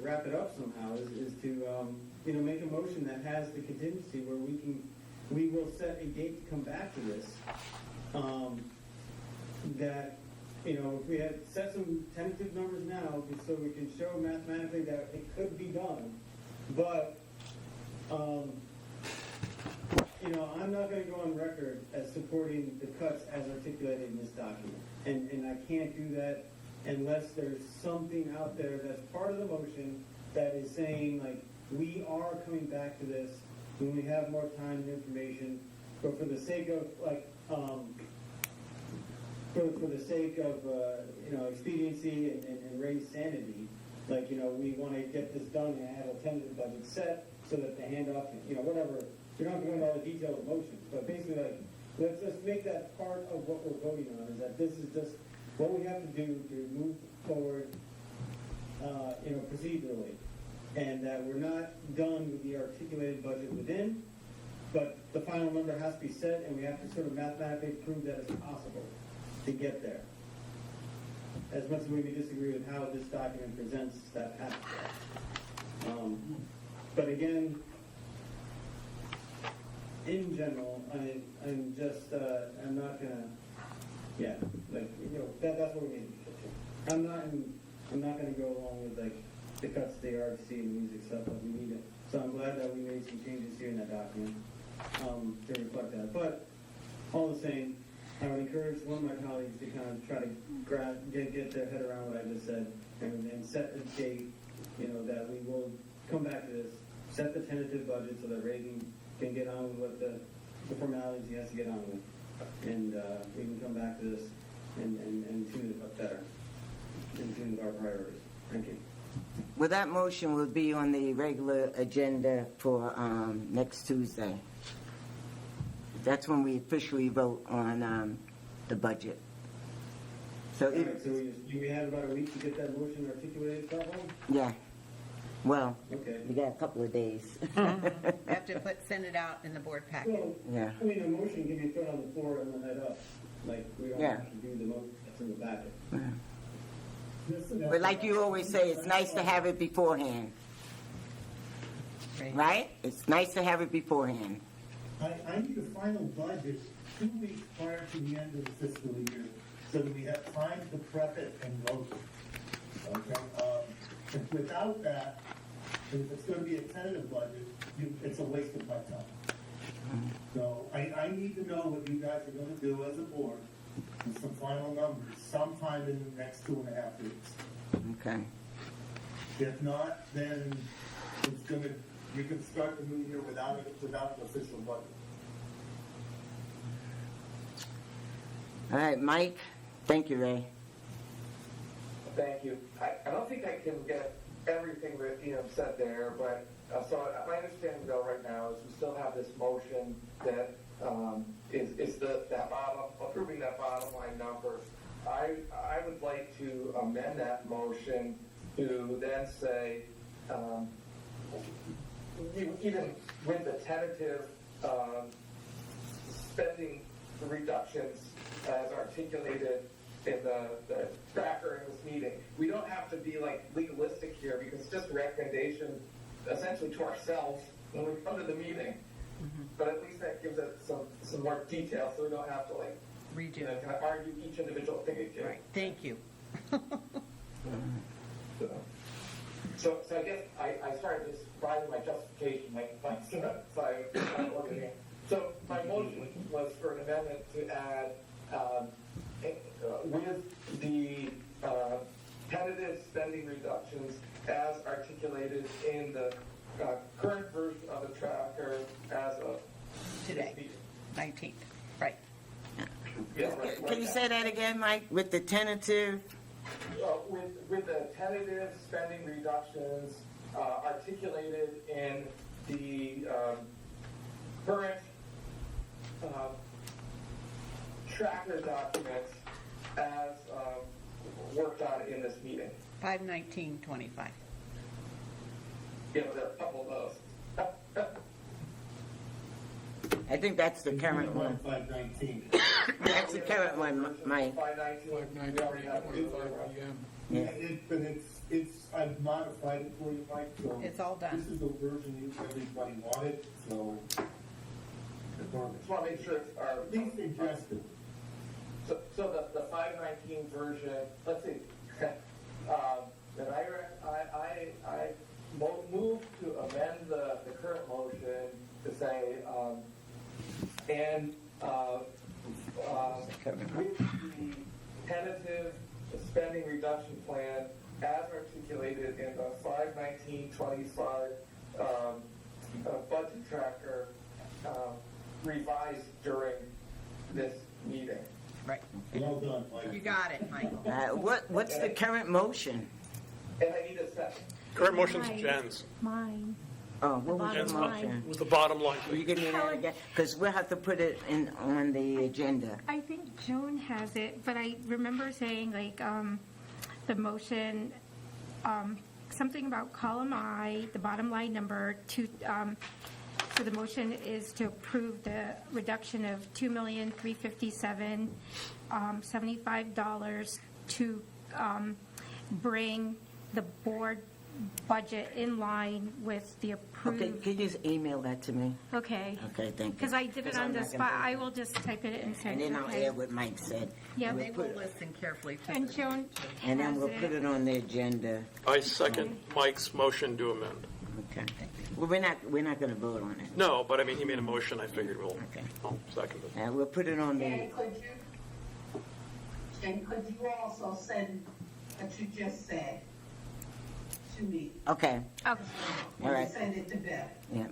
wrap it up somehow, is to make a motion that has the contingency where we will set a date to come back to this. That if we had set some tentative numbers now, just so we can show mathematically that it could be done, but I'm not going to go on record as supporting the cuts as articulated in this document. And I can't do that unless there's something out there that's part of the motion that is saying, like, we are coming back to this when we have more time and information, but for the sake of, like, for the sake of, expediency and Ray's sanity, like, we want to get this done and have a tentative budget set so that the handoff, whatever. We don't have to go into all the details of motions, but basically, like, let's just make that part of what we're voting on, is that this is just what we have to do to move forward, procedurally, and that we're not done with the articulated budget within, but the final number has to be set, and we have to sort of mathematically prove that it's possible to get there. As much as we may disagree with how this document presents that path. But again, in general, I'm just, I'm not gonna, that's what we need to get to. I'm not gonna go along with, like, the cuts to the RFC and the music stuff that we needed. So I'm glad that we made some changes here in that document to reflect that. But all the same, I would encourage one of my colleagues to kind of try to get their head around what I just said and set a date, that we will come back to this, set the tentative budget so that Reagan can get on with what the formalities he has to get on with. And we can come back to this and tune it up better and tune our priorities. Thank you. Well, that motion will be on the regular agenda for next Tuesday. That's when we officially vote on the budget. So, All right, so we have about a week to get that motion articulated, Calhoun? yeah. Well, Okay. we got a couple of days. We have to send it out in the board packet. Well, Yeah. I mean, a motion can be thrown on the floor and then head up. Like, we don't Yeah. have to do the motion that's in the packet. But like you always say, it's nice to have it beforehand, right? It's nice to have it beforehand. I need a final budget 2 weeks prior to the end of the fiscal year, so that we have time to prep it and vote it. Okay? And without that, if it's gonna be a tentative budget, it's a waste of my time. So I need to know what you guys are gonna do as a board, with some final numbers, sometime in the next 2.5 weeks. Okay. If not, then you can start the new year without an official budget. All right, Mike. Thank you, Ray. Thank you. I don't think I can get everything that said there, but so my understanding though right now is we still have this motion that is that bottom, approving that bottom line number. I would like to amend that motion to then say even with the tentative spending reductions as articulated in the tracker in this meeting. We don't have to be like legalistic here because it's just a recommendation essentially to ourselves when we come to the meeting. But at least that gives it some more detail so we don't have to Redo. kind of argue each individual thing again. Right. Thank you. So I guess I started just writing my justification, so my motion was for an amendment to add with the tentative spending reductions as articulated in the current version of the tracker as of Today. this meeting. 19th. Right. Yeah, right Can you now. say that again, Mike? With the tentative? With the tentative spending reductions articulated in the current tracker documents as worked on in this meeting. 5/19/25. Yeah, but there are a couple of those. I think that's the current one. 519. That's the current one, Mike. 519. Yeah. But I've modified it for you, Mike, so. It's all done. This is the version everybody wanted, so. Just want to make sure it's our. Please suggest it. So the 519 version, let's see, then I move to amend the current motion to say, and with the tentative spending reduction plan as articulated in the 5/19/25 budget tracker revised during this meeting. Right. Well done, Mike. You got it, Michael. What's the current motion? And I need a second. Current motion's Mine. Jen's. Mine. Oh, what was Bottom the line. motion? With the bottom line. Will you give me that again? Because we'll have to put it on the agenda. I think Joan has it, but I remember saying the motion, something about column I, the bottom line number, so the motion is to approve the reduction of $2,357,075 to bring the board budget in line with the Okay, approved. can you just email that to me? Okay. Okay, thank you. Because I did it 'Cause on I'm the not spot. gonna- I will just type it and send And it. then I'll Okay. add what Mike said. Yep. They will listen carefully to And the- Joan And then has we'll put it on the agenda. I second Mike's motion to amend. Okay. Well, we're not going to vote on it. No, but I mean, he made a motion, I figured Okay. I'll second it. We'll put it on the, And could you also send what you just said to me? okay, Okay. all right, Send it to Beth. yeah.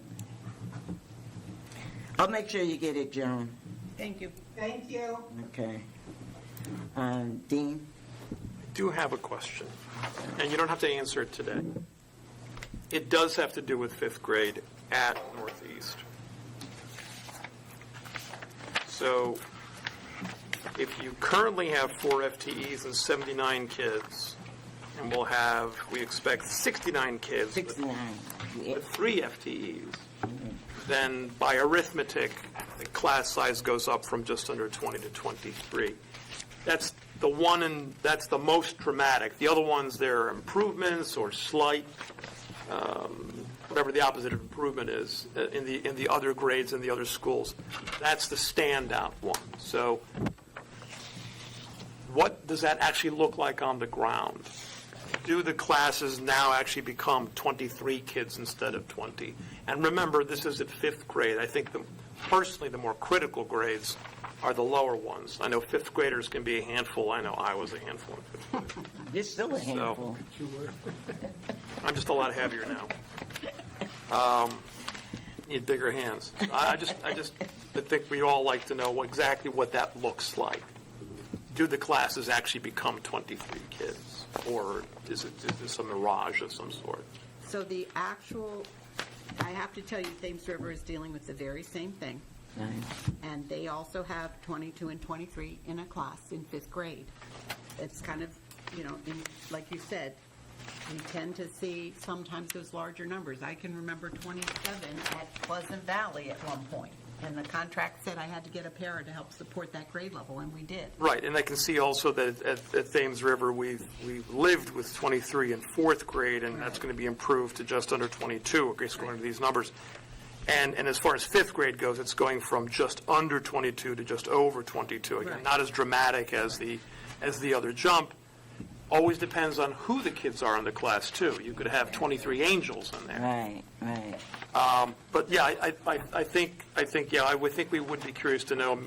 I'll make sure you get it, Joan. Thank you. Thank you. Okay. Dean? I do have a question, and you don't have to answer it today. It does have to do with fifth grade at Northeast. So if you currently have 4 FTEs and 79 kids, and we expect 69 kids with 69. with 3 FTEs, then by arithmetic, the class size goes up from just under 20 to 23. That's that's the most dramatic. The other ones, there are improvements or slight, whatever the opposite of improvement is, in the other grades in the other schools. That's the standout one. So what does that actually look like on the ground? Do the classes now actually become 23 kids instead of 20? And remember, this is at fifth grade. I think personally the more critical grades are the lower ones. I know fifth graders can be a handful. I know I was a handful in fifth grade. You're still a handful. I'm just a lot heavier now. Need bigger hands. I think we all like to know exactly what that looks like. Do the classes actually become 23 kids, or is this a mirage of some sort? So I have to tell you, Thames River is dealing with the very same thing. Right. And they also have 22 and 23 in a class in fifth grade. It's kind of, like you said, we tend to see sometimes those larger numbers. I can remember 27 at Pleasant Valley at one point, and the contract said I had to get a para to help support that grade level, and we did. Right, and I can see also that at Thames River, we've lived with 23 in fourth grade, and that's going to be improved to just under 22, according to these numbers. And as far as fifth grade goes, it's going from just under 22 to just over 22. Again, Right. not as dramatic as the other jump. Always depends on who the kids are in the class, too. You could have 23 angels in there. Right, right. But yeah, I think I would think we would be curious to know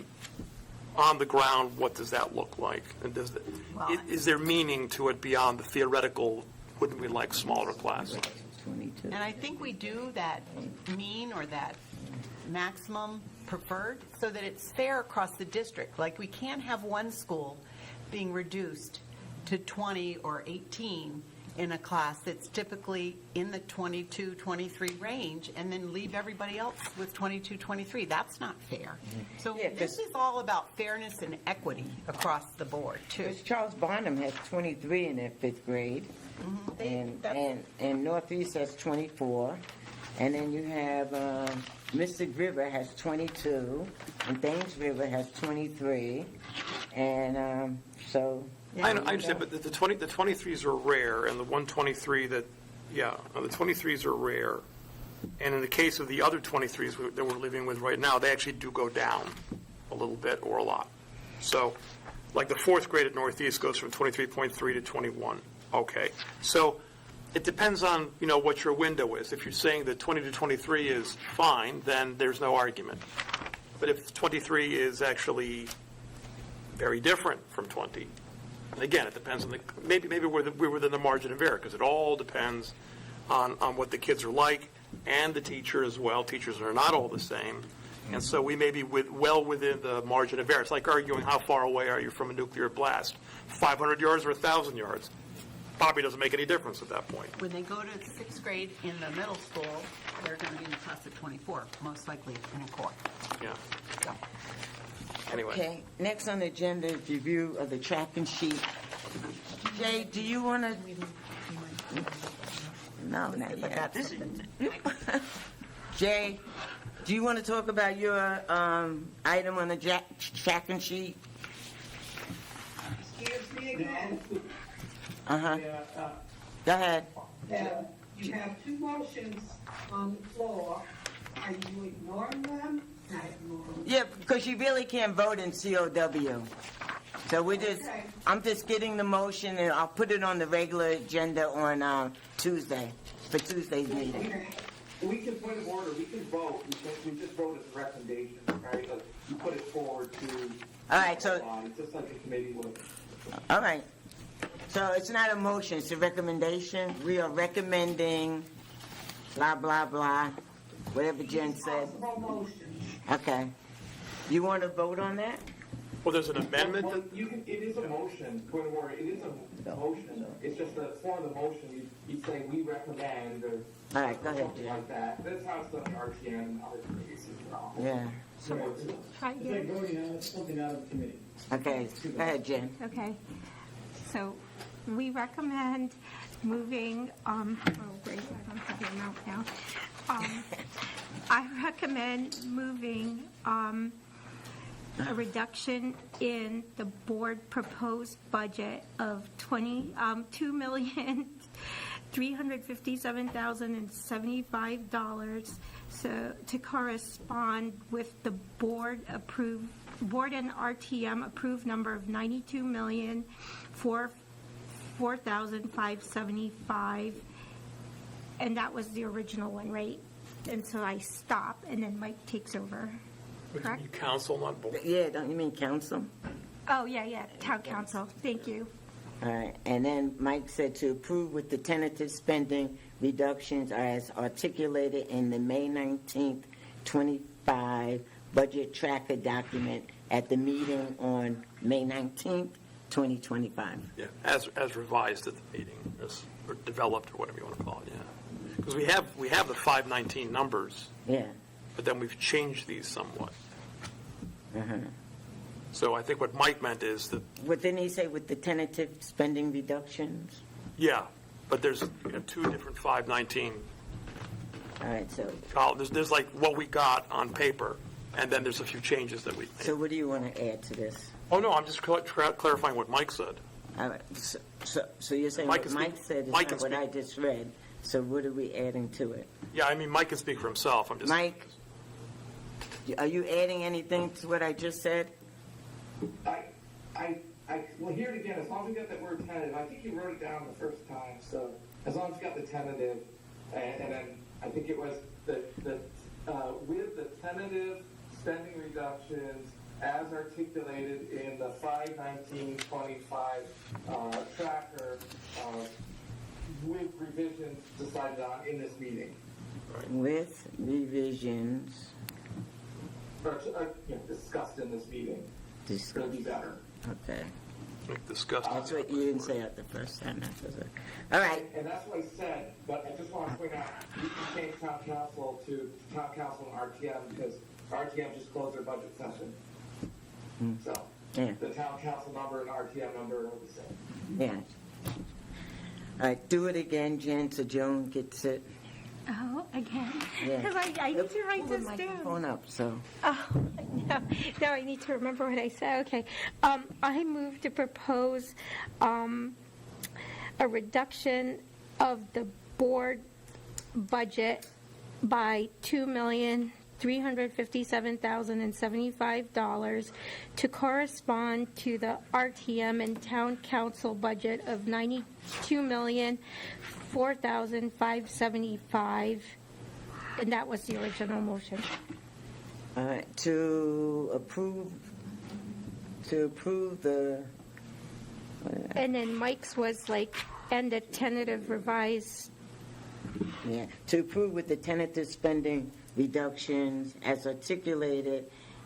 on the ground, what does that look like? And is there meaning to it beyond the theoretical, wouldn't we like smaller classes? 22. And I think we do that mean or that maximum preferred so that it's fair across the district. Like, we can't have one school being reduced to 20 or 18 in a class that's typically in the 22, 23 range, and then leave everybody else with 22, 23. That's not fair. So Yeah, this is all about fairness and equity across the board, too. Because Charles Barnum has 23 in their fifth grade, and Northeast has 24, and then you have Mystic River has 22, and Thames River has 23, and so. I understand, but the 23s are rare, and the 123 the 23s are rare. And in the case of the other 23s that we're living with right now, they actually do go down a little bit or a lot. So, like the fourth grade at Northeast goes from 23.3 to 21. Okay. So, it depends on, what your window is. If you're saying that 20 to 23 is fine, then there's no argument. But if 23 is actually very different from 20, again, it depends on maybe we're within the margin of error, because it all depends on what the kids are like and the teacher as well. Teachers are not all the same. And so we may be well within the margin of error. It's like arguing how far away are you from a nuclear blast, 500 yards or 1,000 yards. Probably doesn't make any difference at that point. When they go to sixth grade in the middle school, they're going to be in a class of 24, most likely in a core. Yeah. So. Anyway. Okay, next on the agenda is review of the tracking sheet. Jay, do you want to? No, not yet. Jay, do you want to talk about your item on the tracking sheet? Excuse me again. Uh-huh. Yeah, Go ahead. You have two motions on the floor. Are you ignoring them? Not ignoring them. Yeah, because you really can't vote in COW. So Okay. I'm just getting the motion, and I'll put it on the regular agenda on Tuesday, for Tuesday's meeting. We can, point of order, we can vote, we just vote as a recommendation, right? Like, you put it forward to. All right, so- Just like a committee would. All right. So it's not a motion, it's a recommendation. We are recommending blah, blah, blah, whatever Jen said. Possible motions. Okay. You want to vote on that? Well, there's an amendment Well, that, you can, it is a motion, point of order, it is a motion. It's just that for the motion, you say, we recommend, or. All right, go ahead, Something Jen. like that. That's how it's done in RTM and other committees as well. Yeah. Try It's again. like voting out something out of committee. Okay, go ahead, Jen. Okay, so we recommend moving, oh, great, I don't have the amount now. I recommend moving, a reduction in the board proposed budget of $2,357,075, so to correspond with the board and RTM approved number of $92,004,575, and that was the original one, right? And so I stop, and then Mike takes over, correct? you counsel, not board. Yeah, don't you mean council? Oh, yeah, town council, thank you. All right, and then Mike said to approve with the tentative spending reductions as articulated in the May 19th, 25 budget tracker document at the meeting on May 19th, 2025. Yeah, as revised at the meeting, or developed, or whatever you want to call it, yeah. Because we have the 519 numbers, Yeah. but then we've changed these somewhat. Uh-huh. So I think what Mike meant is that, What didn't he say with the tentative spending reductions? yeah, but there's two different 519. All right, so There's like what we got on paper, and then there's a few changes that we made. what do you want to add to this? Oh, no, I'm just clarifying what Mike said. All right, so you're saying Mike what can Mike speak- said is Mike not can what I speak. just read, so what are we adding to it? Yeah, I mean, Mike can speak for himself. I'm just. Mike, are you adding anything to what I just said? Well, hear it again, as long as we got that word tentative, I think you wrote it down the first time, so as long as you got the tentative, and then I think it was with the tentative spending reductions as articulated in the 51925 tracker, with revisions decided on in this meeting. With revisions Or discussed in this meeting. It'll discussed. be better. Okay. Discussed. That's what you didn't say it the first time. All right. And that's what I said, but I just want to point out, you can change town council to town council and RTM because RTM just closed their budget session. So, Yeah. the town council number and RTM number are the same. Yeah. All right, do it again, Jen, so Joan gets it. Oh, again? Yeah. Because I need to write Pull the this down. microphone up, so. Oh, no, now I need to remember what I said. Okay. I move to propose a reduction of the board budget by $2,357,075 to correspond to the RTM and town council budget of $92,004,575, and that was the original motion. All right, to approve the, And then Mike's was like, and the tentative revised, yeah, to approve with the tentative spending reductions as articulated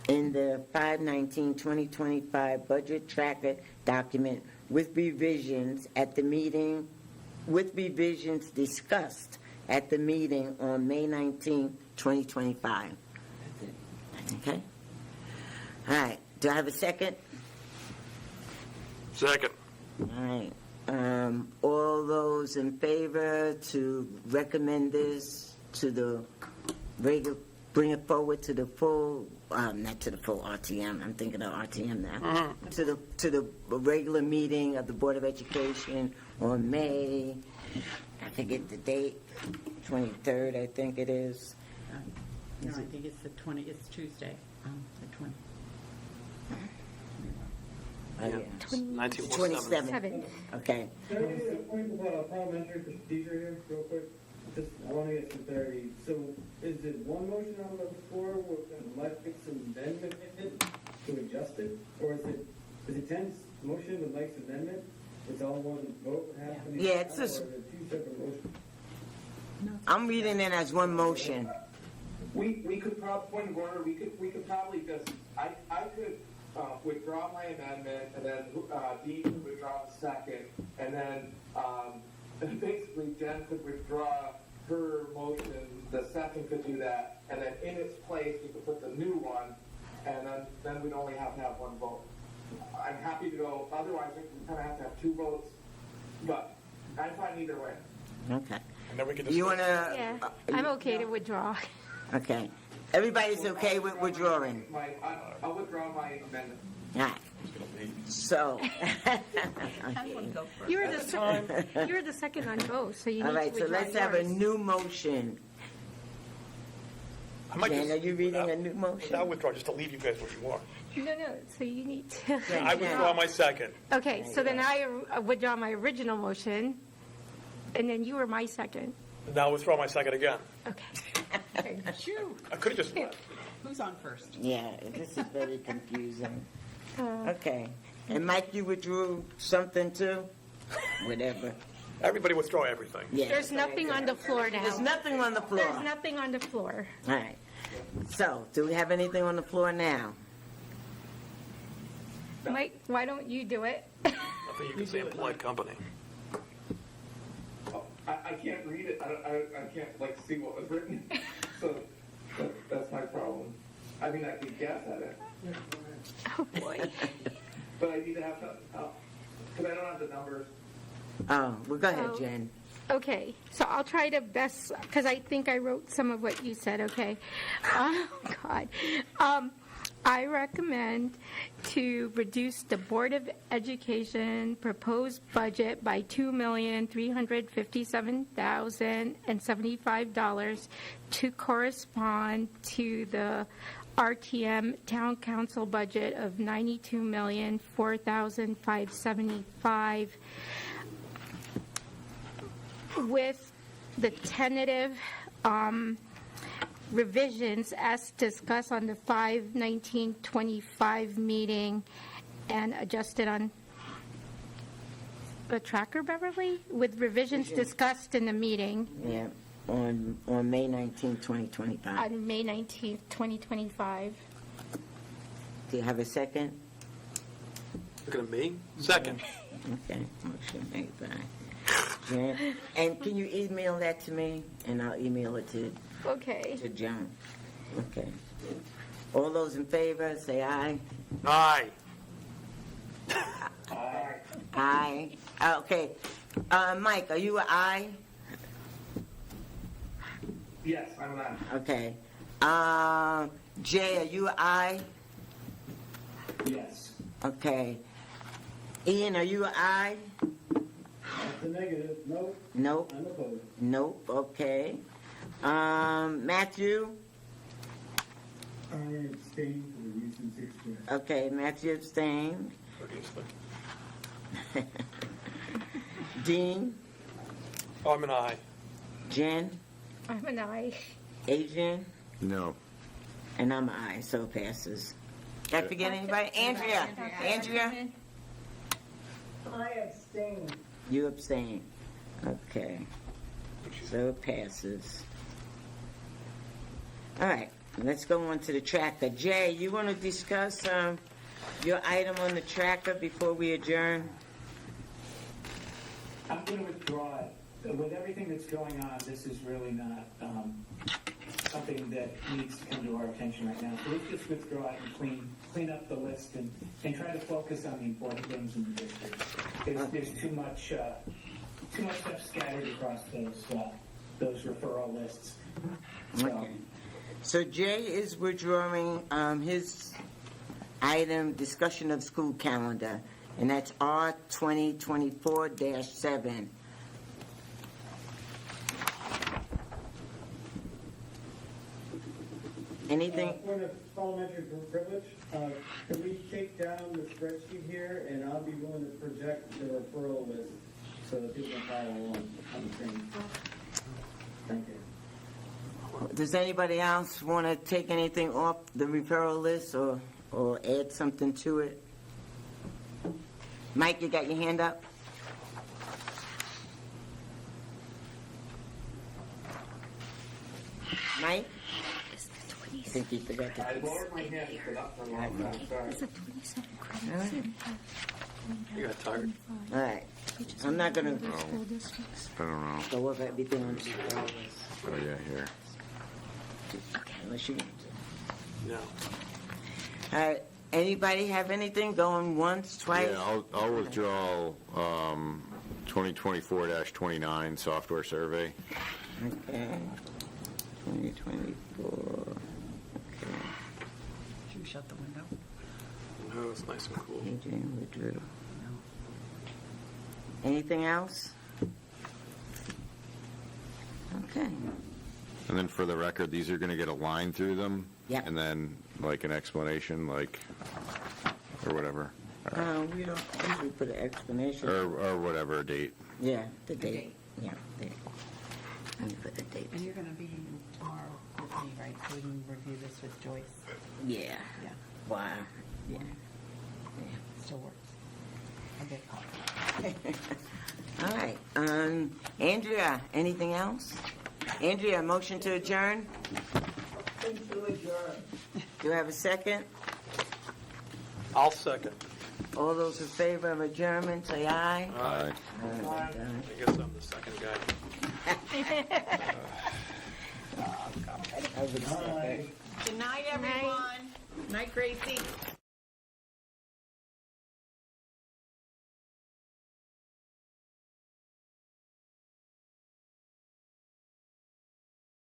in the 5/19/2025 budget tracker document with revisions at the meeting, with revisions discussed at the meeting on May 19, 2025. Okay? All right, do I have a second? Second. All right. All those in favor to recommend this to the regular, bring it forward to the full, not to the full RTM, I'm thinking of RTM now, to the regular meeting of the Board of Education on May, I to get the date, 23rd, I think it is. No, I think it's the 20, it's Tuesday, the 20. Oh, yeah. 1917. 27th, okay. Can I make a point about parliamentary procedure here, real quick? Just, I want to get some clarity. So, is it one motion on the floor with an Mike's amendment in it to adjust it? Or is it Jen's motion with Mike's amendment? It's all one vote happening? Yeah, it's Or just- is it two separate motions? I'm reading it as one motion. We could point of order, we could probably just, I could withdraw my amendment, and then Dee could withdraw the second, and then basically Jen could withdraw her motion, the second could do that, and then in its place, we could put the new one, and then we'd only have to have one vote. I'm happy to go, otherwise we kind of have to have two votes, but I'm fine either way. Okay. And then we can You discuss. Yeah, wanna, I'm okay to withdraw. okay. Everybody's okay with withdrawing? I'll withdraw my amendment. All right. So. You were the second on both, so you need All to right, so withdraw let's have a yours. new motion. I might Jen, just- are you reading a without- new motion? Without withdraw, just to leave you guys what you want. No, so you need to. I withdraw my second. Okay, so then I withdraw my original motion, and then you were my second. Now withdraw my second again. Okay. Shoo, I could have just, who's on first? Yeah, this is very confusing. Okay. And Mike, you withdrew something too? Whatever. everybody withdraw everything. Yeah. There's nothing on the floor There's now. nothing on the floor. There's nothing on the floor. All right. So, do we have anything on the floor now? Mike, why don't you do it? Nothing you can say in polite company. I can't read it. I can't see what was written. So that's my problem. I mean, I could guess at it, Oh, boy. but I need to have because I don't have the numbers. Oh, well, go ahead, Oh. Jen. Okay, so I'll try to best, because I think I wrote some of what you said, okay? Oh, God. I recommend to reduce the Board of Education proposed budget by $2,357,075 to correspond to the RTM Town Council budget of $92,004,575, with the tentative revisions as discussed on the 5/19/25 meeting and adjusted on the tracker, Beverly, with revisions discussed in the meeting Yeah, on May 19, 2025. on May 19th, 2025. Do you have a second? Looking at me? Second. Okay, motion made by Jen. And can you email that to me? And I'll email it to Okay. John. Okay. All those in favor, say aye. Aye. Aye. Okay. Mike, are you an aye? Yes, I'm not. Okay. Jay, are you an aye? Yes. Okay. Ian, are you an aye? That's a negative. Nope, Nope. I'm opposed. Nope. Okay. Matthew? I abstain for the reasons expressed. Okay, Matthew abstained. Obviously. Dean? Oh, I'm an aye. Jen? I'm an aye. Adrian? No. And I'm an aye, so it passes. Did I forget anybody? Andrea? Andrea? I abstain. You abstain. Okay. So it passes. All right, let's go on to the tracker. Jay, you want to discuss your item on the tracker before we adjourn? I'm going to withdraw it. With everything that's going on, this is really not something that needs to come to our attention right now. So let's just withdraw it and clean up the list and try to focus on the important things in the district. There's too much stuff scattered across those referral lists. So, Okay. So Jay is withdrawing his item, discussion of school calendar, and that's R 2024-7. Anything? For the parliamentary privilege, can we take down the spreadsheet here, and I'll be willing to project the referral list so that people can follow along on the screen. Thank you. Does anybody else want to take anything off the referral list or add something to it? Mike, you got your hand up? Mike? I think he forgot to. I lowered my hand, but not for a long time, sorry. All right. You got tired? All right. I'm not going to I don't know. go over everything on the referral list. Oh, yeah, here. Unless you want to. No. All right. Anybody have anything going once, twice? Yeah, I'll withdraw 2024-29 software survey. Okay. 2024. Okay. Should we shut the window? No, it's nice and cool. Adrian withdrew. Anything else? Okay. And then for the record, these are going to get a line through them? Yeah. And then, like, an explanation, like, or whatever. We don't usually put an explanation. Or whatever, a date. Yeah, the date. Yeah, date. Let me put the date. And you're going to be tomorrow with me, right? So we can review this with Joyce. Yeah. Yeah, Wow. Yeah. still works. I'll get a copy. All right. Andrea, anything else? Andrea, motion to adjourn? Motion to adjourn. Do you have a second? I'll second. All those in favor of adjournment, say aye. Aye. I guess I'm the second guy. I would second. Good night, everyone. Night, Gracie.